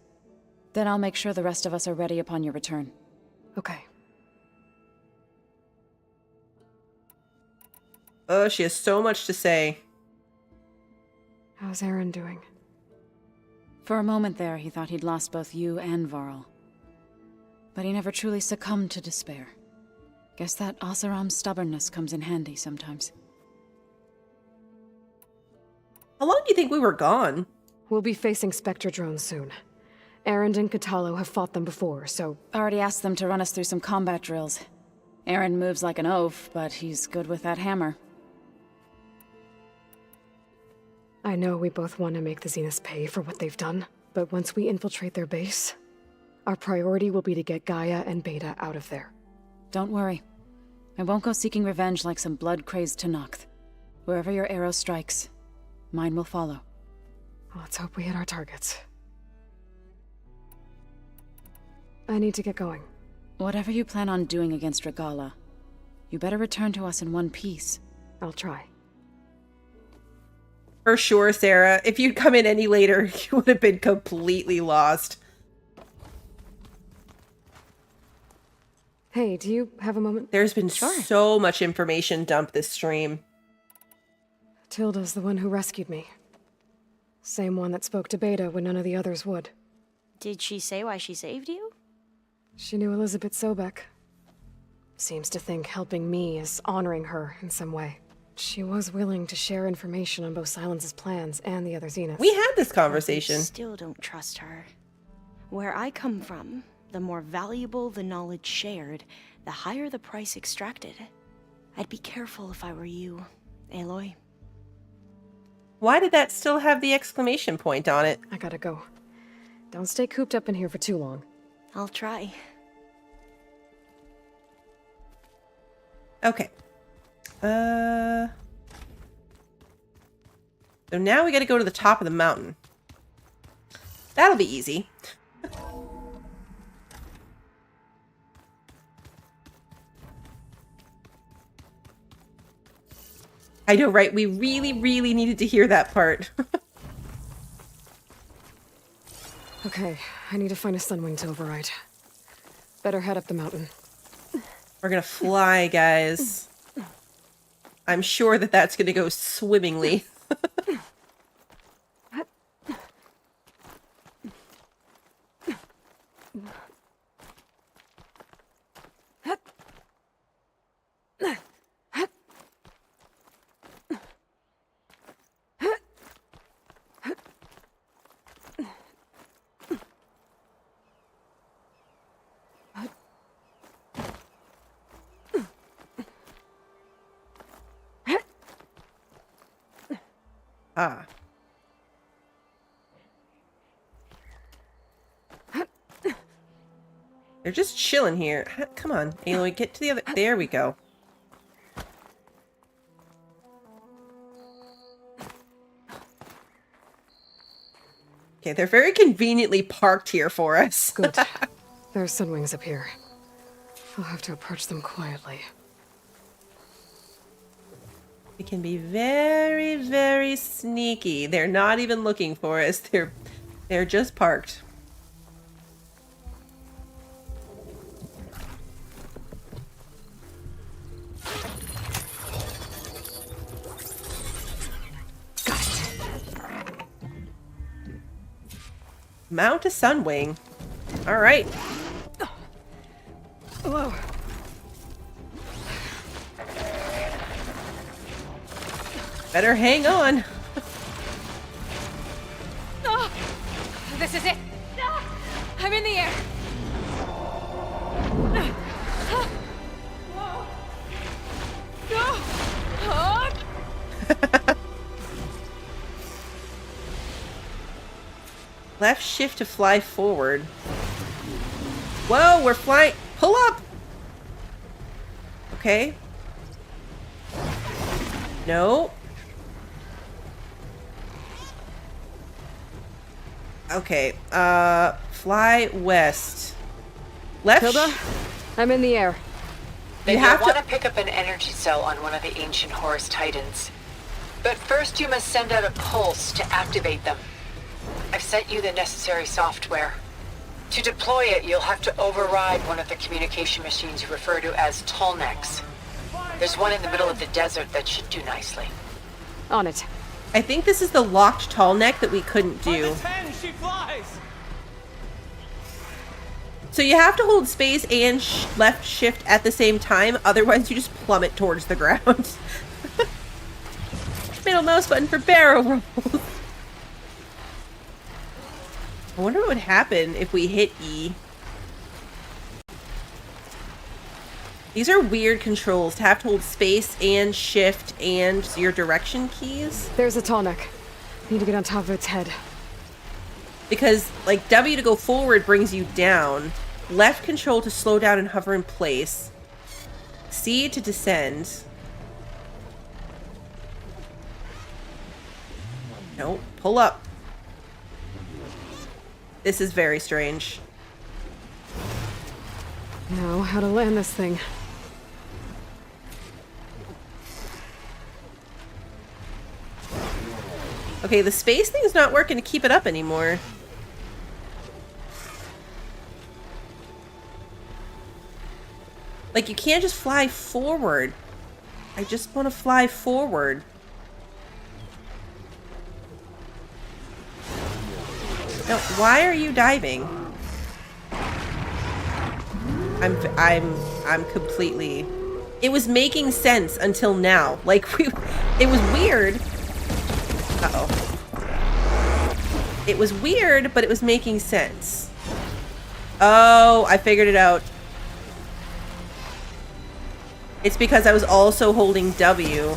Then I'll make sure the rest of us are ready upon your return. Okay. Oh, she has so much to say. How's Aaron doing? For a moment there, he thought he'd lost both you and Varl. But he never truly succumbed to despair. Guess that Oseram's stubbornness comes in handy sometimes. How long do you think we were gone? We'll be facing Spectre drones soon. Aaron and Kotallo have fought them before, so... Already asked them to run us through some combat drills. Aaron moves like an oaf, but he's good with that hammer. I know we both want to make the Zeniths pay for what they've done, but once we infiltrate their base, our priority will be to get Gaia and Beta out of there. Don't worry. I won't go seeking revenge like some blood-crazed Tenakth. Wherever your arrow strikes, mine will follow. Let's hope we hit our targets. I need to get going. Whatever you plan on doing against Regala, you better return to us in one piece. I'll try. For sure, Sarah. If you'd come in any later, you would have been completely lost. Hey, do you have a moment? There's been so much information dumped this stream. Tilda's the one who rescued me. Same one that spoke to Beta when none of the others would. Did she say why she saved you? She knew Elizabeth Sobek. Seems to think helping me is honoring her in some way. She was willing to share information on both Silence's plans and the other Zeniths. We had this conversation. I still don't trust her. Where I come from, the more valuable the knowledge shared, the higher the price extracted. I'd be careful if I were you, Aloy. Why did that still have the exclamation point on it? I gotta go. Don't stay cooped up in here for too long. I'll try. Okay. So now we gotta go to the top of the mountain. That'll be easy. I know, right? We really, really needed to hear that part. Okay, I need to find a sunwing to override. Better head up the mountain. We're gonna fly, guys. I'm sure that that's gonna go swimmingly. Ah. They're just chilling here. Come on, Aloy, get to the other... There we go. Okay, they're very conveniently parked here for us. Good. There's sunwings up here. I'll have to approach them quietly. They can be very, very sneaky. They're not even looking for us. They're They're just parked. Mount a Sunwing. All right. Whoa. Better hang on. Oh, this is it. I'm in the air. Left shift to fly forward. Whoa, we're flying. Pull up. Okay. No. Okay. Fly west. Left. Tilda, I'm in the air. Then you'll want to pick up an energy cell on one of the ancient Horus Titans. But first you must send out a pulse to activate them. I've sent you the necessary software. To deploy it, you'll have to override one of the communication machines you refer to as Tallnecks. There's one in the middle of the desert that should do nicely. On it. I think this is the locked tall neck that we couldn't do. She flies. So you have to hold space and left shift at the same time, otherwise you just plummet towards the ground. Middle mouse button for barrel rolls. I wonder what would happen if we hit E. These are weird controls to have to hold space and shift and your direction keys. There's a tall neck. Need to get on top of its head. Because, like, W to go forward brings you down. Left control to slow down and hover in place. C to descend. Nope. Pull up. This is very strange. Now, how to land this thing. Okay, the space thing's not working to keep it up anymore. Like, you can't just fly forward. I just want to fly forward. Now, why are you diving? I'm completely... It was making sense until now. Like, it was weird. Uh-oh. It was weird, but it was making sense. Oh, I figured it out. It's because I was also holding W.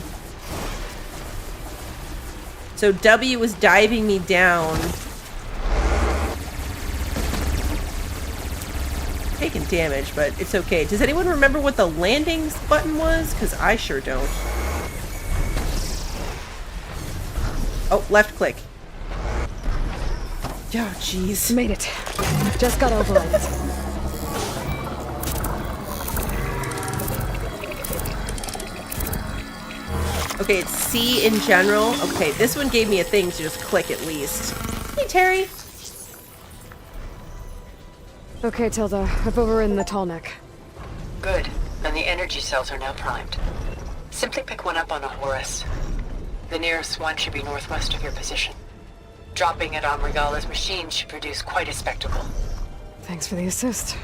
So W was diving me down. Taking damage, but it's okay. Does anyone remember what the landings button was? Because I sure don't. Oh, left click. Oh, jeez. Made it. Just got over it. Okay, it's C in general. Okay, this one gave me a thing to just click at least. Hey, Terry. Okay, Tilda. I've overridden the tall neck. Good. And the energy cells are now primed. Simply pick one up on a Horus. The nearest one should be northwest of your position. Dropping it on Regala's machine should produce quite a spectacle. Thanks for the assist.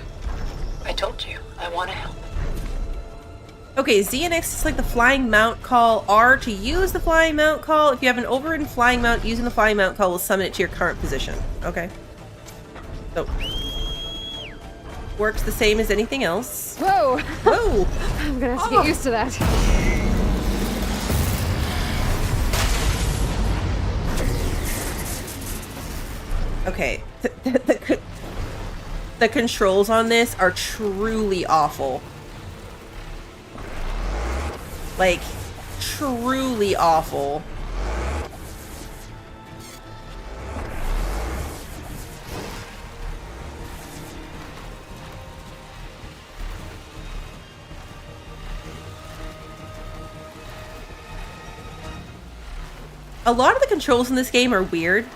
I told you, I want to help. Okay, Z and X is like the flying mount call. R to use the flying mount call. If you have an overridden flying mount, using the flying mount call will summon it to your current position. Okay. So, works the same as anything else. Whoa! Whoa! I'm gonna have to get used to that. Okay. The controls on this are truly awful. Like, truly awful. A lot of the controls in this game are weird.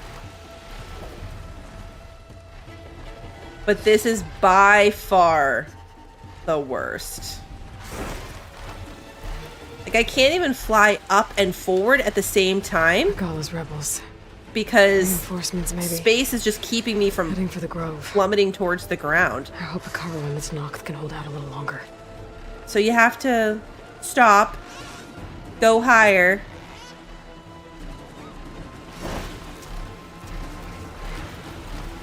But this is by far the worst. Like, I can't even fly up and forward at the same time. Gala's rebels. Because reinforcements, maybe. Space is just keeping me from heading for the grove, plummeting towards the ground. I hope Hekaro and this Noct can hold out a little longer. So you have to stop, go higher.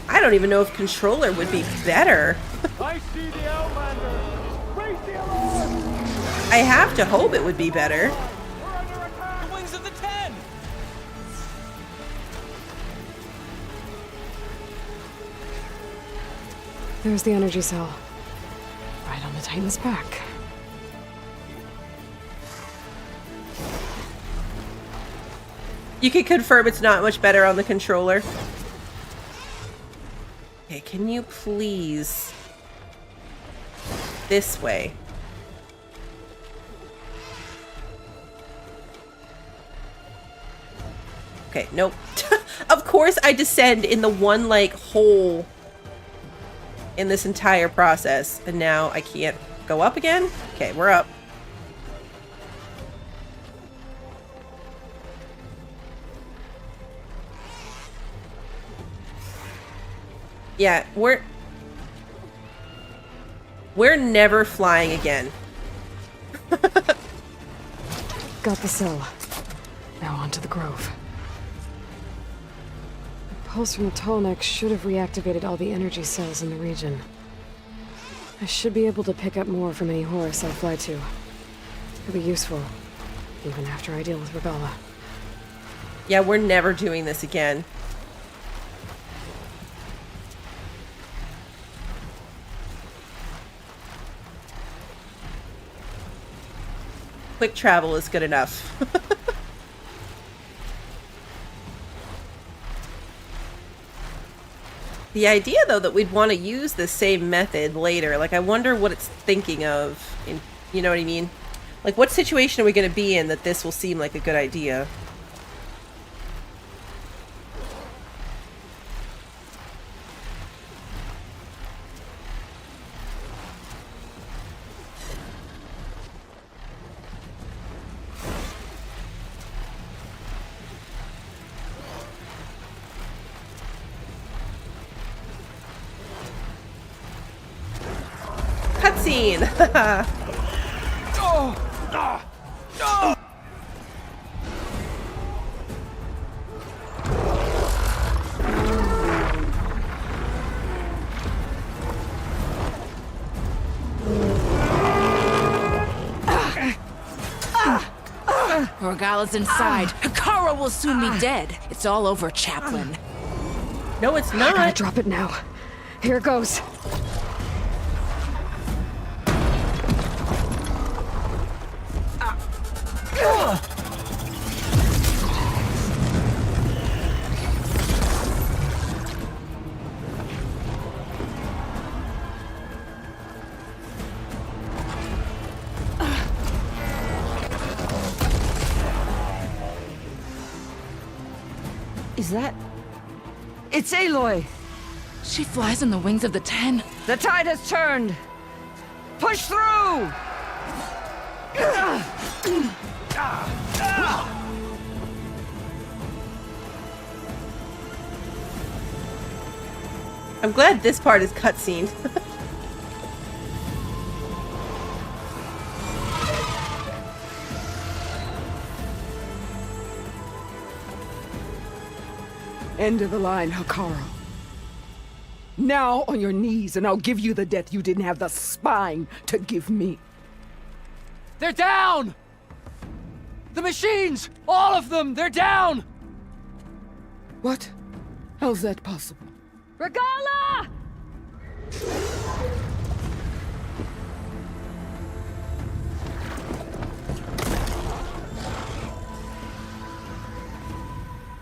I don't even know if controller would be better. I see the Outlander. Raise the alarm. I have to hope it would be better. We're under attack. The wings of the 10. There's the energy cell. Right on the Titan's back. You can confirm it's not much better on the controller. Okay, can you please... this way. Okay, nope. Of course I descend in the one, like, hole in this entire process. And now I can't go up again? Okay, we're up. Yeah, we're never flying again. Got the cell. Now onto the grove. The pulse from the Tallneck should have reactivated all the energy cells in the region. I should be able to pick up more from any Horus I fly to. It'll be useful, even after I deal with Regala. Yeah, we're never doing this again. Quick travel is good enough. The idea, though, that we'd want to use the same method later, like, I wonder what it's thinking of. You know what I mean? Like, what situation are we going to be in that this will seem like a good idea? Cutscene! Regala's inside. Hekaro will soon be dead. It's all over, Chaplain. No, it's I not. gotta drop it now. Here goes. Is that... It's Aloy! She flies on the wings of the 10. The tide has turned! Push through! I'm glad this part is cutscene. End of the line, Hekaro. Now on your knees, and I'll give you the death you didn't have the spine to give me. They're down! The machines! All of them! They're down! What? How's that possible? Regala!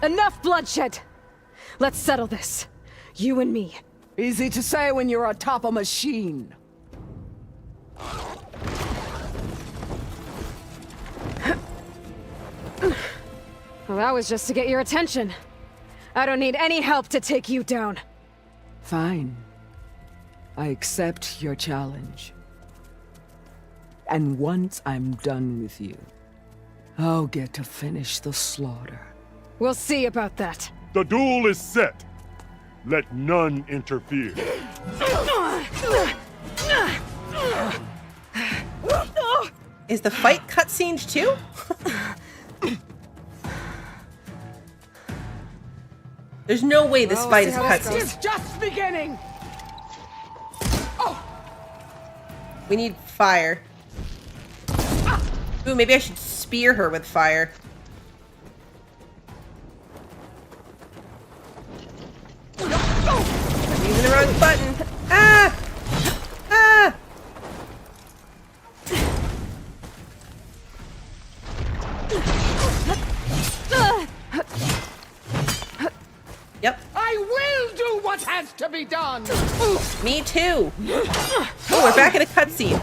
Enough bloodshed! Let's settle this. You and me. Easy to say when you're atop a machine. Well, that was just to get your attention. I don't need any help to take you down. Fine. I accept your challenge. And once I'm done with you, I'll get to finish the slaughter. We'll see about that. The duel is set. Let none interfere. Is the fight cutscened too? There's no way this fight is cutscened. It's just beginning! We need fire. Ooh, maybe I should spear her with fire. I'm using the wrong button. Ah! Ah! Yep. I will do what has to be done! Me too. Oh, we're back in a cutscene.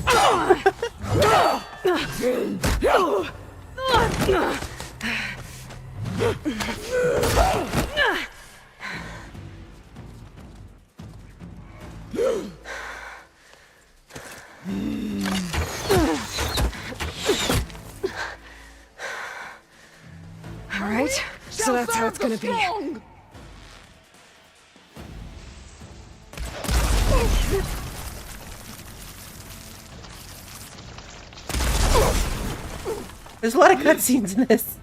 All right, so that's how it's gonna be. There's a lot of cutscenes in this.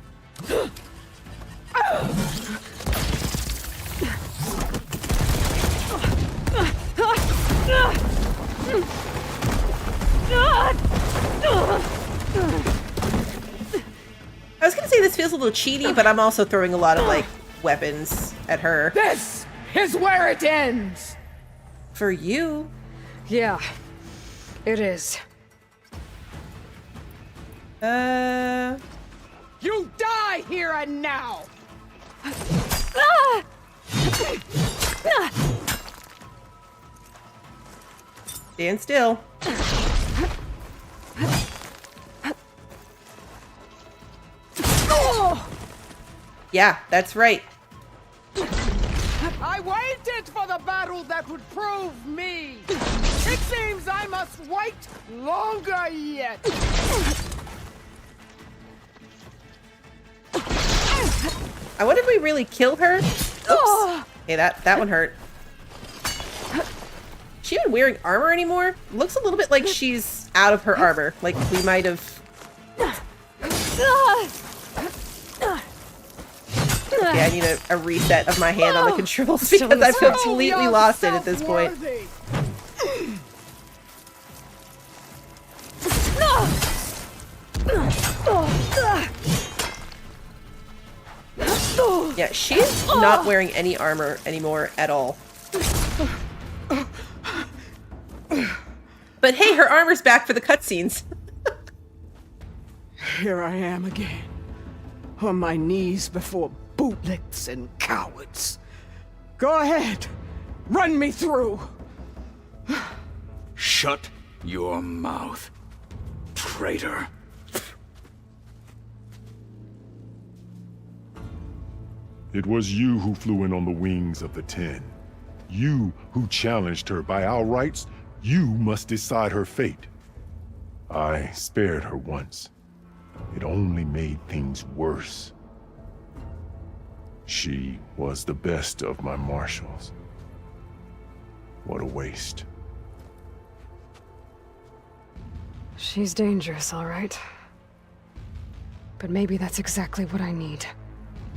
I was gonna say this feels a little cheaty, but I'm also throwing a lot of, like, weapons at her. This is where it ends! For you. Yeah, it is. You die here and now! Stand still. Yeah, that's right. I waited for the battle that would prove me! It seems I must wait longer yet! I wonder if we really killed her. Oops. Okay, that one hurt. Is she even wearing armor anymore? Looks a little bit like she's out of her armor. Like we might have. Okay, I need a reset of my hand on the controls because I've completely lost it at this point. Yeah, she's not wearing any armor anymore at all. But hey, her armor's back for the cutscenes. Here I am again, on my knees before bootlicks and cowards. Go ahead, run me through. Shut your mouth, traitor. It was you who flew in on the wings of the 10. You who challenged her. By our rights, you must decide her fate. I spared her once. It only made things worse. She was the best of my marshals. What a waste. She's dangerous, all right. But maybe that's exactly what I need.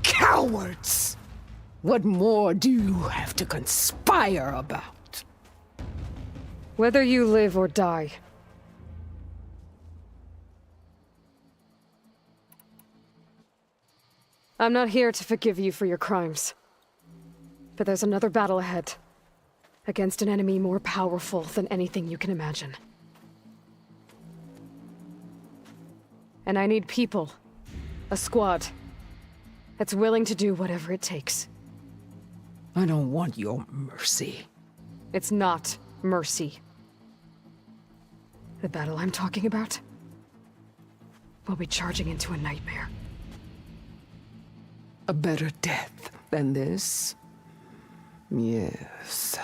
Cowards! What more do you have to conspire about? Whether you live or die. I'm not here to forgive you for your crimes. But there's another battle ahead. Against an enemy more powerful than anything you can imagine. And I need people. A squad. That's willing to do whatever it takes. I don't want your mercy. It's not mercy. The battle I'm talking about will be charging into a nightmare. A better death than this? Yes.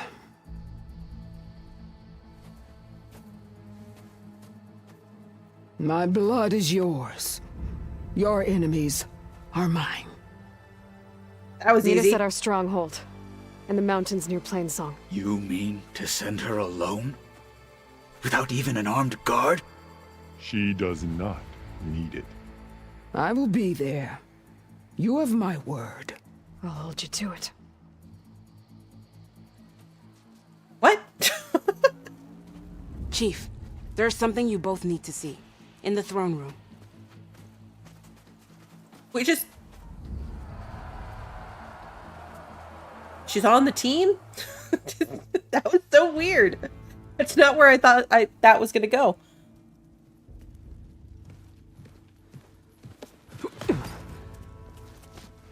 My blood is yours. Your enemies are mine. That was Meet easy. us at our stronghold, in the mountains near Plainsong. You mean to send her alone? Without even an armed guard? She does not need it. I will be there. You have my word. I'll hold you to it. What? Chief, there's something you both need to see. In the throne room. We just... She's on the team? That was so weird. That's not where I thought that was gonna go.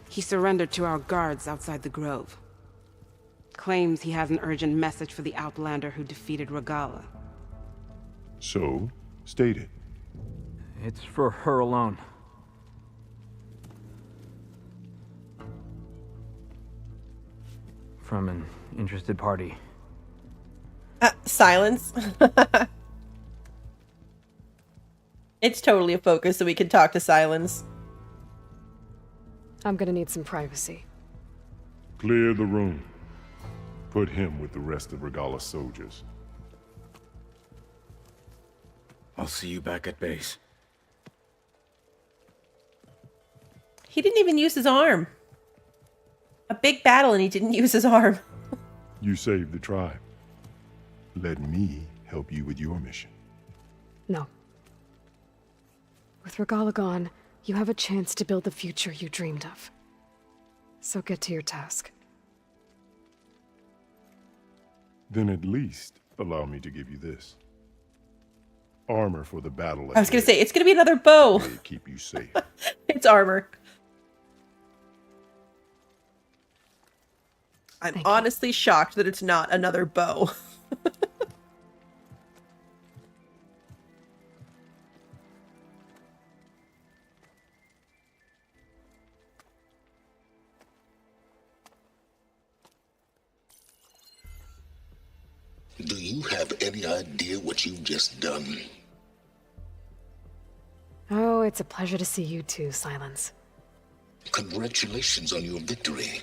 He surrendered to our guards outside the grove. Claims he has an urgent message for the Outlander who defeated Regala. So, state it. It's for her alone. From an interested party. Silence. It's totally a focus so we can talk to Silence. I'm gonna need some privacy. Clear the room. Put him with the rest of Regala's soldiers. I'll see you back at base. He didn't even use his arm. A big battle and he didn't use his arm. You saved the tribe. Let me help you with your mission. No. With Regala gone, you have a chance to build the future you dreamed of. So get to your task. Then at least allow me to give you this. Armor for the battle. I was gonna say, it's gonna be another bow. May keep you safe. It's armor. I'm honestly shocked that it's not another bow. Do you have any idea what you've just done? Oh, it's a pleasure to see you too, Silence. Congratulations on your victory.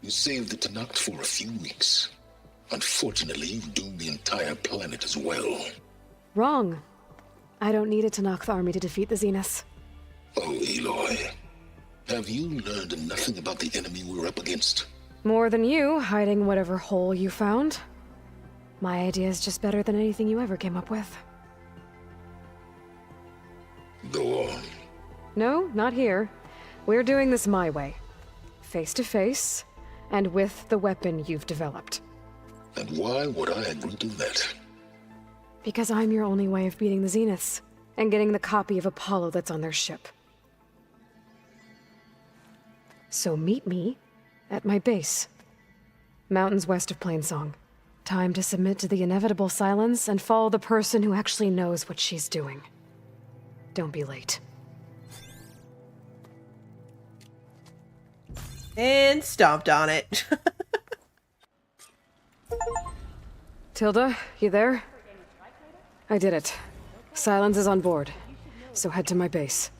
You saved the Tanakh for a few weeks. Unfortunately, you've doomed the entire planet as well. Wrong. I don't need a Tanakh army to defeat the Zeniths. Oh, Aloy. Have you learned nothing about the enemy we're up against? More than you, hiding whatever hole you found. My idea is just better than anything you ever came up with. Go on. No, not here. We're doing this my way. Face to face, and with the weapon you've developed. And why would I agree to that? Because I'm your only way of beating the Zeniths, and getting the copy of Apollo that's on their ship. So meet me at my base. Mountains west of Plainsong. Time to submit to the inevitable silence and follow the person who actually knows what she's doing. Don't be late. And stomped on it. Tilda, you there? I did it. Silence is on board, so head to my base.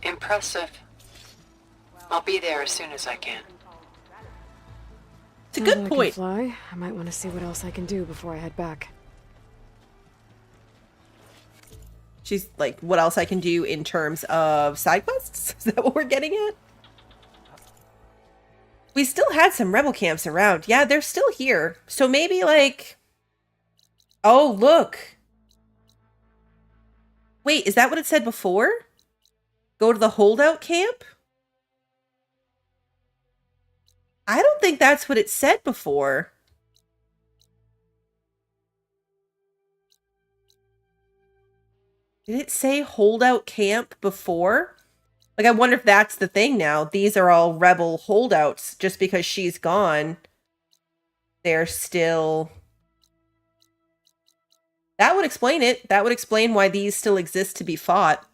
Impressive. I'll be there as soon as I can. It's a good Now that point. I can fly, I might want to see what else I can do before I head back. She's like, what else I can do in terms of side quests? Is that what we're getting at? We still had some rebel camps around. Yeah, they're still here. So maybe like... Oh, look. Wait, is that what it said before? Go to the holdout camp? I don't think that's what it said before. Did it say holdout camp before? Like, I wonder if that's the thing now. These are all rebel holdouts. Just because she's gone, they're still... That would explain it. That would explain why these still exist to be fought.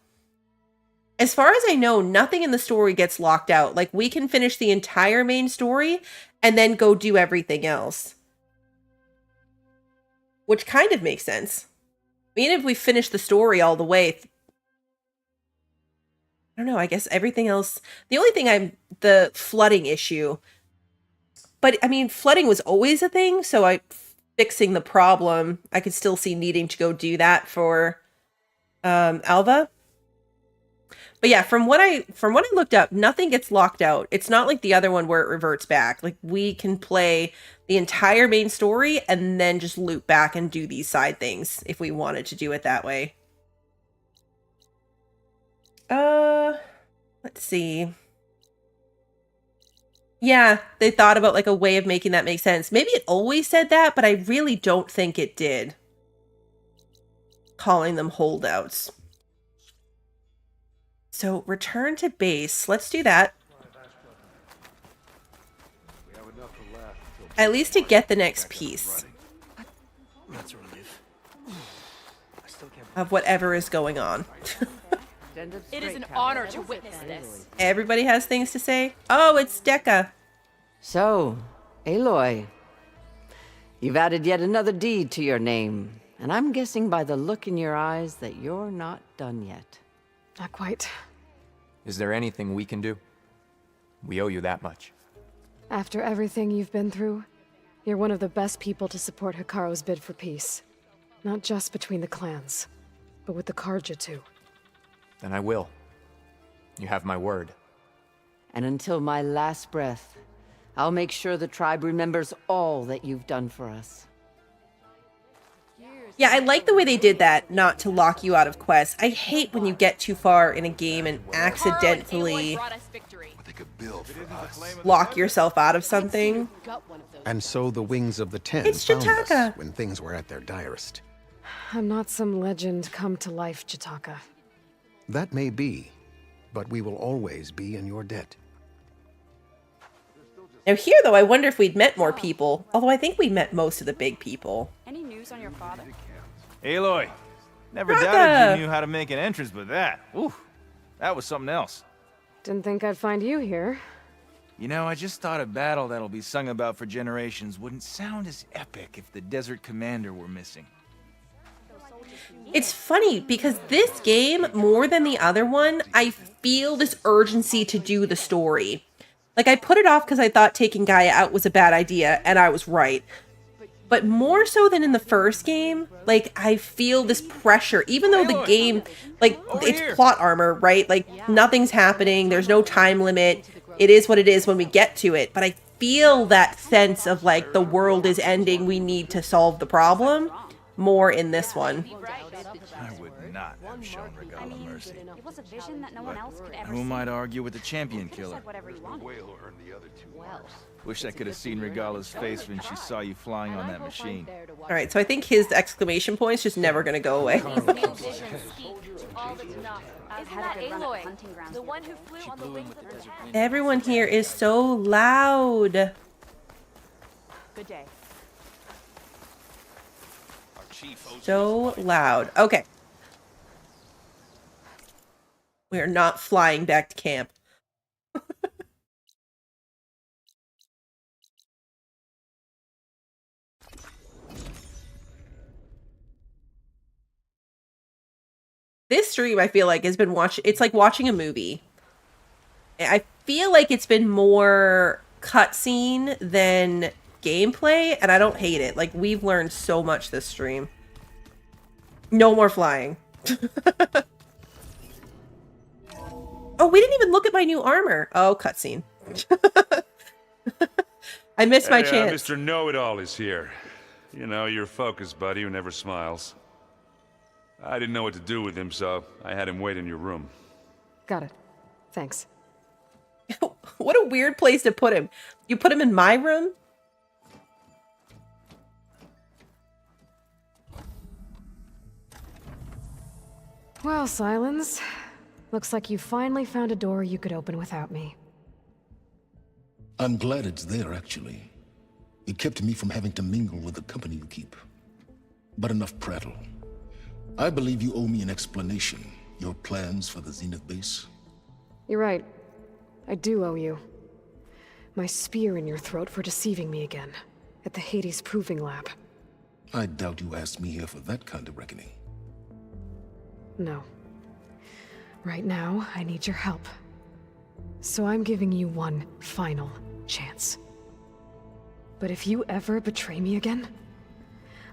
As far as I know, nothing in the story gets locked out. Like, we can finish the entire main story and then go do everything else. Which kind of makes sense. Even if we finish the story all the way, I don't know, I guess everything else, the only thing the flooding issue, but I mean, flooding was always a thing, so fixing the problem, I could still see needing to go do that for Alva. But yeah, from what I looked up, nothing gets locked out. It's not like the other one where it reverts back. Like, we can play the entire main story and then just loop back and do these side things if we wanted to do it that way. Let's see. Yeah, they thought about like a way of making that make sense. Maybe it always said that, but I really don't think it did. Calling them holdouts. So, return to base. Let's do that. At least to get the next piece of whatever is going on. It is an honor to witness this. Everybody has things to say. Oh, it's Deca. So, Aloy, you've added yet another deed to your name, and I'm guessing by the look in your eyes that you're not done yet. Not quite. Is there anything we can do? We owe you that much. After everything you've been through, you're one of the best people to support Hikaru's bid for peace. Not just between the clans, but with the Karja too. Then I will. You have my word. And until my last breath, I'll make sure the tribe remembers all that you've done for us. Yeah, I like the way they did that, not to lock you out of quests. I hate when you get too far in a game and accidentally lock yourself out of something. And so the wings of the Ten It's found us Jataka. when things were at their direst. I'm not some legend come to life, Jataka. That may be, but we will always be in your debt. Now here, though, I wonder if we'd met more people. Although I think we met most of the big people. Any news on your father? Aloy, never Raka. doubted you knew how to make an entrance, but that, ooh, that was something else. Didn't think I'd find you here. You know, I just thought a battle that'll be sung about for generations wouldn't sound as epic if the Desert Commander were missing. It's funny because this game, more than the other one, I feel this urgency to do the story. Like, I put it off because I thought taking Gaia out was a bad idea, and I was right. But more so than in the first game, like, I feel this pressure, even though the game, like, it's plot armor, right? Like, nothing's happening, there's no time limit, it is what it is when we get to it, but I feel that sense of, like, the world is ending, we need to solve the problem, more in this one. I would not have shown Regala mercy. It was a vision that no one else could ever Who see. might argue with the champion killer? Whatever you want. Wish I could have seen Regala's face when she saw you flying on that machine. Alright, so I think his exclamation point's just never gonna go away. Isn't that Aloy, the one who flew on the wings of the Ten? Everyone here is so loud. Good day. So loud. Okay. We are not flying back to camp. This stream, I feel like, has been it's like watching a movie. I feel like it's been more cutscene than gameplay, and I don't hate it. Like, we've learned so much this stream. No more flying. Oh, we didn't even look at my new armor. Oh, cutscene. I missed my chance. Mr. Know-It-All is here. You know, your focus buddy who never smiles. I didn't know what to do with him, so I had him wait in your room. Got it. Thanks. What a weird place to put him. You put him in my room? Well, Silence. Looks like you finally found a door you could open without me. I'm glad it's there, actually. It kept me from having to mingle with the company you keep. But enough prattle. I believe you owe me an explanation. Your plans for the Zenith base? You're right. I do owe you. My spear in your throat for deceiving me again. At the Hades Proving Lab. I doubt you asked me here for that kind of reckoning. No. Right now, I need your help. So I'm giving you one final chance. But if you ever betray me again,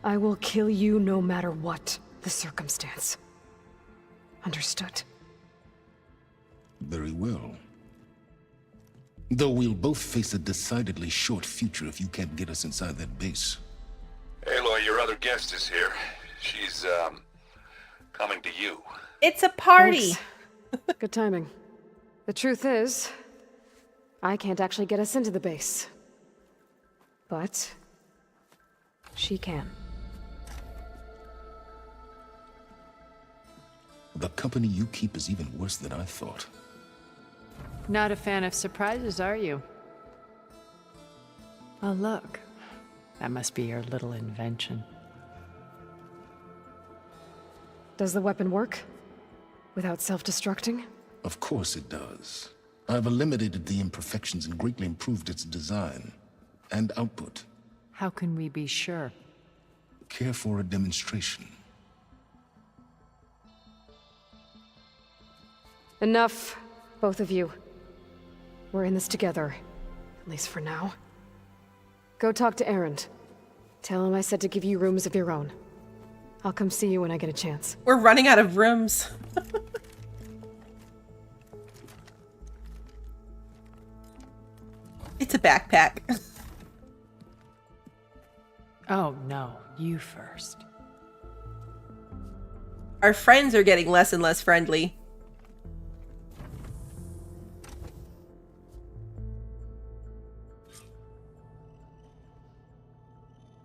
I will kill you no matter what the circumstance. Understood? Very well. Though we'll both face a decidedly short future if you can't get us inside that base. Aloy, your other guest is here. She's, coming to you. It's a party. Good timing. The truth is, I can't actually get us into the base. But she can. The company you keep is even worse than I thought. Not a fan of surprises, are you? Oh, look. That must be your little invention. Does the weapon work? Without self-destructing? Of course it does. I've eliminated the imperfections and greatly improved its design and output. How can we be sure? Care for a demonstration? Enough, both of you. We're in this together, at least for now. Go talk to Erend. Tell him I said to give you rooms of your own. I'll come see you when I get a chance. We're running out of rooms. It's a backpack. Oh, no. You first. Our friends are getting less and less friendly.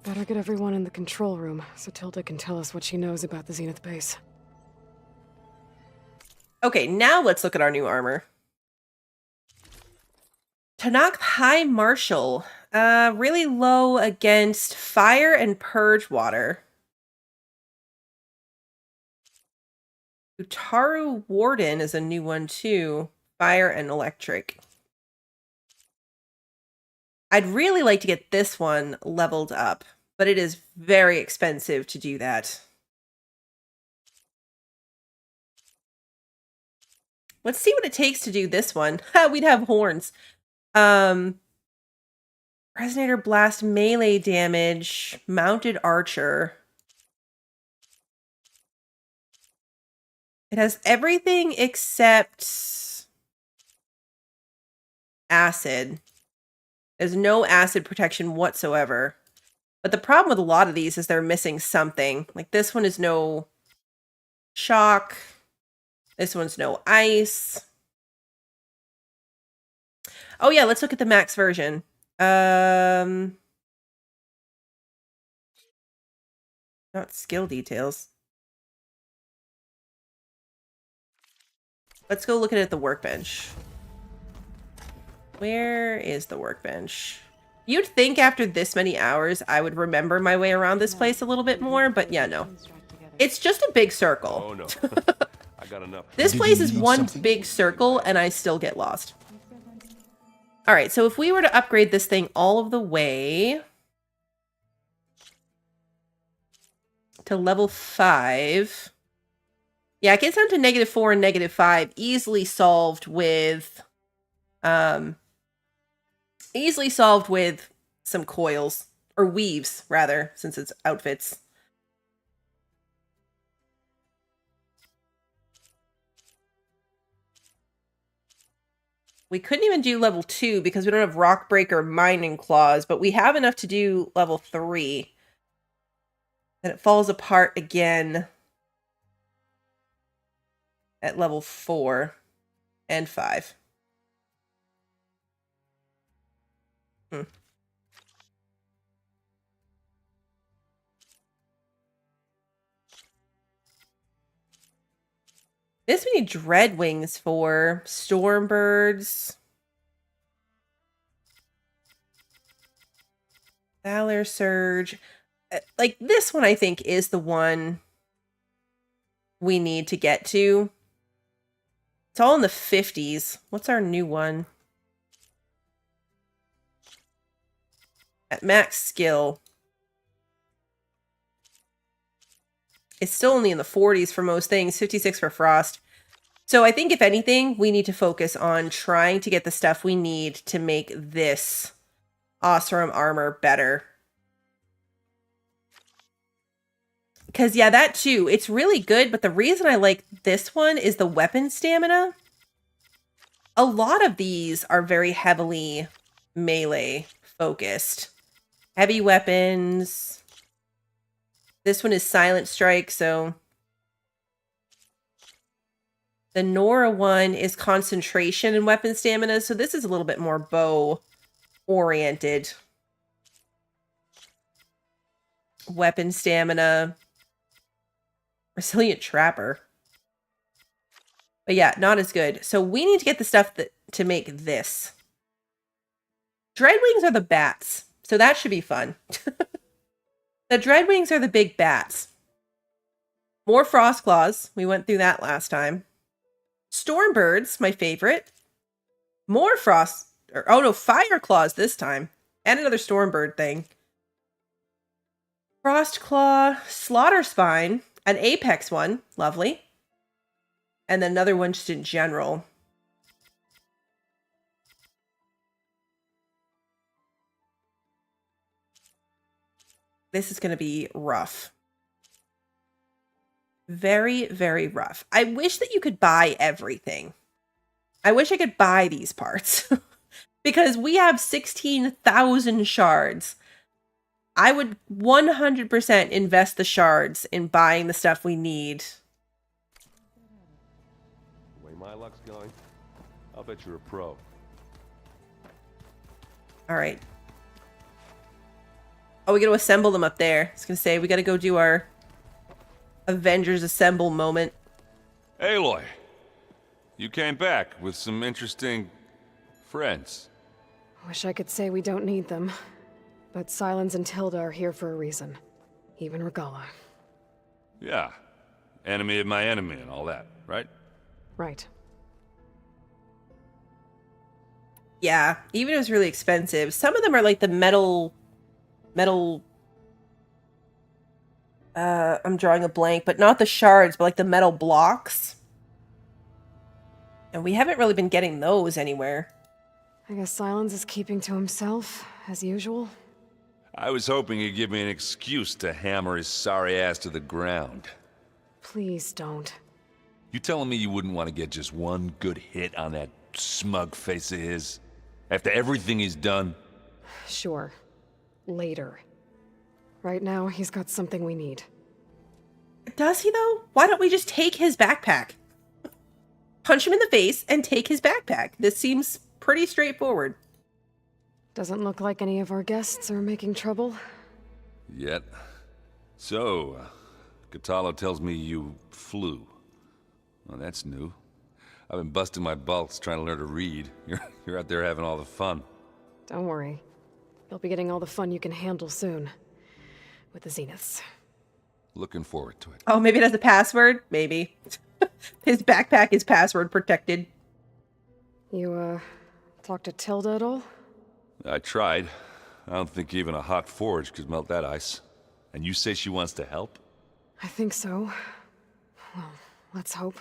Better get everyone in the control room so Tilda can tell us what she knows about the Zenith base. Okay, now let's look at our new armor. Tanakh High Marshal. Really low against fire and purge water. Utaru Warden is a new one too. Fire and electric. I'd really like to get this one leveled up, but it is very expensive to do that. Let's see what it takes to do this one. We'd have horns. Resonator blast, melee damage, mounted archer. It has everything except acid. There's no acid protection whatsoever. But the problem with a lot of these is they're missing something. Like this one is no shock. This one's no ice. Oh yeah, let's look at the max version. Not skill details. Let's go look at it at the workbench. Where is the workbench? You'd think after this many hours, I would remember my way around this place a little bit more, but yeah, no. It's just a big circle. Oh, no. I got enough. This place is one big circle, and I still get lost. All right, so if we were to upgrade this thing all of the way to level 5. Yeah, it gets down to -4 and -5, easily solved with some coils, or weaves rather, since it's outfits. We couldn't even do level 2 because we don't have rock breaker mining claws, but we have enough to do level 3. And it falls apart again at level 4 and 5. This we need dread wings for. Stormbirds. Valor Surge. Like, this one I think is the one we need to get to. It's all in the 50s. What's our new one? At max skill. It's still only in the 40s for most things, 56 for frost. So I think if anything, we need to focus on trying to get the stuff we need to make this Osram armor better. Because, yeah, that too, it's really good, but the reason I like this one is the weapon stamina. A lot of these are very heavily melee focused. Heavy weapons. This one is silent strike, so... The Nora one is concentration and weapon stamina, so this is a little bit more bow-oriented. Weapon stamina. Resilient Trapper. But yeah, not as good. So we need to get the stuff to make this. Dreadwings are the bats, so that should be fun. The Dreadwings are the big bats. More Frost Claws. We went through that last time. Stormbirds, my favorite. More Frost... oh no, Fire Claws this time. And another Stormbird thing. Frost Claw, Slaughter Spine, an Apex one. Lovely. And then another one just in general. This is going to be rough. Very, very rough. I wish that you could buy everything. I wish I could buy these parts. Because we have 16,000 shards. I would 100% invest the shards in buying the stuff we need. The way my luck's going, I'll bet you're a pro. Alright. Oh, we gotta assemble them up there. I was gonna say, we gotta go do our Avengers Assemble moment. Aloy, you came back with some interesting friends. Wish I could say we don't need them. But Sylens and Tilda are here for a reason. Even Regala. Yeah. Enemy of my enemy and all that, right? Right. Yeah, even if it was really expensive. Some of them are like the metal... I'm drawing a blank, but not the shards, but like the metal blocks. And we haven't really been getting those anywhere. I guess Sylens is keeping to himself, as usual. I was hoping he'd give me an excuse to hammer his sorry ass to the ground. Please don't. You telling me you wouldn't want to get just one good hit on that smug face of his? After everything he's done? Sure. Later. Right now, he's got something we need. Does he, though? Why don't we just take his backpack? Punch him in the face and take his backpack. This seems pretty straightforward. Doesn't look like any of our guests are making trouble. Yet. So, Katalo tells me you flew. Well, that's new. I've been busting my balls trying to learn to read. You're out there having all the fun. Don't worry. You'll be getting all the fun you can handle soon. With the Zeniths. Looking forward to it. Oh, maybe it has a password? Maybe. His backpack is password protected. You, talked to Tilda at all? I tried. I don't think even a hot forge could melt that ice. And you say she wants to help? I think so. Well, let's hope.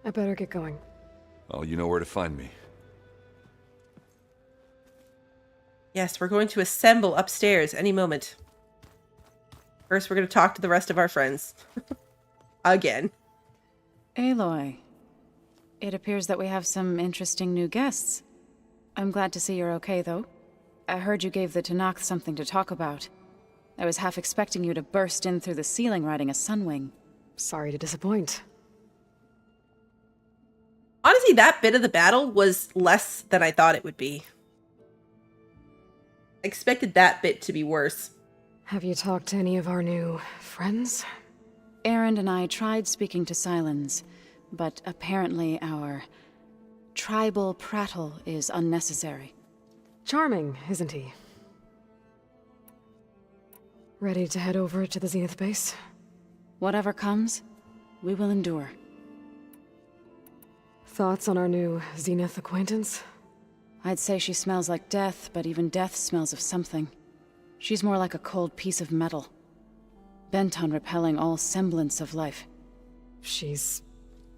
I better get going. Oh, you know where to find me. Yes, we're going to assemble upstairs any moment. First, we're going to talk to the rest of our friends. Again. Aloy, it appears that we have some interesting new guests. I'm glad to see you're okay, though. I heard you gave the Tenakth something to talk about. I was half expecting you to burst in through the ceiling riding a sunwing. Sorry to disappoint. Honestly, that bit of the battle was less than I thought it would be. I expected that bit to be worse. Have you talked to any of our new friends? Erend and I tried speaking to Sylens, but apparently our tribal prattle is unnecessary. Charming, isn't he? Ready to head over to the Zenith base? Whatever comes, we will endure. Thoughts on our new Zenith acquaintance? I'd say she smells like death, but even death smells of something. She's more like a cold piece of metal, bent on repelling all semblance of life. She's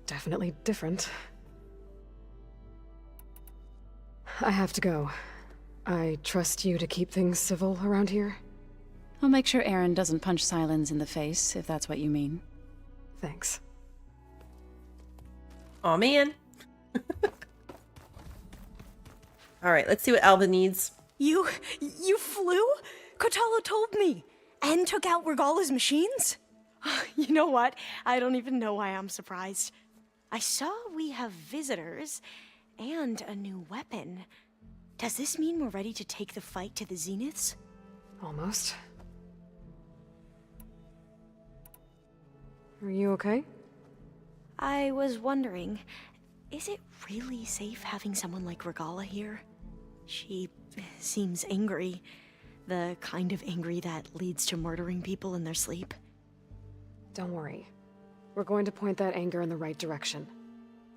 definitely different. I have to go. I trust you to keep things civil around here. I'll make sure Aaron doesn't punch Sylens in the face, if that's what you mean. Thanks. Aw, man. Alright, let's see what Alva needs. You flew? Kotalo told me. And took out Regala's machines? You know what? I don't even know why I'm surprised. I saw we have visitors and a new weapon. Does this mean we're ready to take the fight to the Zeniths? Almost. Are you okay? I was wondering, is it really safe having someone like Regala here? She seems angry. The kind of angry that leads to murdering people in their sleep. Don't worry. We're going to point that anger in the right direction.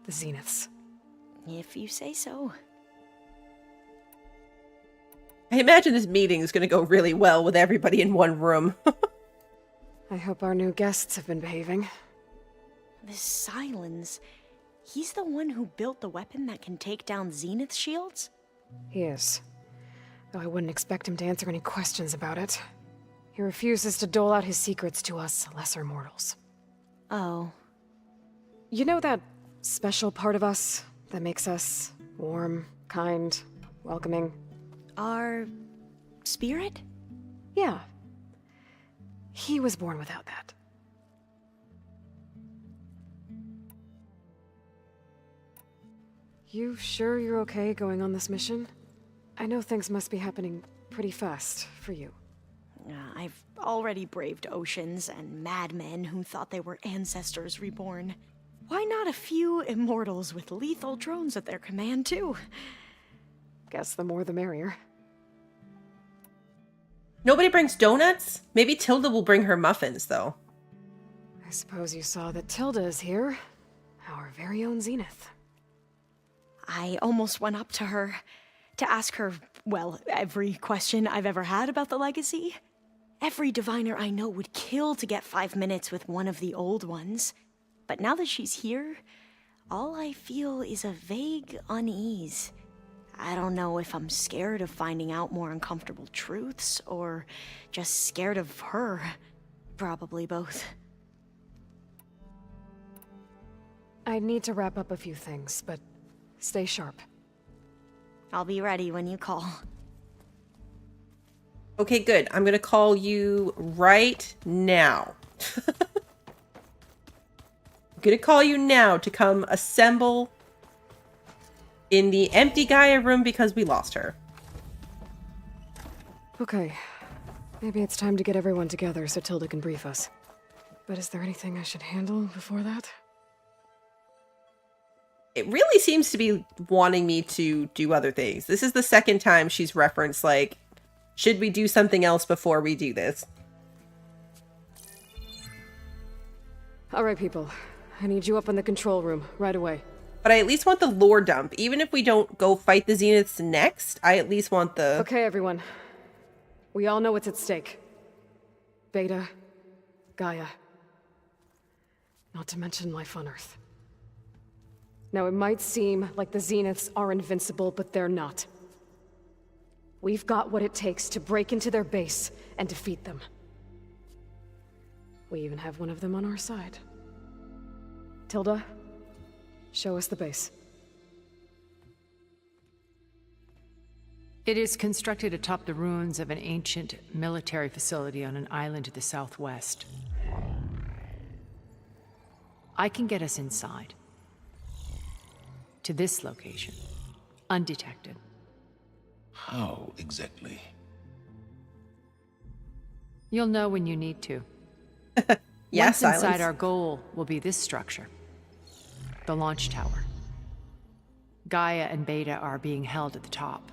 The Zeniths. If you say so. I imagine this meeting is going to go really well with everybody in one room. I hope our new guests have been behaving. This Sylens, he's the one who built the weapon that can take down Zenith shields? He is. Though I wouldn't expect him to answer any questions about it. He refuses to dole out his secrets to us lesser mortals. Oh. You know that special part of us that makes us warm, kind, welcoming? Our spirit? Yeah. He was born without that. You sure you're okay going on this mission? I know things must be happening pretty fast for you. I've already braved oceans and madmen who thought they were ancestors reborn. Why not a few immortals with lethal drones at their command, too? Guess the more the merrier. Nobody brings donuts? Maybe Tilda will bring her muffins, though. I suppose you saw that Tilda is here. Our very own Zenith. I almost went up to her to ask her, well, every question I've ever had about the legacy. Every diviner I know would kill to get 5 minutes with one of the old ones. But now that she's here, all I feel is a vague unease. I don't know if I'm scared of finding out more uncomfortable truths, or just scared of her. Probably both. I need to wrap up a few things, but stay sharp. I'll be ready when you call. Okay, good. I'm gonna call you right now. I'm gonna call you now to come assemble in the empty Gaia room because we lost her. Okay. Maybe it's time to get everyone together so Tilda can brief us. But is there anything I should handle before that? It really seems to be wanting me to do other things. This is the second time she's referenced, like, should we do something else before we do this? All right, people. I need you up in the control room right away. But I at least want the lore dump. Even if we don't go fight the Zeniths next, I at least want the... Okay, everyone. We all know what's at stake. Beta, Gaia. Not to mention life on Earth. Now, it might seem like the Zeniths are invincible, but they're not. We've got what it takes to break into their base and defeat them. We even have one of them on our side. Tilda, show us the base. It is constructed atop the ruins of an ancient military facility on an island to the southwest. I can get us inside. To this location, undetected. How exactly? You'll know when you need to. Yeah, Once inside, silence. our goal will be this structure. The launch tower. Gaia and Beta are being held at the top.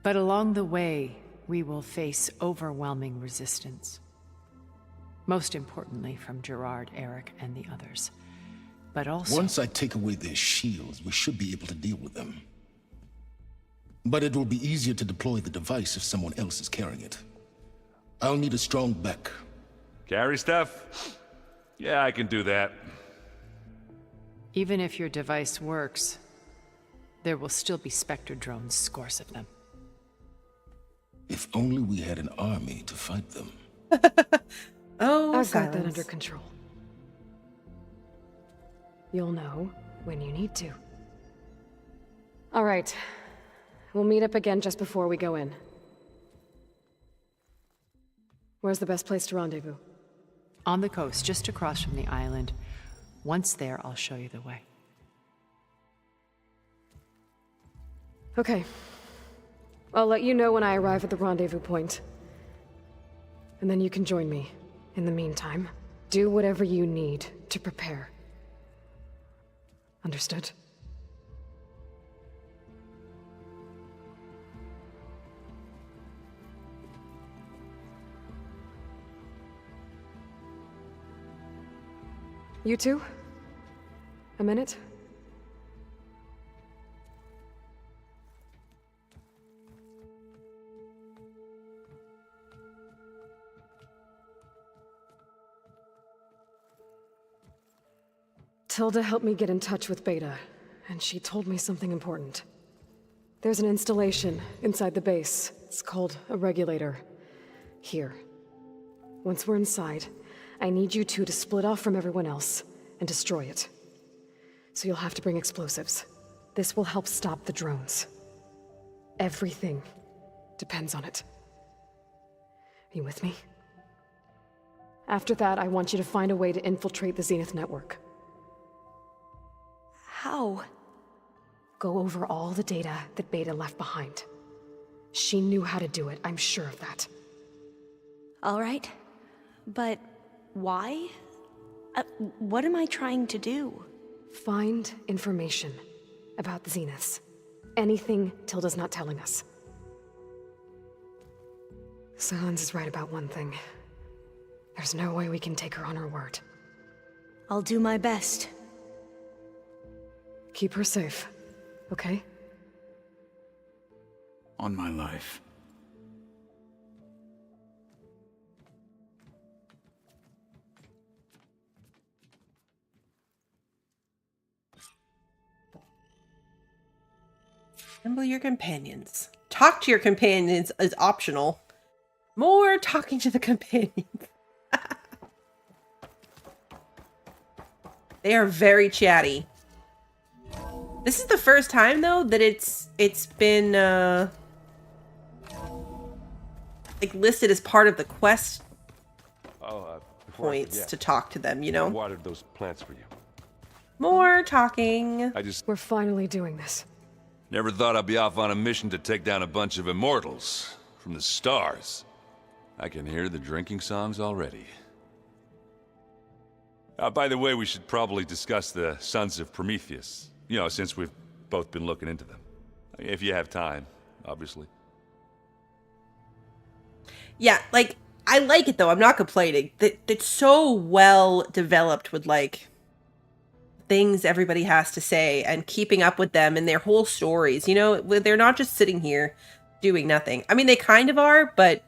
But along the way, we will face overwhelming resistance. Most importantly from Gerard, Eric, and the others. But also... Once I take away their shields, we should be able to deal with them. But it will be easier to deploy the device if someone else is carrying it. I'll need a strong back. Carry stuff? Yeah, I can do that. Even if your device works, there will still be Spectre drones, scores of them. If only we had an army to fight them. Oh, I've got that silence. under control. You'll know when you need to. All right. We'll meet up again just before we go in. Where's the best place to rendezvous? On the coast, just across from the island. Once there, I'll show you the way. Okay. I'll let you know when I arrive at the rendezvous point. And then you can join me. In the meantime, do whatever you need to prepare. Understood? You two? A minute? Tilda helped me get in touch with Beta, and she told me something important. There's an installation inside the base. It's called a regulator. Here. Once we're inside, I need you two to split off from everyone else and destroy it. So you'll have to bring explosives. This will help stop the drones. Everything depends on it. Are you with me? After that, I want you to find a way to infiltrate the Zenith network. How? Go over all the data that Beta left behind. She knew how to do it, I'm sure of that. All right. But why? What am I trying to do? Find information about the Zeniths. Anything Tilda's not telling us. Silence is right about one thing. There's no way we can take her on her word. I'll do my best. Keep her safe, okay? On my life. Assemble your companions. Talk to your companions is optional. More talking to the companions. They are very chatty. This is the first time though that it's been like listed as part of the quest points to talk to them, you know? I watered those plants for you. More talking. We're finally doing this. Never thought I'd be off on a mission to take down a bunch of immortals from the stars. I can hear the drinking songs already. By the way, we should probably discuss the Sons of Prometheus. You know, since we've both been looking into them. If you have time, obviously. Yeah, like, I like it though. I'm not complaining. It's so well developed with, like, things everybody has to say and keeping up with them and their whole stories. You know, they're not just sitting here doing nothing. I mean, they kind of are, but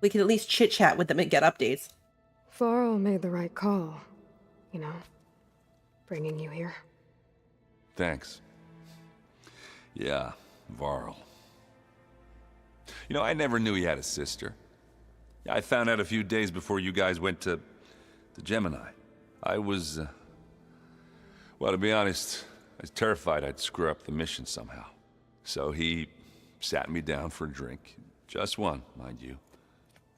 we can at least chit-chat with them and get updates. Varl made the right call. You know, bringing you here. Thanks. Yeah, Varl. You know, I never knew he had a sister. I found out a few days before you guys went to Gemini. I was, well, to be honest, I was terrified I'd screw up the mission somehow. So he sat me down for a drink. Just one, mind you.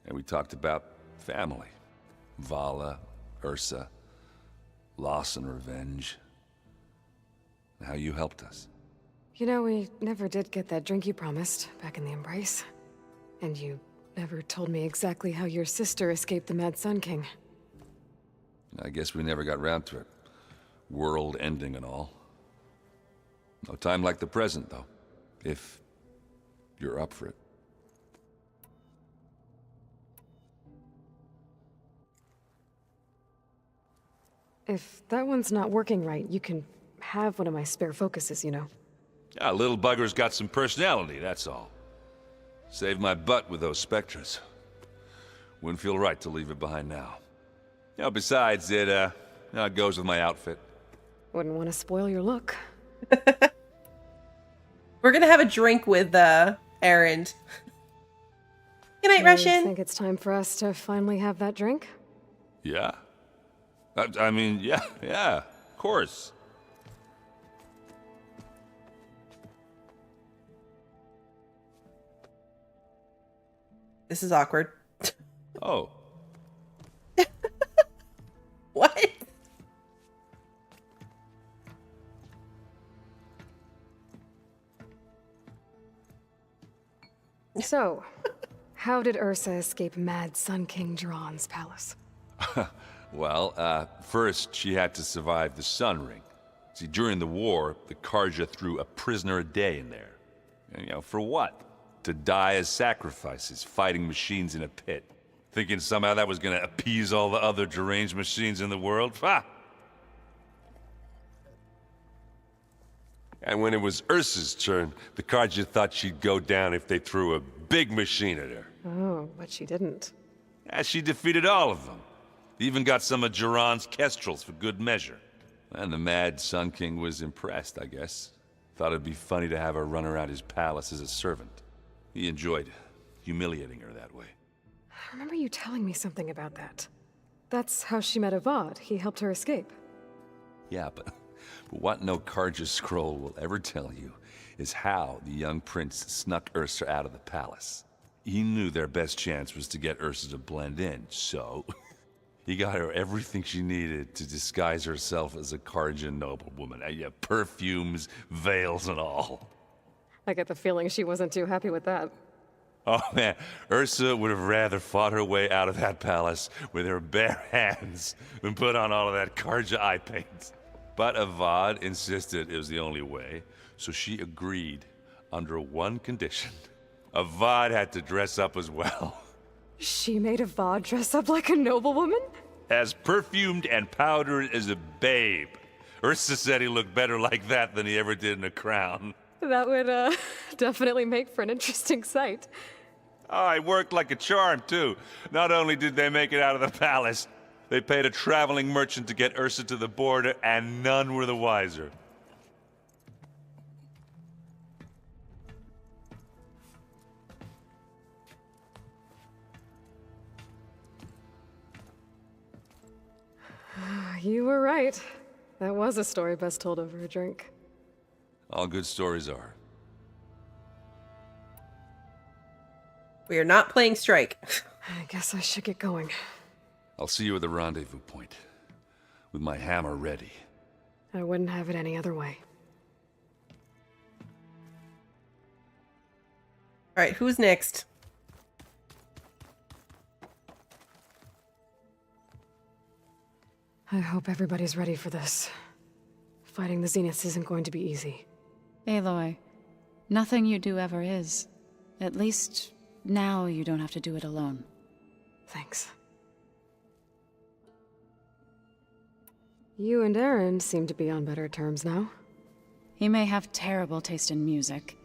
And we talked about family. Vala, Ursa, loss and revenge. And how you helped us. You know, we never did get that drink you promised back in the Embrace. And you never told me exactly how your sister escaped the Mad Sun King. I guess we never got round to it. World ending and all. No time like the present, though. If you're up for it. If that one's not working right, you can have one of my spare focuses, you know. Yeah, little bugger's got some personality, that's all. Saved my butt with those specters. Wouldn't feel right to leave it behind now. You know, besides, it goes with my outfit. Wouldn't want to spoil your look. We're gonna have a drink with Erend. Good night, Russian. I think it's time for us to finally have that drink. Yeah? I mean, yeah, of course. This is awkward. Oh. What? So, how did Ursa escape Mad Sun King Jiran's palace? Well, first she had to survive the Sun Ring. See, during the war, the Karja threw a prisoner a day in there. And, you know, for what? To die as sacrifices, fighting machines in a pit. Thinking somehow that was gonna appease all the other deranged machines in the world? Ha! And when it was Ursa's turn, the Karja thought she'd go down if they threw a big machine at her. Oh, but she didn't. Yeah, she defeated all of them. Even got some of Jiran's kestrels for good measure. And the Mad Sun King was impressed, I guess. Thought it'd be funny to have her run around his palace as a servant. He enjoyed humiliating her that way. I remember you telling me something about that. That's how she met Avad. He helped her escape. Yeah, but what no Karja scroll will ever tell you is how the young prince snuck Ursa out of the palace. He knew their best chance was to get Ursa to blend in, so he got her everything she needed to disguise herself as a Karja noblewoman. Yeah, perfumes, veils, and all. I get the feeling she wasn't too happy with that. Oh man, Ursa would have rather fought her way out of that palace with her bare hands than put on all of that Karja eye paint. But Avad insisted it was the only way, so she agreed under one condition. Avad had to dress up as well. She made Avad dress up like a noblewoman? As perfumed and powdered as a babe. Ursa said he looked better like that than he ever did in a crown. That would, definitely make for an interesting sight. Oh, it worked like a charm, too. Not only did they make it out of the palace, they paid a traveling merchant to get Ursa to the border, and none were the wiser. You were right. That was a story best told over a drink. All good stories are. We are not playing Strike. I guess I should get going. I'll see you at the rendezvous point, with my hammer ready. I wouldn't have it any other way. All right, who's next? I hope everybody's ready for this. Fighting the Zeniths isn't going to be easy. Aloy, nothing you do ever is. At least, now you don't have to do it alone. Thanks. You and Erend seem to be on better terms now. He may have terrible taste in music,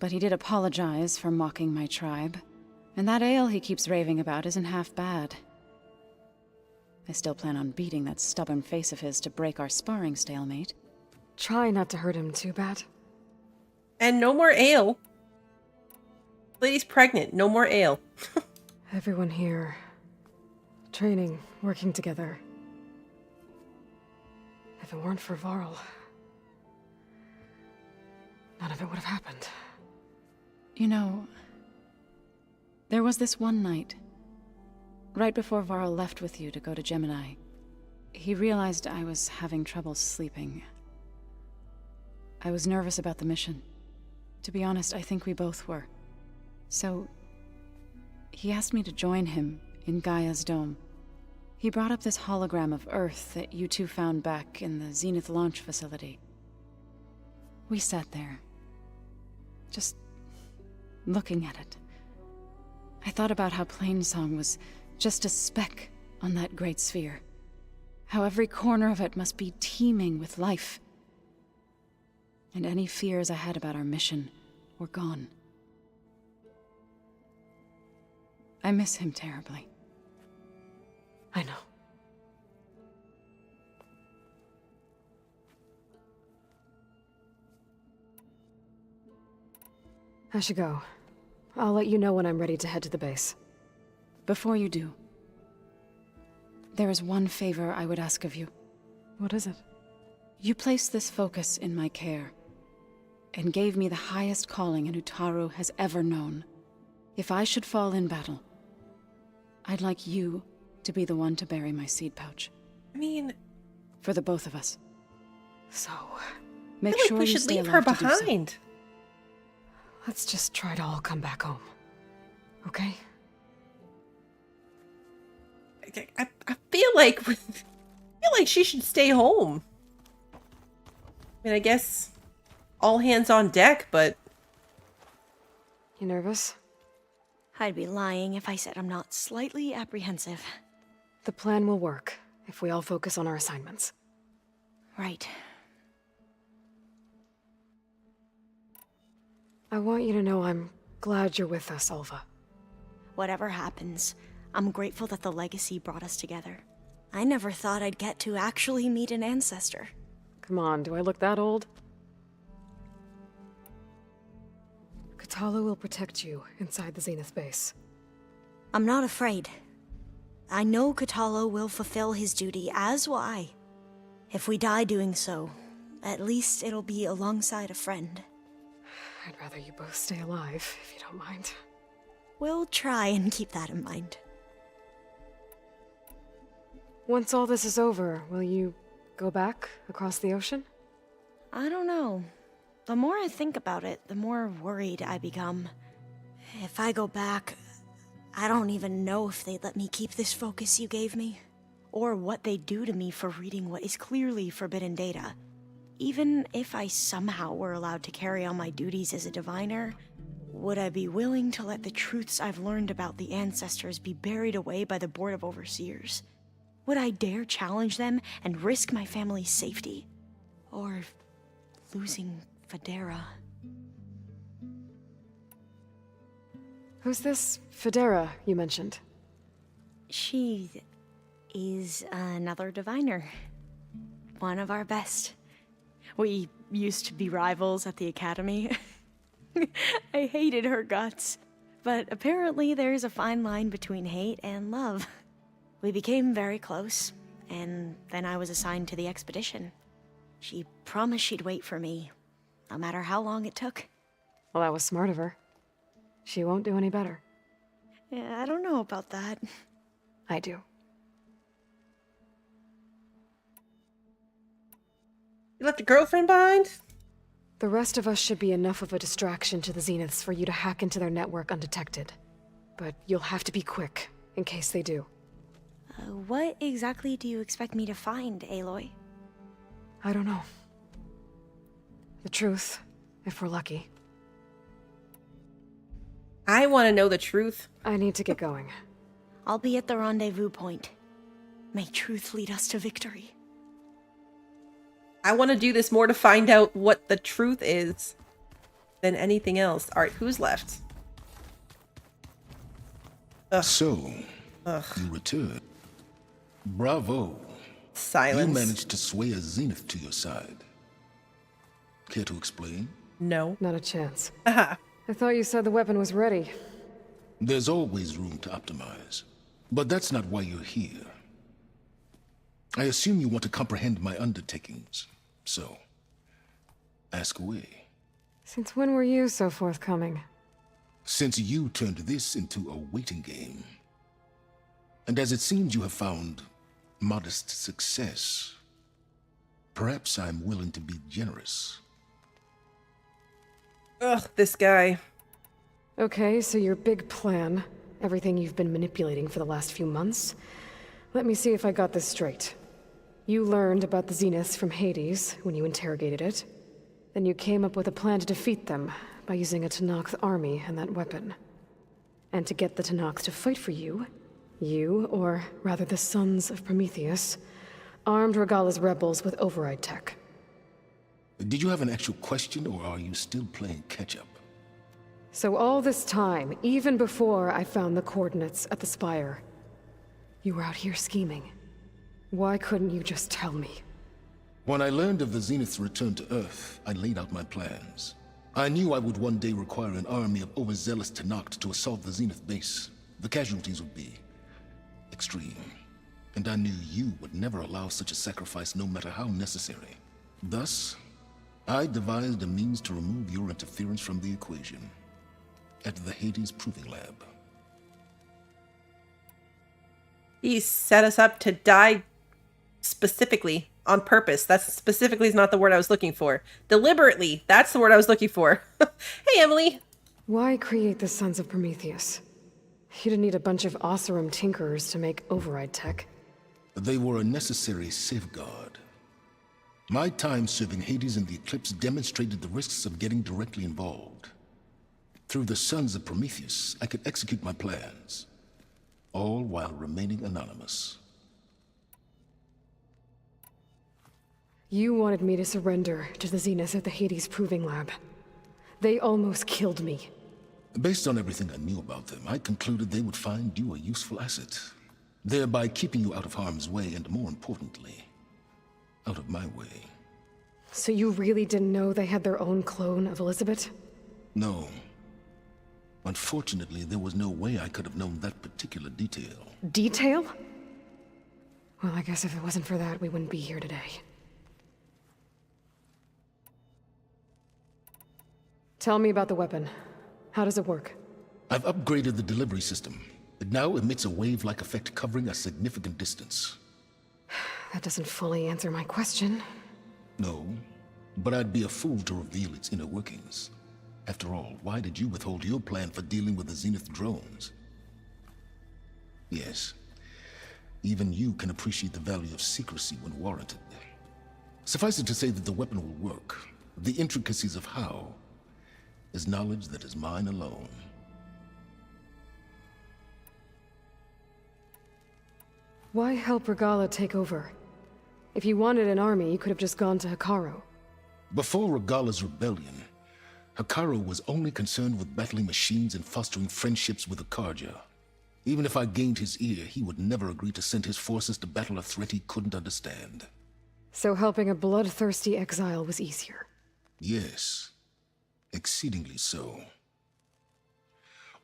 but he did apologize for mocking my tribe. And that ale he keeps raving about isn't half bad. I still plan on beating that stubborn face of his to break our sparring stalemate. Try not to hurt him too bad. And no more ale. Lady's pregnant. No more ale. Everyone here. Training, working together. If it weren't for Varl, none of it would have happened. You know, there was this one night, right before Varl left with you to go to Gemini. He realized I was having trouble sleeping. I was nervous about the mission. To be honest, I think we both were. So, he asked me to join him in Gaia's dome. He brought up this hologram of Earth that you two found back in the Zenith launch facility. We sat there, just looking at it. I thought about how Plainsong was just a speck on that great sphere. How every corner of it must be teeming with life. and any fears I had about our mission were gone. I miss him terribly. I know. I should go. I'll let you know when I'm ready to head to the base. Before you do, there is one favor I would ask of you. What is it? You placed this focus in my care, and gave me the highest calling an Utaru has ever known. If I should fall in battle, I'd like you to be the one to bury my seed pouch. I mean... For the both of us. So... Make I feel sure like we you should stay leave her alive to do so. behind. Let's just try to all come back home. Okay? I feel like she should stay home. I mean, I guess all hands on deck, but... You nervous? I'd be lying if I said I'm not slightly apprehensive. The plan will work if we all focus on our assignments. Right. I want you to know I'm glad you're with us, Alva. Whatever happens, I'm grateful that the legacy brought us together. I never thought I'd get to actually meet an ancestor. Come on, do I look that old? Katala will protect you inside the Zenith base. I'm not afraid. I know Katala will fulfill his duty, as will I. If we die doing so, at least it'll be alongside a friend. I'd rather you both stay alive, if you don't mind. We'll try and keep that in mind. Once all this is over, will you go back across the ocean? I don't know. The more I think about it, the more worried I become. If I go back, I don't even know if they'd let me keep this focus you gave me, or what they'd do to me for reading what is clearly forbidden data. Even if I somehow were allowed to carry on my duties as a diviner, would I be willing to let the truths I've learned about the ancestors be buried away by the Board of Overseers? Would I dare challenge them and risk my family's safety? Or losing Federa? Who's this Federa you mentioned? She is another diviner. One of our best. We used to be rivals at the academy. I hated her guts. But apparently there's a fine line between hate and love. We became very close, and then I was assigned to the expedition. She promised she'd wait for me, no matter how long it took. Well, that was smart of her. She won't do any better. Yeah, I don't know about that. I do. You left a girlfriend behind? The rest of us should be enough of a distraction to the Zeniths for you to hack into their network undetected. But you'll have to be quick, in case they do. What exactly do you expect me to find, Aloy? I don't know. The truth, if we're lucky. I want to know the truth. I need to get going. I'll be at the rendezvous point. May truth lead us to victory. I want to do this more to find out what the truth is than anything else. All right, who's left? Ugh. So, Ugh. you returned. Bravo. Silence. You managed to sway a Zenith to your side. Care to explain? No. Not a chance. Aha. I thought you said the weapon was ready. There's always room to optimize. But that's not why you're here. I assume you want to comprehend my undertakings. So, ask away. Since when were you so forthcoming? Since you turned this into a waiting game. And as it seems you have found modest success, perhaps I'm willing to be generous. Ugh, this guy. Okay, so your big plan, everything you've been manipulating for the last few months. Let me see if I got this straight. You learned about the Zeniths from Hades when you interrogated it. Then you came up with a plan to defeat them by using a Tenakth army and that weapon. And to get the Tenakth to fight for you, or rather the Sons of Prometheus, armed Regala's rebels with override tech. Did you have an actual question, or are you still playing catch-up? So all this time, even before I found the coordinates at the spire, you were out here scheming. Why couldn't you just tell me? When I learned of the Zenith's return to Earth, I laid out my plans. I knew I would one day require an army of overzealous Tenakth to assault the Zenith base. The casualties would be extreme. And I knew you would never allow such a sacrifice, no matter how necessary. Thus, I devised a means to remove your interference from the equation. At the Hades Proving Lab. He set us up to die specifically, on purpose. That's specifically is not the word I was looking for. Deliberately, that's the word I was looking for. Hey, Emily. Why create the Sons of Prometheus? You didn't need a bunch of Oseram tinkerers to make override tech. They were a necessary safeguard. My time serving Hades and the Eclipse demonstrated the risks of getting directly involved. Through the Sons of Prometheus, I could execute my plans, all while remaining anonymous. You wanted me to surrender to the Zenith at the Hades Proving Lab. They almost killed me. Based on everything I knew about them, I concluded they would find you a useful asset, thereby keeping you out of harm's way and, more importantly, out of my way. So you really didn't know they had their own clone of Elizabeth? No. Unfortunately, there was no way I could have known that particular detail. Detail? Well, I guess if it wasn't for that, we wouldn't be here today. Tell me about the weapon. How does it work? I've upgraded the delivery system. It now emits a wave-like effect covering a significant distance. That doesn't fully answer my question. No, but I'd be a fool to reveal its inner workings. After all, why did you withhold your plan for dealing with the Zenith drones? Yes, even you can appreciate the value of secrecy when warranted. Suffice it to say that the weapon will work. The intricacies of how is knowledge that is mine alone. Why help Regalla take over? If you wanted an army, you could have just gone to Hekarro. Before Regalla's rebellion, Hekarro was only concerned with battling machines and fostering friendships with the Karja. Even if I gained his ear, he would never agree to send his forces to battle a threat he couldn't understand. So helping a bloodthirsty exile was easier? Yes, exceedingly so.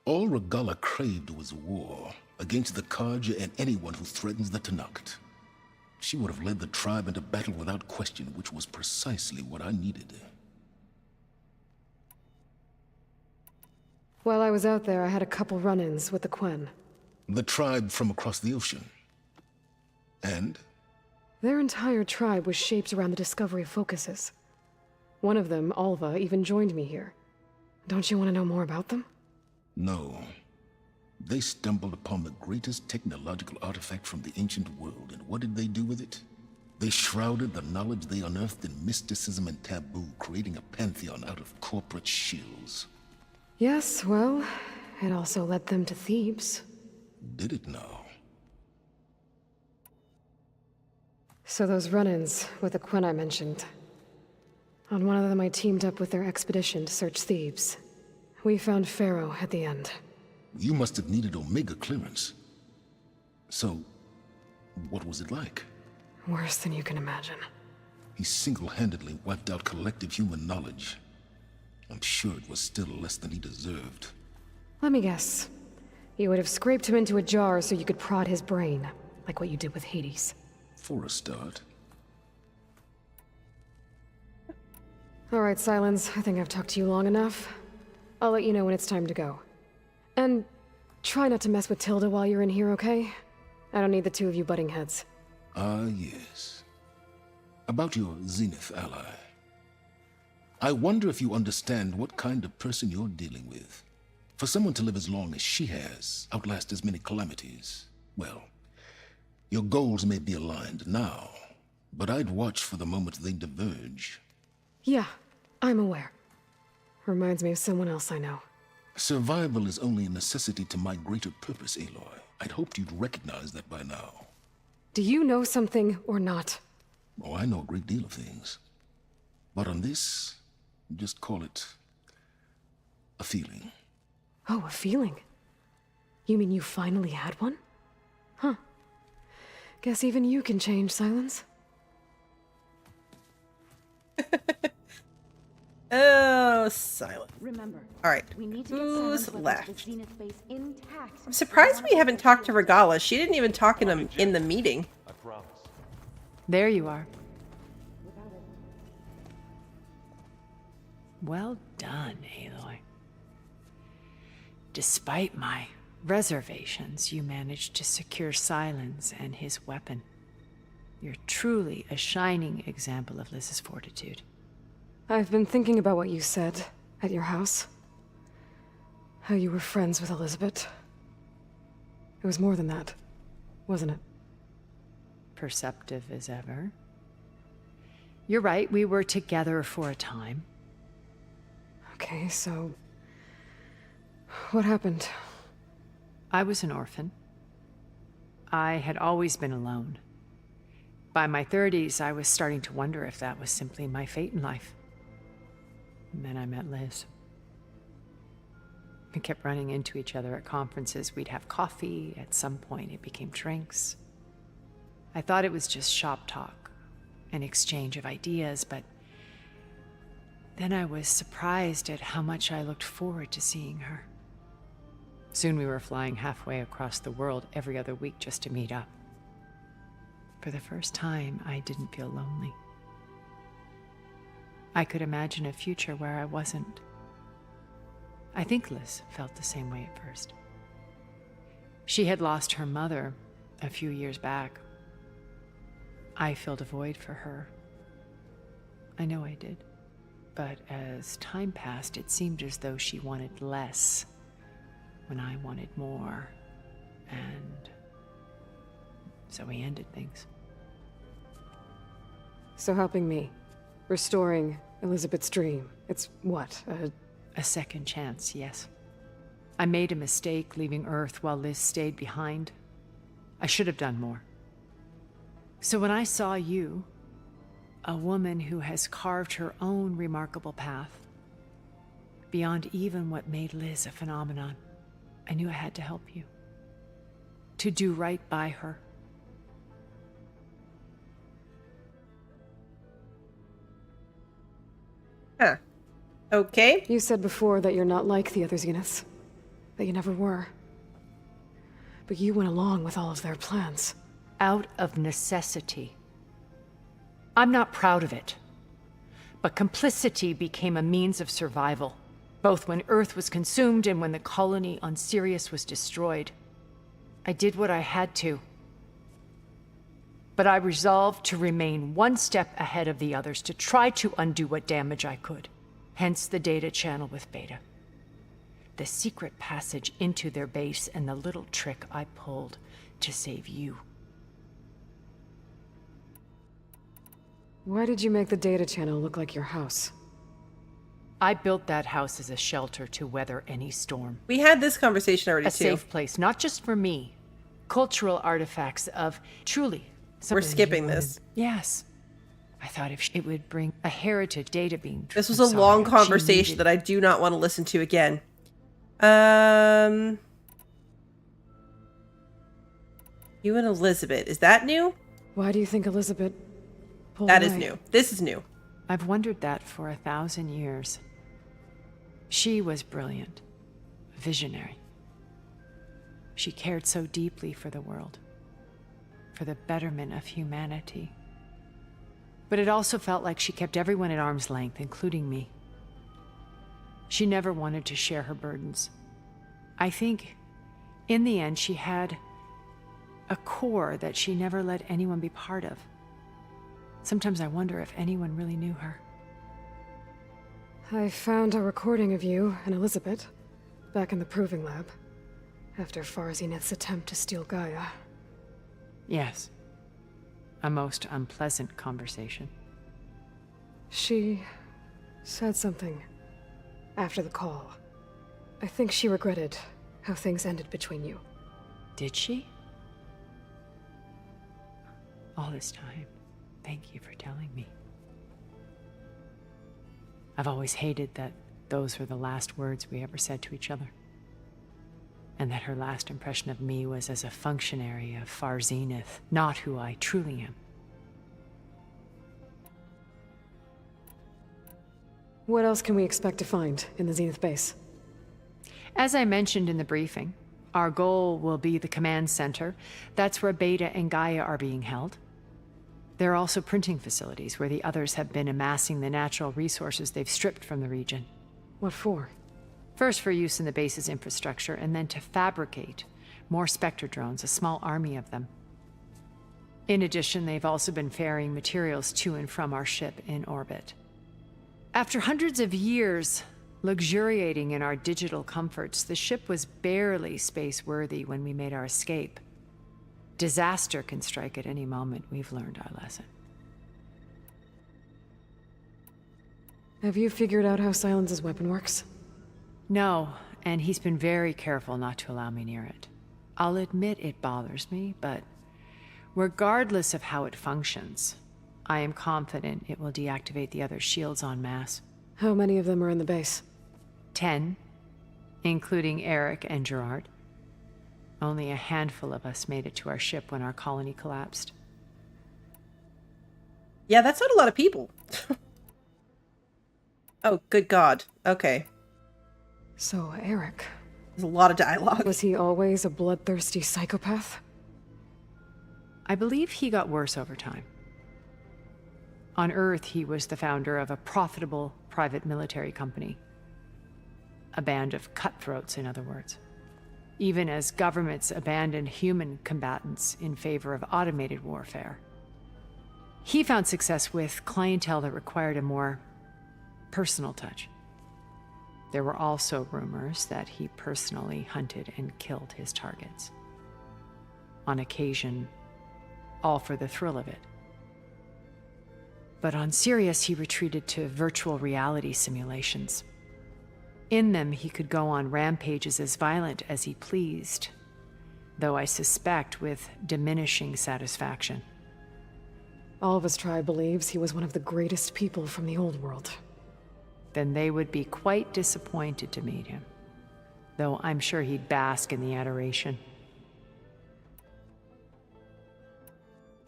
All Regalla craved was war against the Karja and anyone who threatens the Tenakth. She would have led the tribe into battle without question, which was precisely what I needed. While I was out there, I had a couple run-ins with the Quen. The tribe from across the ocean. And? Their entire tribe was shaped around the discovery of focuses. One of them, Alva, even joined me here. Don't you want to know more about them? No. They stumbled upon the greatest technological artifact from the ancient world, and what did they do with it? They shrouded the knowledge they unearthed in mysticism and taboo, creating a pantheon out of corporate shills. Yes, well, it also led them to Thebes. Did it now? So those run-ins with the Quen I mentioned. On one of them I teamed up with their expedition to search Thebes. We found Pharaoh at the end. You must have needed Omega clearance. So, what was it like? Worse than you can imagine. He single-handedly wiped out collective human knowledge. I'm sure it was still less than he deserved. Let me guess. You would have scraped him into a jar so you could prod his brain, like what you did with Hades. For a start. Alright, Silence. I think I've talked to you long enough. I'll let you know when it's time to go. And try not to mess with Tilda while you're in here, okay? I don't need the two of you butting heads. Ah, yes. About your Zenith ally. I wonder if you understand what kind of person you're dealing with. For someone to live as long as she has, outlast as many calamities, well, your goals may be aligned now, but I'd watch for the moment they diverge. Yeah, I'm aware. Reminds me of someone else I know. Survival is only a necessity to my greater purpose, Aloy. I'd hoped you'd recognize that by now. Do you know something or not? Oh, I know a great deal of things. But on this, just call it a feeling. Oh, a feeling? You mean you finally had one? Huh. Guess even you can change, Silence. Oh, silent. Remember, all right. we need to Who's get left? Zenith base intact. I'm surprised we haven't talked to Regala. She didn't even talk in the meeting. I promise. There you are. Well done, Aloy. Despite my reservations, you managed to secure Silence and his weapon. You're truly a shining example of Liz's fortitude. I've been thinking about what you said at your house. How you were friends with Elizabeth. It was more than that, wasn't it? Perceptive as ever. You're right, we were together for a time. Okay, so... what happened? I was an orphan. I had always been alone. By my 30s, I was starting to wonder if that was simply my fate in life. And then I met Liz. We kept running into each other at conferences. We'd have coffee. At some point, it became drinks. I thought it was just shop talk, an exchange of ideas, but then I was surprised at how much I looked forward to seeing her. Soon we were flying halfway across the world every other week just to meet up. For the first time, I didn't feel lonely. I could imagine a future where I wasn't. I think Liz felt the same way at first. She had lost her mother a few years back. I filled a void for her. I know I did. But as time passed, it seemed as though she wanted less when I wanted more. And so we ended things. So helping me. Restoring Elizabeth's dream. It's what, a second chance, yes. I made a mistake leaving Earth while Liz stayed behind. I should have done more. So when I saw you, a woman who has carved her own remarkable path, beyond even what made Liz a phenomenon, I knew I had to help you. To do right by her. Huh. Okay. You said before that you're not like the other Zeniths. That you never were. But you went along with all of their plans. Out of necessity. I'm not proud of it. But complicity became a means of survival, both when Earth was consumed and when the colony on Sirius was destroyed. I did what I had to. But I resolved to remain one step ahead of the others, to try to undo what damage I could. Hence the data channel with Beta. The secret passage into their base and the little trick I pulled to save you. Why did you make the data channel look like your house? I built that house as a shelter to weather any storm. We had this conversation already, too. too. A safe place, not just for me. Cultural artifacts of, truly... We're skipping this. Yes. I thought if it would bring a heritage data beam. This was a long conversation that I do not want to listen to again. You and Elizabeth. Is that new? Why do you think Elizabeth pulled That away? is new. This is new. I've wondered that for 1,000 years. She was brilliant. Visionary. She cared so deeply for the world. For the betterment of humanity. But it also felt like she kept everyone at arm's length, including me. She never wanted to share her burdens. I think, in the end, she had a core that she never let anyone be part of. Sometimes I wonder if anyone really knew her. I found a recording of you and Elizabeth back in the proving lab after Farzineth's attempt to steal Gaia. Yes. A most unpleasant conversation. She said something after the call. I think she regretted how things ended between you. Did she? All this time, thank you for telling me. I've always hated that those were the last words we ever said to each other. And that her last impression of me was as a functionary of Far Zenith, not who I truly am. What else can we expect to find in the Zenith base? As I mentioned in the briefing, our goal will be the command center. That's where Beta and Gaia are being held. There are also printing facilities where the others have been amassing the natural resources they've stripped from the region. What for? First for use in the base's infrastructure, and then to fabricate more Spectre drones, a small army of them. In addition, they've also been ferrying materials to and from our ship in orbit. After hundreds of years luxuriating in our digital comforts, the ship was barely space-worthy when we made our escape. Disaster can strike at any moment. We've learned our lesson. Have you figured out how Silence's weapon works? No, and he's been very careful not to allow me near it. I'll admit it bothers me, but regardless of how it functions, I am confident it will deactivate the other shields en masse. How many of them are in the base? 10, including Eric and Gerard. Only a handful of us made it to our ship when our colony collapsed. Yeah, that's not a lot of people. Oh, good God. Okay. So, Eric... There's a lot of dialogue. Was he always a bloodthirsty psychopath? I believe he got worse over time. On Earth, he was the founder of a profitable private military company. A band of cutthroats, in other words. Even as governments abandoned human combatants in favor of automated warfare. He found success with clientele that required a more personal touch. There were also rumors that he personally hunted and killed his targets. On occasion, all for the thrill of it. But on Sirius, he retreated to virtual reality simulations. In them, he could go on rampages as violent as he pleased, though I suspect with diminishing satisfaction. All of his tribe believes he was one of the greatest people from the old world. Then they would be quite disappointed to meet him, though I'm sure he'd bask in the adoration.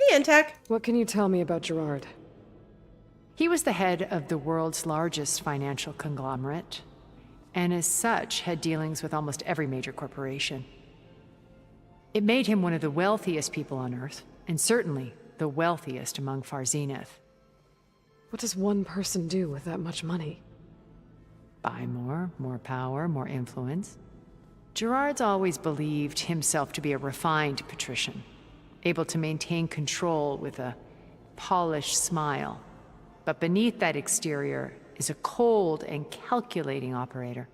Hey, Antac. What can you tell me about Gerard? He was the head of the world's largest financial conglomerate, and as such had dealings with almost every major corporation. It made him one of the wealthiest people on Earth, and certainly the wealthiest among Far Zenith. What does one person do with that much money? Buy more power, more influence. Gerard's always believed himself to be a refined patrician, able to maintain control with a polished smile. But beneath that exterior is a cold and calculating operator.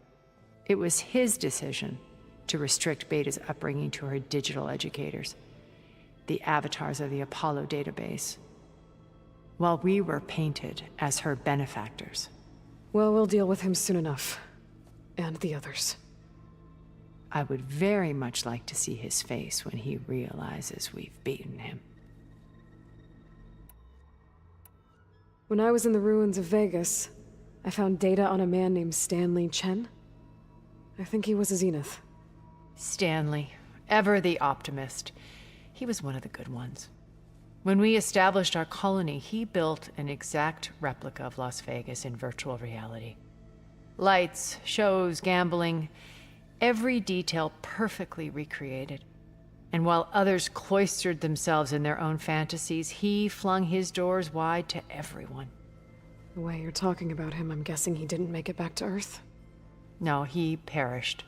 It was his decision to restrict Beta's upbringing to her digital educators, the avatars of the Apollo database, while we were painted as her benefactors. Well, we'll deal with him soon enough. And the others. I would very much like to see his face when he realizes we've beaten him. When I was in the ruins of Vegas, I found data on a man named Stanley Chen. I think he was a Zenith. Stanley, ever the optimist. He was one of the good ones. When we established our colony, he built an exact replica of Las Vegas in virtual reality. Lights, shows, gambling, every detail perfectly recreated. And while others cloistered themselves in their own fantasies, he flung his doors wide to everyone. The way you're talking about him, I'm guessing he didn't make it back to Earth? No, he perished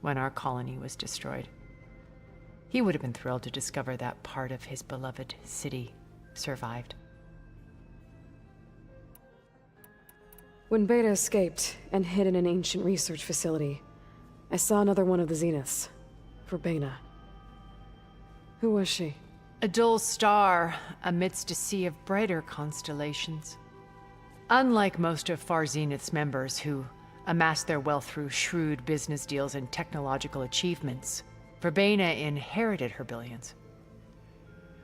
when our colony was destroyed. He would have been thrilled to discover that part of his beloved city survived. When Beta escaped and hid in an ancient research facility, I saw another one of the Zeniths, Verbena. Who was she? A dull star amidst a sea of brighter constellations. Unlike most of Far Zenith's members who amassed their wealth through shrewd business deals and technological achievements, Verbena inherited her billions.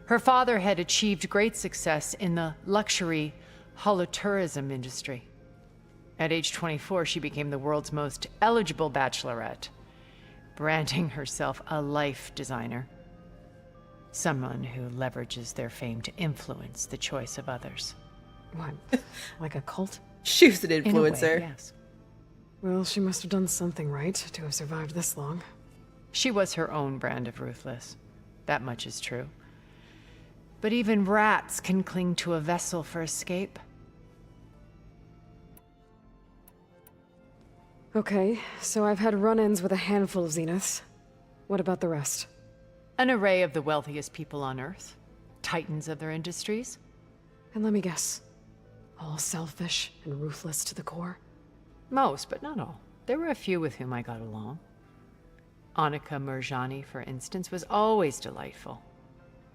Her father had achieved great success in the luxury holotourism industry. At age 24, she became the world's most eligible bachelorette, branding herself a life designer. Someone who leverages their fame to influence the choice of others. What? Like a cult? She was an In a way, influencer. yes. Well, she must have done something right to have survived this long. She was her own brand of ruthless. That much is true. But even rats can cling to a vessel for escape. Okay, so I've had run-ins with a handful of Zeniths. What about the rest? An array of the wealthiest people on Earth. Titans of their industries. And let me guess. All selfish and ruthless to the core? Most, but not all. There were a few with whom I got along. Annika Murjani, for instance, was always delightful.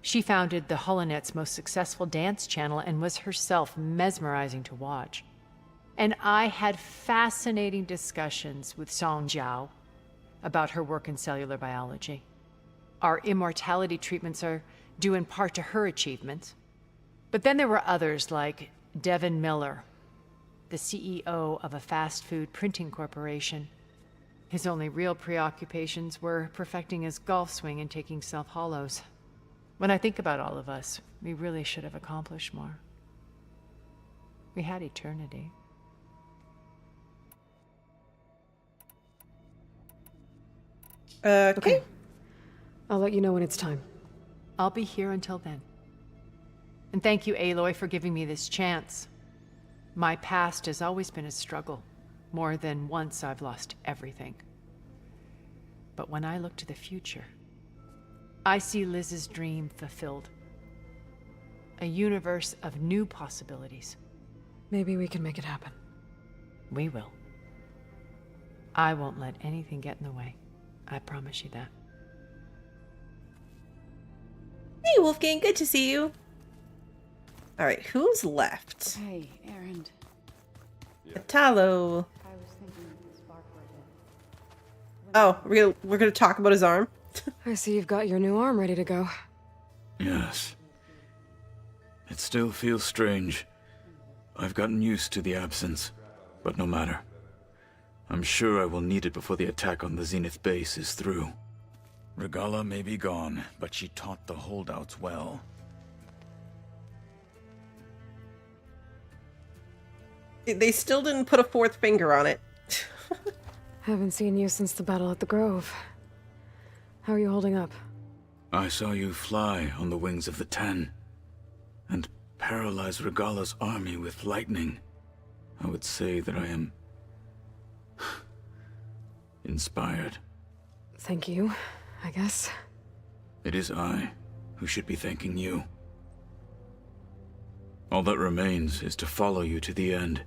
She founded the Holonet's most successful dance channel and was herself mesmerizing to watch. And I had fascinating discussions with Song Jiao about her work in cellular biology. Our immortality treatments are due in part to her achievements. But then there were others like Devin Miller, the CEO of a fast food printing corporation. His only real preoccupations were perfecting his golf swing and taking self-hollows. When I think about all of us, we really should have accomplished more. We had eternity. Okay. I'll let you know when it's time. I'll be here until then. And thank you, Aloy, for giving me this chance. My past has always been a struggle. More than once I've lost everything. But when I look to the future, I see Liz's dream fulfilled. A universe of new possibilities. Maybe we can make it happen. We will. I won't let anything get in the way. I promise you that. Hey, Wolfgang, good to see you. All right, who's left? Hey, Erend. Italo. I was thinking of the spark right Oh, we're gonna talk about his arm. I see you've got your new arm ready to go. Yes. It still feels strange. I've gotten used to the absence, but no matter. I'm sure I will need it before the attack on the Zenith base is through. Regala may be gone, but she taught the holdouts well. They still didn't put a fourth finger on it. Haven't seen you since the battle at the Grove. How are you holding up? I saw you fly on the wings of the Ten, and paralyze Regala's army with lightning. I would say that I am inspired. Thank you, I guess. It is I who should be thanking you. All that remains is to follow you to the end.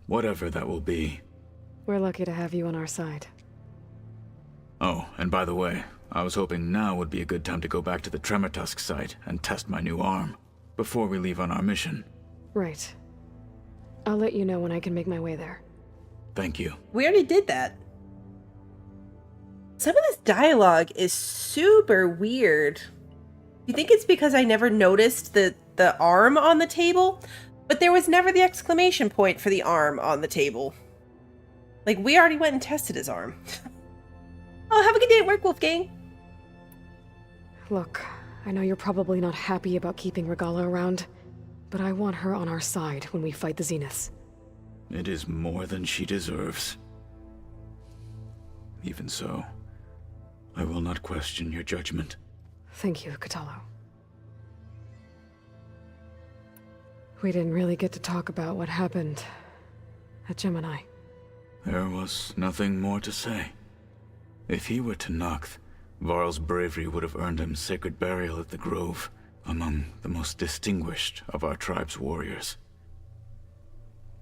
Whatever that will be. We're lucky to have you on our side. Oh, and by the way, I was hoping now would be a good time to go back to the Tremortusk site and test my new arm, before we leave on our mission. Right. I'll let you know when I can make my way there. Thank you. We already did that. Some of this dialogue is super weird. You think it's because I never noticed the arm on the table? But there was never the exclamation point for the arm on the table. Like, we already went and tested his arm. Oh, have a good day at work, Wolfgang. Look, I know you're probably not happy about keeping Regala around, but I want her on our side when we fight the Zeniths. It is more than she deserves. Even so, I will not question your judgment. Thank you, Katalo. We didn't really get to talk about what happened at Gemini. There was nothing more to say. If he were to Noct, Varl's bravery would have earned him sacred burial at the Grove, among the most distinguished of our tribe's warriors.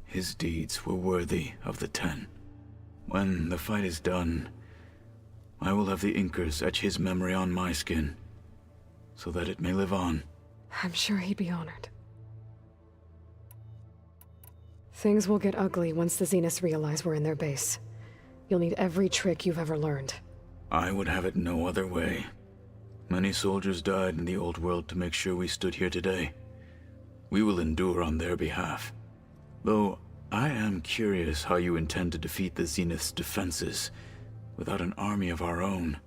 His deeds were worthy of the Ten. When the fight is done, I will have the Inkers etch his memory on my skin, so that it may live on. I'm sure he'd be honored. Things will get ugly once the Zeniths realize we're in their base. You'll need every trick you've ever learned. I would have it no other way. Many soldiers died in the old world to make sure we stood here today. We will endure on their behalf. Though I am curious how you intend to defeat the Zenith's defenses without an army of our own.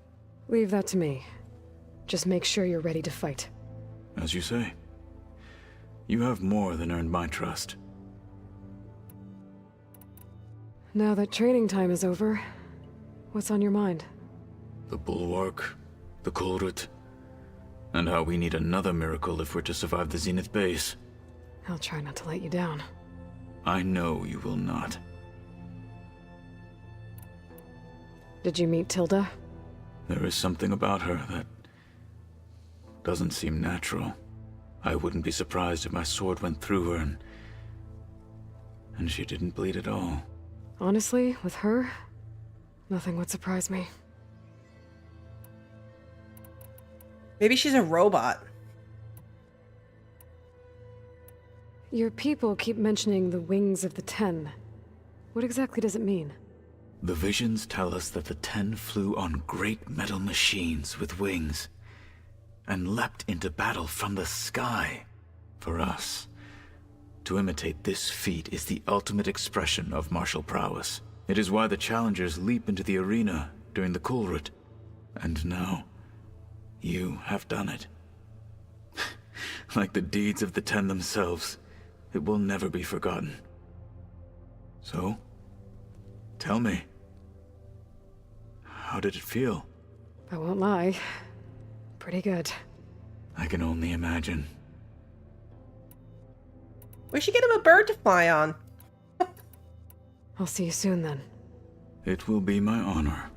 Leave that to me. Just make sure you're ready to fight. As you say. You have more than earned my trust. Now that training time is over, what's on your mind? The Bulwark, the Kulrut, and how we need another miracle if we're to survive the Zenith base. I'll try not to let you down. I know you will not. Did you meet Tilda? There is something about her that doesn't seem natural. I wouldn't be surprised if my sword went through her and she didn't bleed at all. Honestly, with her, nothing would surprise me. Maybe she's a robot. Your people keep mentioning the wings of the Ten. What exactly does it mean? The visions tell us that the Ten flew on great metal machines with wings and leapt into battle from the sky. For us, to imitate this feat is the ultimate expression of martial prowess. It is why the challengers leap into the arena during the Kulrut. And now, you have done it. Like the deeds of the Ten themselves, it will never be forgotten. So, tell me, how did it feel? I won't lie. Pretty good. I can only imagine. We should get him a bird to fly on. I'll see you soon then. It will be my honor.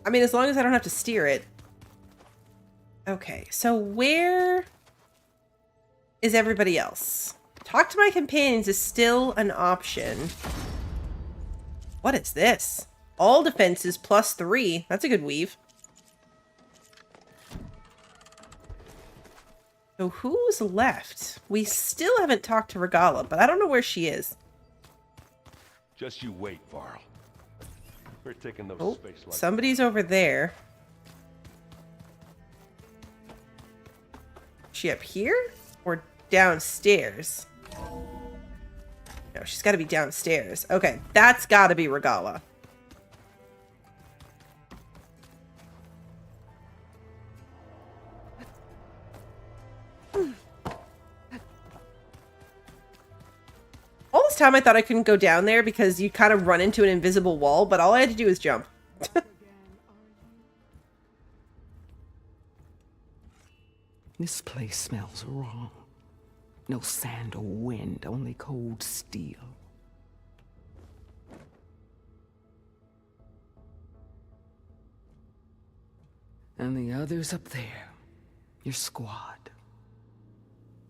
I mean, as long as I don't have to steer it. Okay, so where is everybody else? Talk to my companions is still an option. What is this? All defenses +3. That's a good weave. So who's left? We still haven't talked to Regala, but I don't know where she is. Just you wait, Varl. We're taking those Oh, space lights. somebody's over there. Is she up here or downstairs? No, she's got to be downstairs. Okay, that's got to be Regala. All this time I thought I couldn't go down there because you kind of run into an invisible wall, but all I had to do was jump. This place smells wrong. No sand or wind, only cold steel. And the others up there, your squad.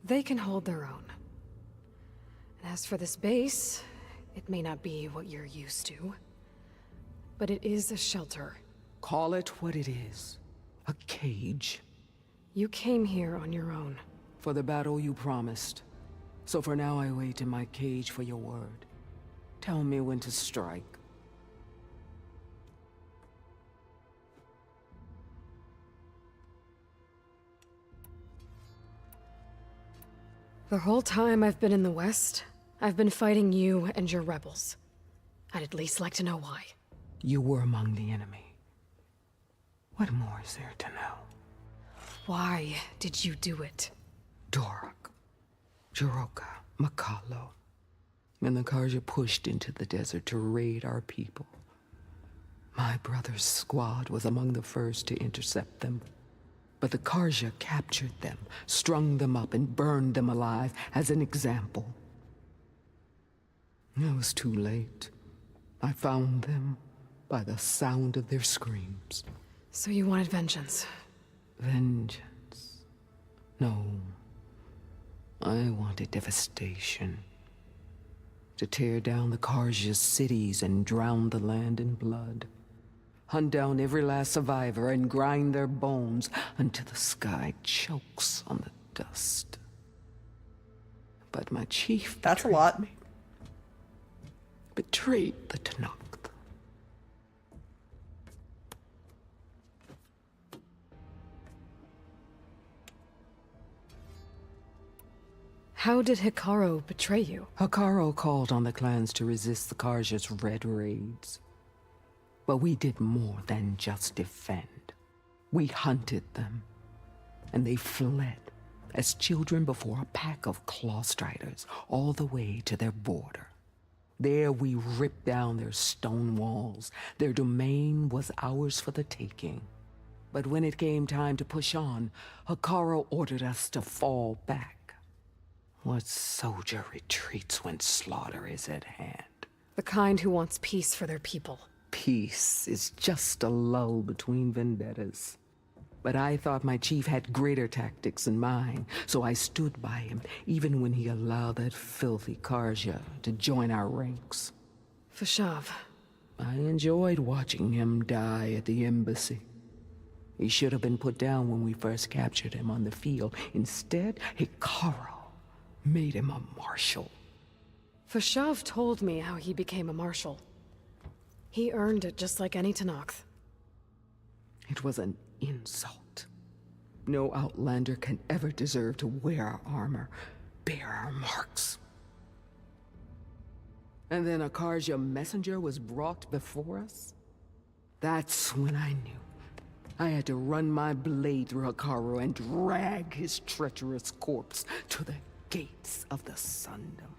They can hold their own. And as for this base, it may not be what you're used to, but it is a shelter. Call it what it is. A cage. You came here on your own. For the battle you promised. So for now I wait in my cage for your word. Tell me when to strike. The whole time I've been in the West, I've been fighting you and your rebels. I'd at least like to know why. You were among the enemy. What more is there to know? Why did you do it? Dorak, Jiroka, Makalo. When the Karja pushed into the desert to raid our people, my brother's squad was among the first to intercept them. But the Karja captured them, strung them up, and burned them alive as an example. It was too late. I found them by the sound of their screams. So you wanted vengeance? Vengeance? No. I wanted devastation. To tear down the Karja's cities and drown the land in blood. Hunt down every last survivor and grind their bones until the sky chokes on the dust. But my chief That's a lot. Betrayed the Tenakth. How did Hikaru betray you? Hikaru called on the clans to resist the Karja's red raids. But we did more than just defend. We hunted them, and they fled as children before a pack of claw striders all the way to their border. There we ripped down their stone walls. Their domain was ours for the taking. But when it came time to push on, Hikaru ordered us to fall back. What soldier retreats when slaughter is at hand? The kind who wants peace for their people. Peace is just a lull between vendettas. But I thought my chief had greater tactics than mine, so I stood by him, even when he allowed that filthy Karja to join our ranks. Fashav. I enjoyed watching him die at the embassy. He should have been put down when we first captured him on the field. Instead, Hikaru made him a marshal. Fashav told me how he became a marshal. He earned it just like any Tenakth. It was an insult. No outlander can ever deserve to wear our armor, bear our marks. And then a Karja messenger was brought before us? That's when I knew. I had to run my blade through Hikaru and drag his treacherous corpse to the gates of the Sundom.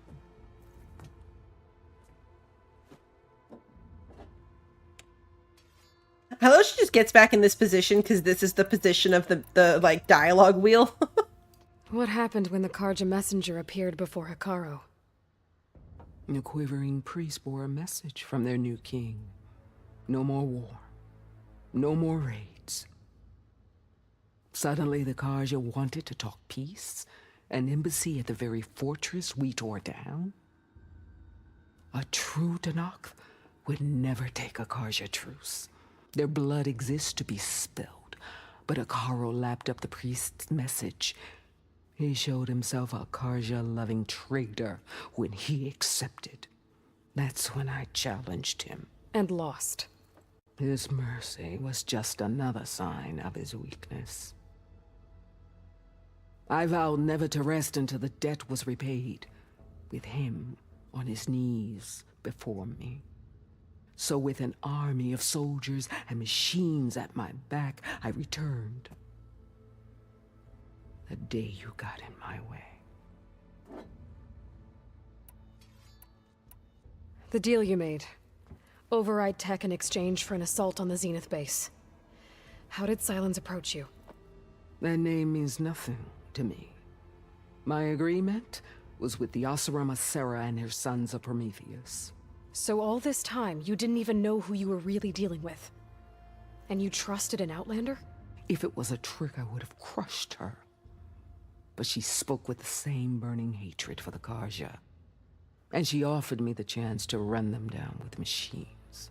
I love she just gets back in this position because this is the position of the like dialogue wheel. What happened when the Karja messenger appeared before Hikaru? The quivering priest bore a message from their new king. No more war. No more raids. Suddenly the Karja wanted to talk peace. An embassy at the very fortress we tore down. A true Tenakth would never take a Karja truce. Their blood exists to be spilled, but Hikaru lapped up the priest's message. He showed himself a Karja-loving traitor when he accepted. That's when I challenged him. And lost. His mercy was just another sign of his weakness. I vowed never to rest until the debt was repaid, with him on his knees before me. So with an army of soldiers and machines at my back, I returned. The day you got in my way. The deal you made. Override tech in exchange for an assault on the Zenith base. How did Silence approach you? That name means nothing to me. My agreement was with the Oseram Sarah and her sons of Prometheus. So all this time, you didn't even know who you were really dealing with? And you trusted an Outlander? If it was a trick, I would have crushed her. But she spoke with the same burning hatred for the Karja. And she offered me the chance to run them down with machines.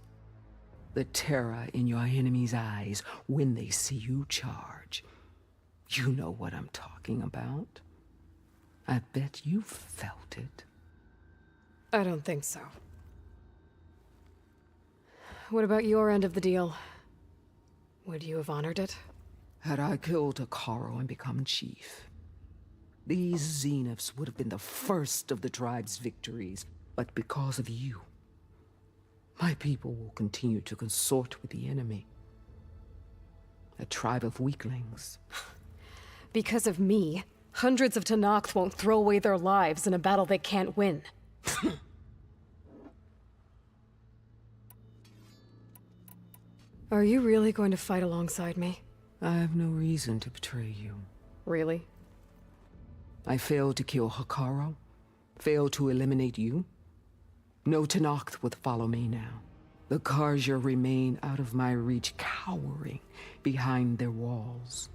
The terror in your enemy's eyes when they see you charge. You know what I'm talking about. I bet you felt it. I don't think so. What about your end of the deal? Would you have honored it? Had I killed Hikaru and become chief, these Zeniths would have been the first of the tribe's victories. But because of you, my people will continue to consort with the enemy. A tribe of weaklings. Because of me, hundreds of Tenakth won't throw away their lives in a battle they can't win. Are you really going to fight alongside me? I have no reason to betray you. Really? I failed to kill Hikaru, failed to eliminate you. No Tenakth would follow me now. The Karja remain out of my reach, cowering behind their walls.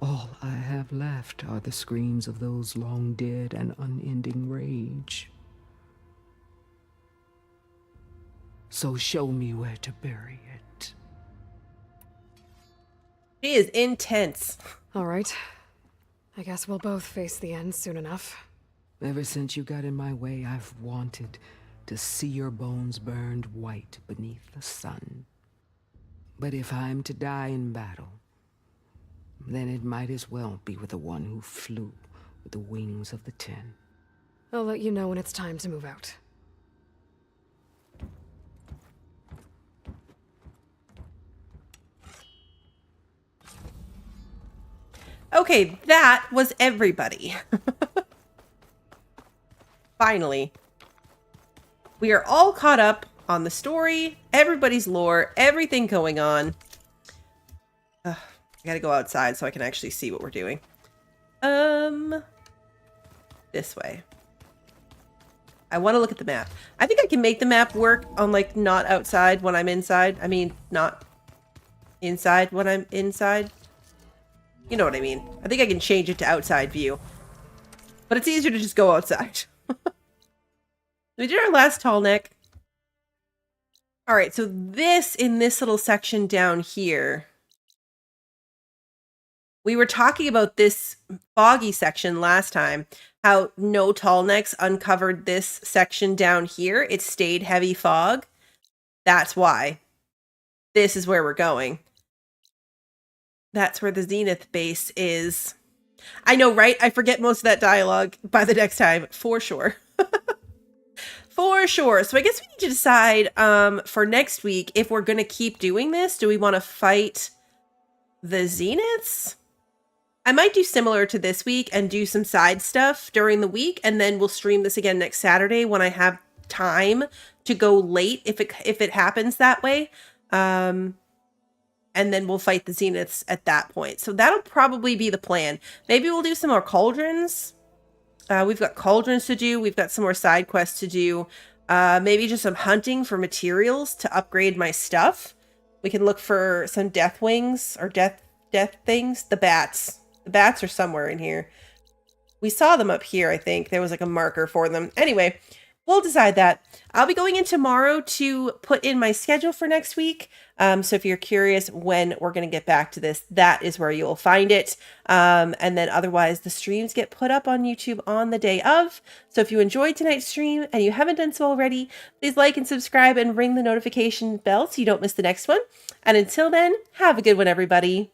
All I have left are the screams of those long dead and unending rage. So show me where to bury it. She is intense. All right. I guess we'll both face the end soon enough. Ever since you got in my way, I've wanted to see your bones burned white beneath the sun. But if I'm to die in battle, then it might as well be with the one who flew with the wings of the 10. I'll let you know when it's time to move out. Okay, that was everybody. Finally. We are all caught up on the story, everybody's lore, everything going on. I gotta go outside so I can actually see what we're doing. This way. I want to look at the map. I think I can make the map work on, like, not outside when I'm inside. I mean, not inside when I'm inside. You know what I mean. I think I can change it to outside view. But it's easier to just go outside. We did our last tall neck. Alright, so this, in this little section down here, we were talking about this foggy section last time, how no tall necks uncovered this section down here. It stayed heavy fog. That's why. This is where we're going. That's where the Zenith base is. I know, right? I forget most of that dialogue by the next time, for sure. For sure. So I guess we need to decide for next week if we're going to keep doing this. Do we want to fight the Zeniths? I might do similar to this week and do some side stuff during the week, and then we'll stream this again next Saturday when I have time to go late if it happens that way. And then we'll fight the Zeniths at that point. So that'll probably be the plan. Maybe we'll do some more cauldrons. We've got cauldrons to do. We've got some more side quests to do. Maybe just some hunting for materials to upgrade my stuff. We can look for some death wings or death things. The bats. The bats are somewhere in here. We saw them up here, I think. There was like a marker for them. Anyway, we'll decide that. I'll be going in tomorrow to put in my schedule for next week. So if you're curious when we're going to get back to this, that is where you'll find it. And then otherwise, the streams get put up on YouTube on the day of. So if you enjoyed tonight's stream and you haven't done so already, please like and subscribe and ring the notification bell so you don't miss the next one. And until then, have a good one, everybody.